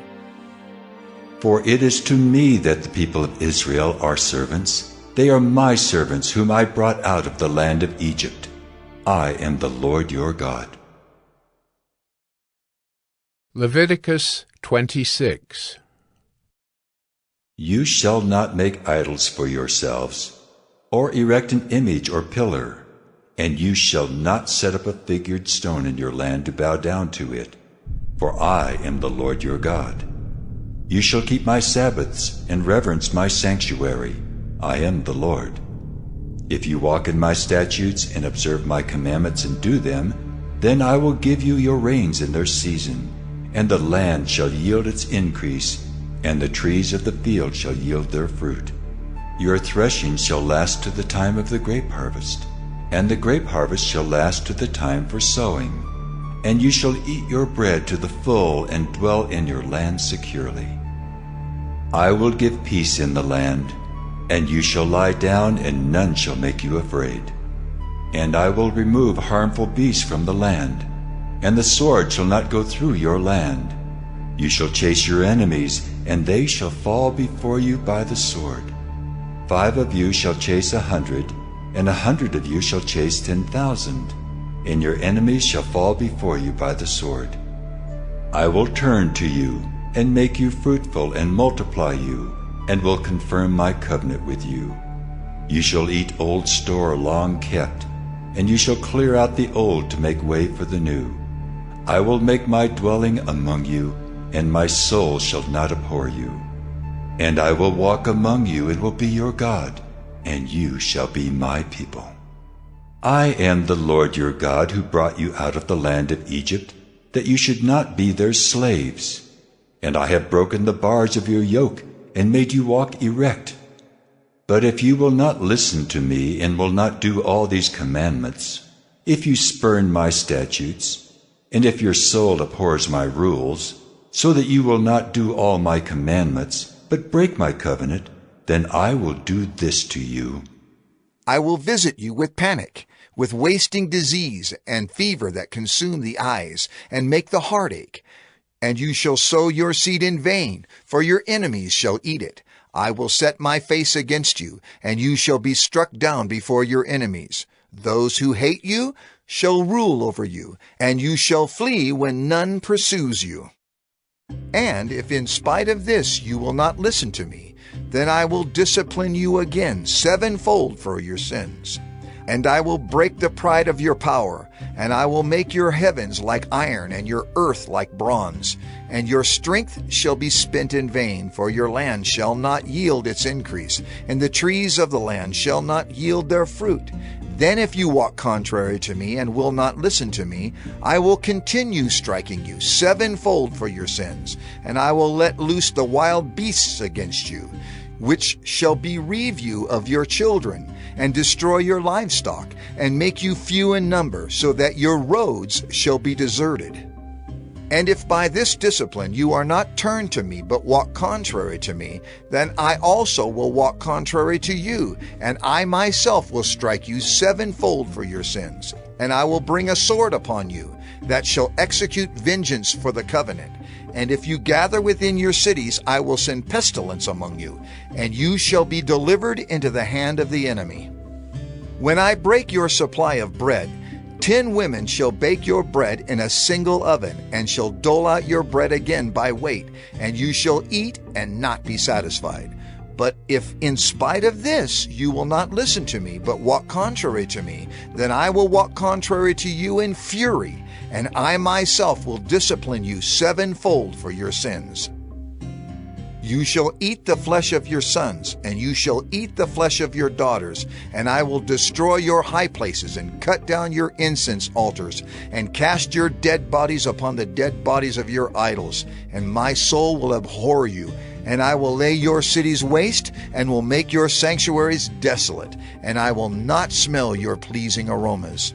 For it is to me that the people of Israel are servants. They are my servants whom I brought out of the land of Egypt. I am the Lord your God. Leviticus 26. You shall not make idols for yourselves, or erect an image or pillar, and you shall not set up a figured stone in your land to bow down to it, for I am the Lord your God. You shall keep my Sabbaths and reverence my sanctuary. I am the Lord. If you walk in my statutes and observe my commandments and do them, then I will give you your rains in their season, and the land shall yield its increase, and the trees of the field shall yield their fruit. Your threshing shall last to the time of the grape harvest, and the grape harvest shall last to the time for sowing. And you shall eat your bread to the full and dwell in your land securely. I will give peace in the land, and you shall lie down, and none shall make you afraid. And I will remove harmful beasts from the land, and the sword shall not go through your land. You shall chase your enemies, and they shall fall before you by the sword. 5 of you shall chase 100, and 100 of you shall chase 10,000, and your enemies shall fall before you by the sword. I will turn to you, and make you fruitful, and multiply you, and will confirm my covenant with you. You shall eat old store long kept, and you shall clear out the old to make way for the new. I will make my dwelling among you, and my soul shall not abhor you. And I will walk among you, and will be your God, and you shall be my people. I am the Lord your God, who brought you out of the land of Egypt, that you should not be their slaves. And I have broken the bars of your yoke, and made you walk erect. But if you will not listen to me, and will not do all these commandments, if you spurn my statutes, and if your soul abhors my rules, so that you will not do all my commandments, but break my covenant, then I will do this to you. I will visit you with panic, with wasting disease and fever that consume the eyes and make the heart ache. And you shall sow your seed in vain, for your enemies shall eat it. I will set my face against you, and you shall be struck down before your enemies. Those who hate you shall rule over you, and you shall flee when none pursues you. And if in spite of this you will not listen to me, then I will discipline you again 7-fold for your sins. And I will break the pride of your power, and I will make your heavens like iron, and your earth like bronze. And your strength shall be spent in vain, for your land shall not yield its increase, and the trees of the land shall not yield their fruit. Then if you walk contrary to me, and will not listen to me, I will continue striking you 7-fold for your sins, and I will let loose the wild beasts against you, which shall bereave you of your children, and destroy your livestock, and make you few in number, so that your roads shall be deserted. And if by this discipline you are not turned to me, but walk contrary to me, then I also will walk contrary to you, and I myself will strike you sevenfold for your sins. And I will bring a sword upon you, that shall execute vengeance for the covenant. And if you gather within your cities, I will send pestilence among you, and you shall be delivered into the hand of the enemy. When I break your supply of bread, 10 women shall bake your bread in a single oven, and shall dole out your bread again by weight, and you shall eat and not be satisfied. But if in spite of this you will not listen to me, but walk contrary to me, then I will walk contrary to you in fury, and I myself will discipline you sevenfold for your sins. You shall eat the flesh of your sons, and you shall eat the flesh of your daughters, and I will destroy your high places, and cut down your incense altars, and cast your dead bodies upon the dead bodies of your idols, and my soul will abhor you. And I will lay your cities waste, and will make your sanctuaries desolate, and I will not smell your pleasing aromas.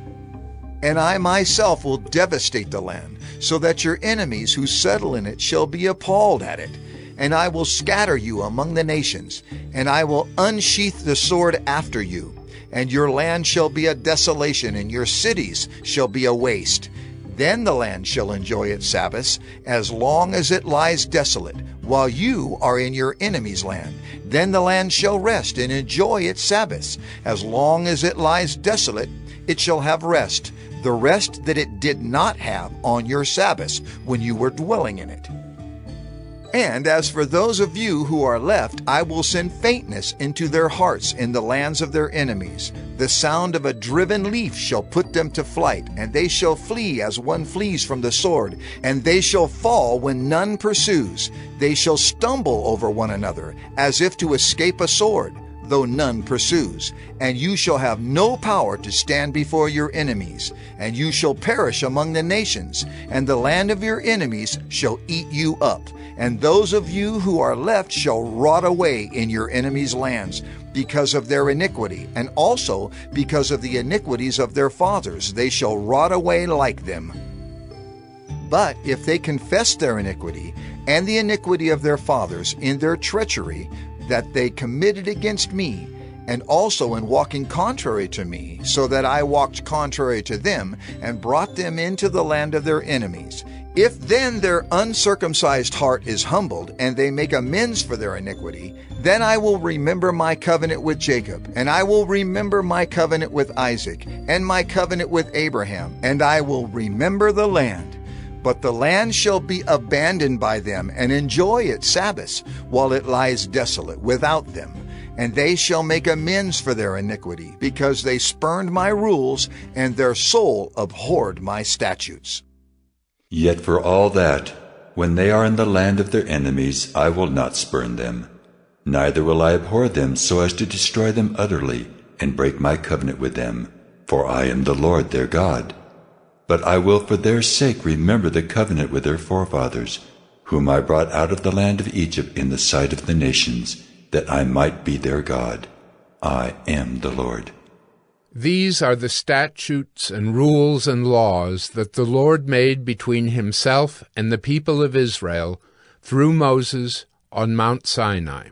And I myself will devastate the land, so that your enemies who settle in it shall be appalled at it. And I will scatter you among the nations, and I will unsheath the sword after you. And your land shall be a desolation, and your cities shall be a waste. Then the land shall enjoy its Sabbaths, as long as it lies desolate, while you are in your enemy's land. Then the land shall rest and enjoy its Sabbaths. As long as it lies desolate, it shall have rest, the rest that it did not have on your Sabbaths when you were dwelling in it. And as for those of you who are left, I will send faintness into their hearts in the lands of their enemies. The sound of a driven leaf shall put them to flight, and they shall flee as one flees from the sword, and they shall fall when none pursues. They shall stumble over one another, as if to escape a sword, though none pursues. And you shall have no power to stand before your enemies, and you shall perish among the nations, and the land of your enemies shall eat you up. And those of you who are left shall rot away in your enemies' lands, because of their iniquity, and also because of the iniquities of their fathers. They shall rot away like them. But if they confess their iniquity, and the iniquity of their fathers, in their treachery that they committed against me, and also in walking contrary to me, so that I walked contrary to them, and brought them into the land of their enemies, if then their uncircumcised heart is humbled, and they make amends for their iniquity, then I will remember my covenant with Jacob, and I will remember my covenant with Isaac, and my covenant with Abraham, and I will remember the land. But the land shall be abandoned by them, and enjoy its Sabbaths, while it lies desolate without them. And they shall make amends for their iniquity, because they spurned my rules, and their soul abhorred my statutes. Yet for all that, when they are in the land of their enemies, I will not spurn them, neither will I abhor them so as to destroy them utterly, and break my covenant with them, for I am the Lord their God. But I will for their sake remember the covenant with their forefathers, whom I brought out of the land of Egypt in the sight of the nations, that I might be their God. I am the Lord. These are the statutes and rules and laws that the Lord made between himself and the people of Israel through Moses on Mount Sinai.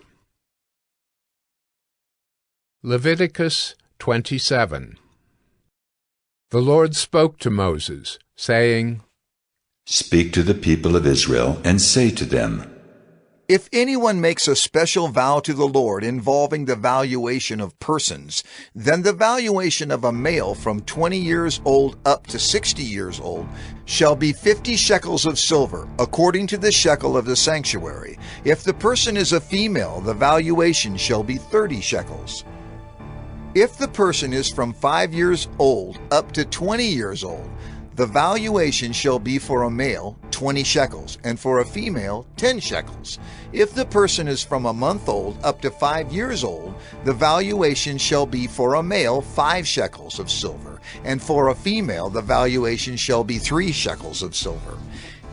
Leviticus 27. The Lord spoke to Moses, saying, Speak to the people of Israel, and say to them, If anyone makes a special vow to the Lord involving the valuation of persons, then the valuation of a male from 20 years old up to 60 years old shall be 50 shekels of silver, according to the shekel of the sanctuary. If the person is a female, the valuation shall be 30 shekels. If the person is from 5 years old up to 20 years old, the valuation shall be for a male 20 shekels, and for a female 10 shekels. If the person is from a month old up to 5 years old, the valuation shall be for a male 5 shekels of silver, and for a female the valuation shall be 3 shekels of silver.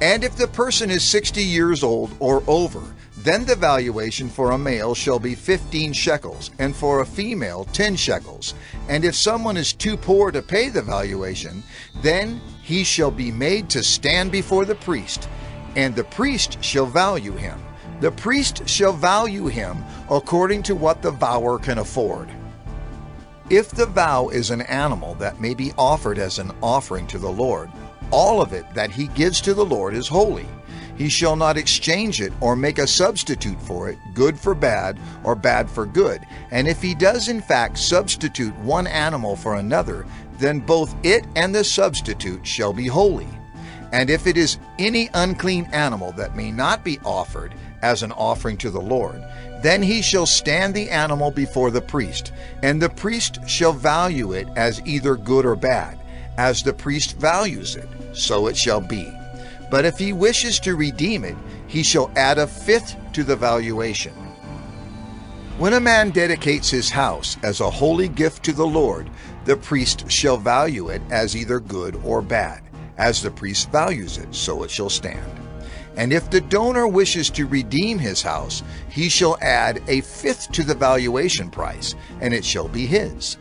And if the person is 60 years old or over, Then the valuation for a male shall be 15 shekels, and for a female 10 shekels. And if someone is too poor to pay the valuation, then he shall be made to stand before the priest, and the priest shall value him. The priest shall value him according to what the vower can afford. If the vow is an animal that may be offered as an offering to the Lord, all of it that he gives to the Lord is holy. He shall not exchange it or make a substitute for it, good for bad or bad for good. And if he does in fact substitute one animal for another, then both it and the substitute shall be holy. And if it is any unclean animal that may not be offered as an offering to the Lord, then he shall stand the animal before the priest, and the priest shall value it as either good or bad. As the priest values it, so it shall be. But if he wishes to redeem it, he shall add a fifth to the valuation. When a man dedicates his house as a holy gift to the Lord, the priest shall value it as either good or bad. As the priest values it, so it shall stand. And if the donor wishes to redeem his house, he shall add a fifth to the valuation price, and it shall be his.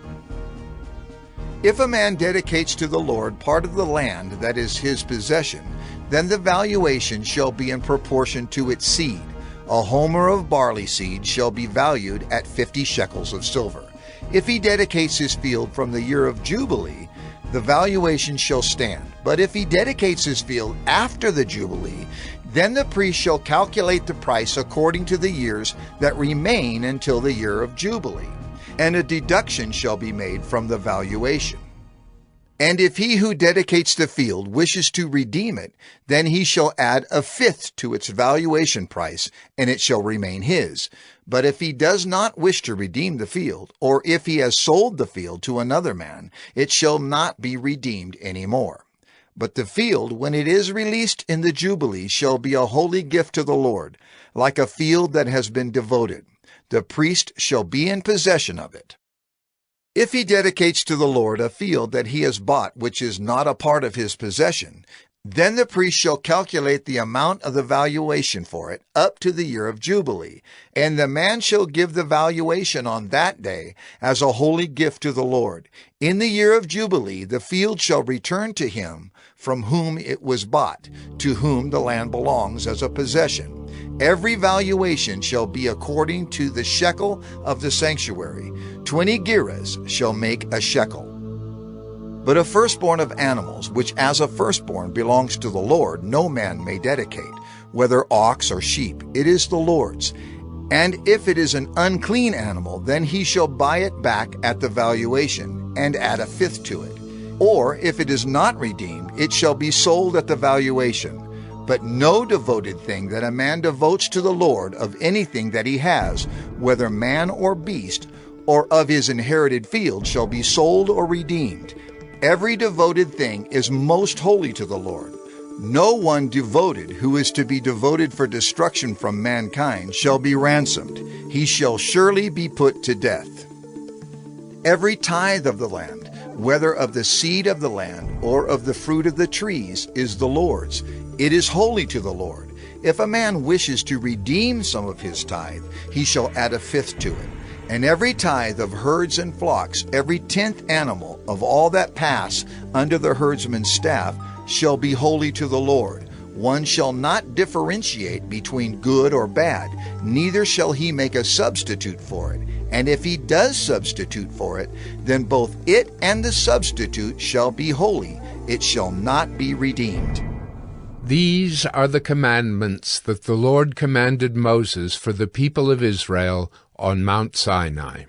If a man dedicates to the Lord part of the land that is his possession, then the valuation shall be in proportion to its seed. A homer of barley seed shall be valued at 50 shekels of silver. If he dedicates his field from the year of Jubilee, the valuation shall stand. But if he dedicates his field after the Jubilee, then the priest shall calculate the price according to the years that remain until the year of Jubilee, and a deduction shall be made from the valuation. And if he who dedicates the field wishes to redeem it, then he shall add a fifth to its valuation price, and it shall remain his. But if he does not wish to redeem the field, or if he has sold the field to another man, it shall not be redeemed any more. But the field, when it is released in the Jubilee, shall be a holy gift to the Lord, like a field that has been devoted. The priest shall be in possession of it. If he dedicates to the Lord a field that he has bought which is not a part of his possession, then the priest shall calculate the amount of the valuation for it up to the year of Jubilee, and the man shall give the valuation on that day as a holy gift to the Lord. In the year of Jubilee the field shall return to him from whom it was bought, to whom the land belongs as a possession. Every valuation shall be according to the shekel of the sanctuary. 20 gerahs shall make a shekel. But a firstborn of animals, which as a firstborn belongs to the Lord, no man may dedicate, whether ox or sheep, it is the Lord's. And if it is an unclean animal, then he shall buy it back at the valuation, and add a fifth to it. Or if it is not redeemed, it shall be sold at the valuation. But no devoted thing that a man devotes to the Lord of anything that he has, whether man or beast, or of his inherited field, shall be sold or redeemed. Every devoted thing is most holy to the Lord. No one devoted who is to be devoted for destruction from mankind shall be ransomed. He shall surely be put to death. Every tithe of the land, whether of the seed of the land or of the fruit of the trees, is the Lord's. It is holy to the Lord. If a man wishes to redeem some of his tithe, he shall add a fifth to it. And every tithe of herds and flocks, every 10th animal of all that pass under the herdsman's staff, shall be holy to the Lord. One shall not differentiate between good or bad, neither shall he make a substitute for it. And if he does substitute for it, then both it and the substitute shall be holy. It shall not be redeemed. These are the commandments that the Lord commanded Moses for the people of Israel on Mount Sinai.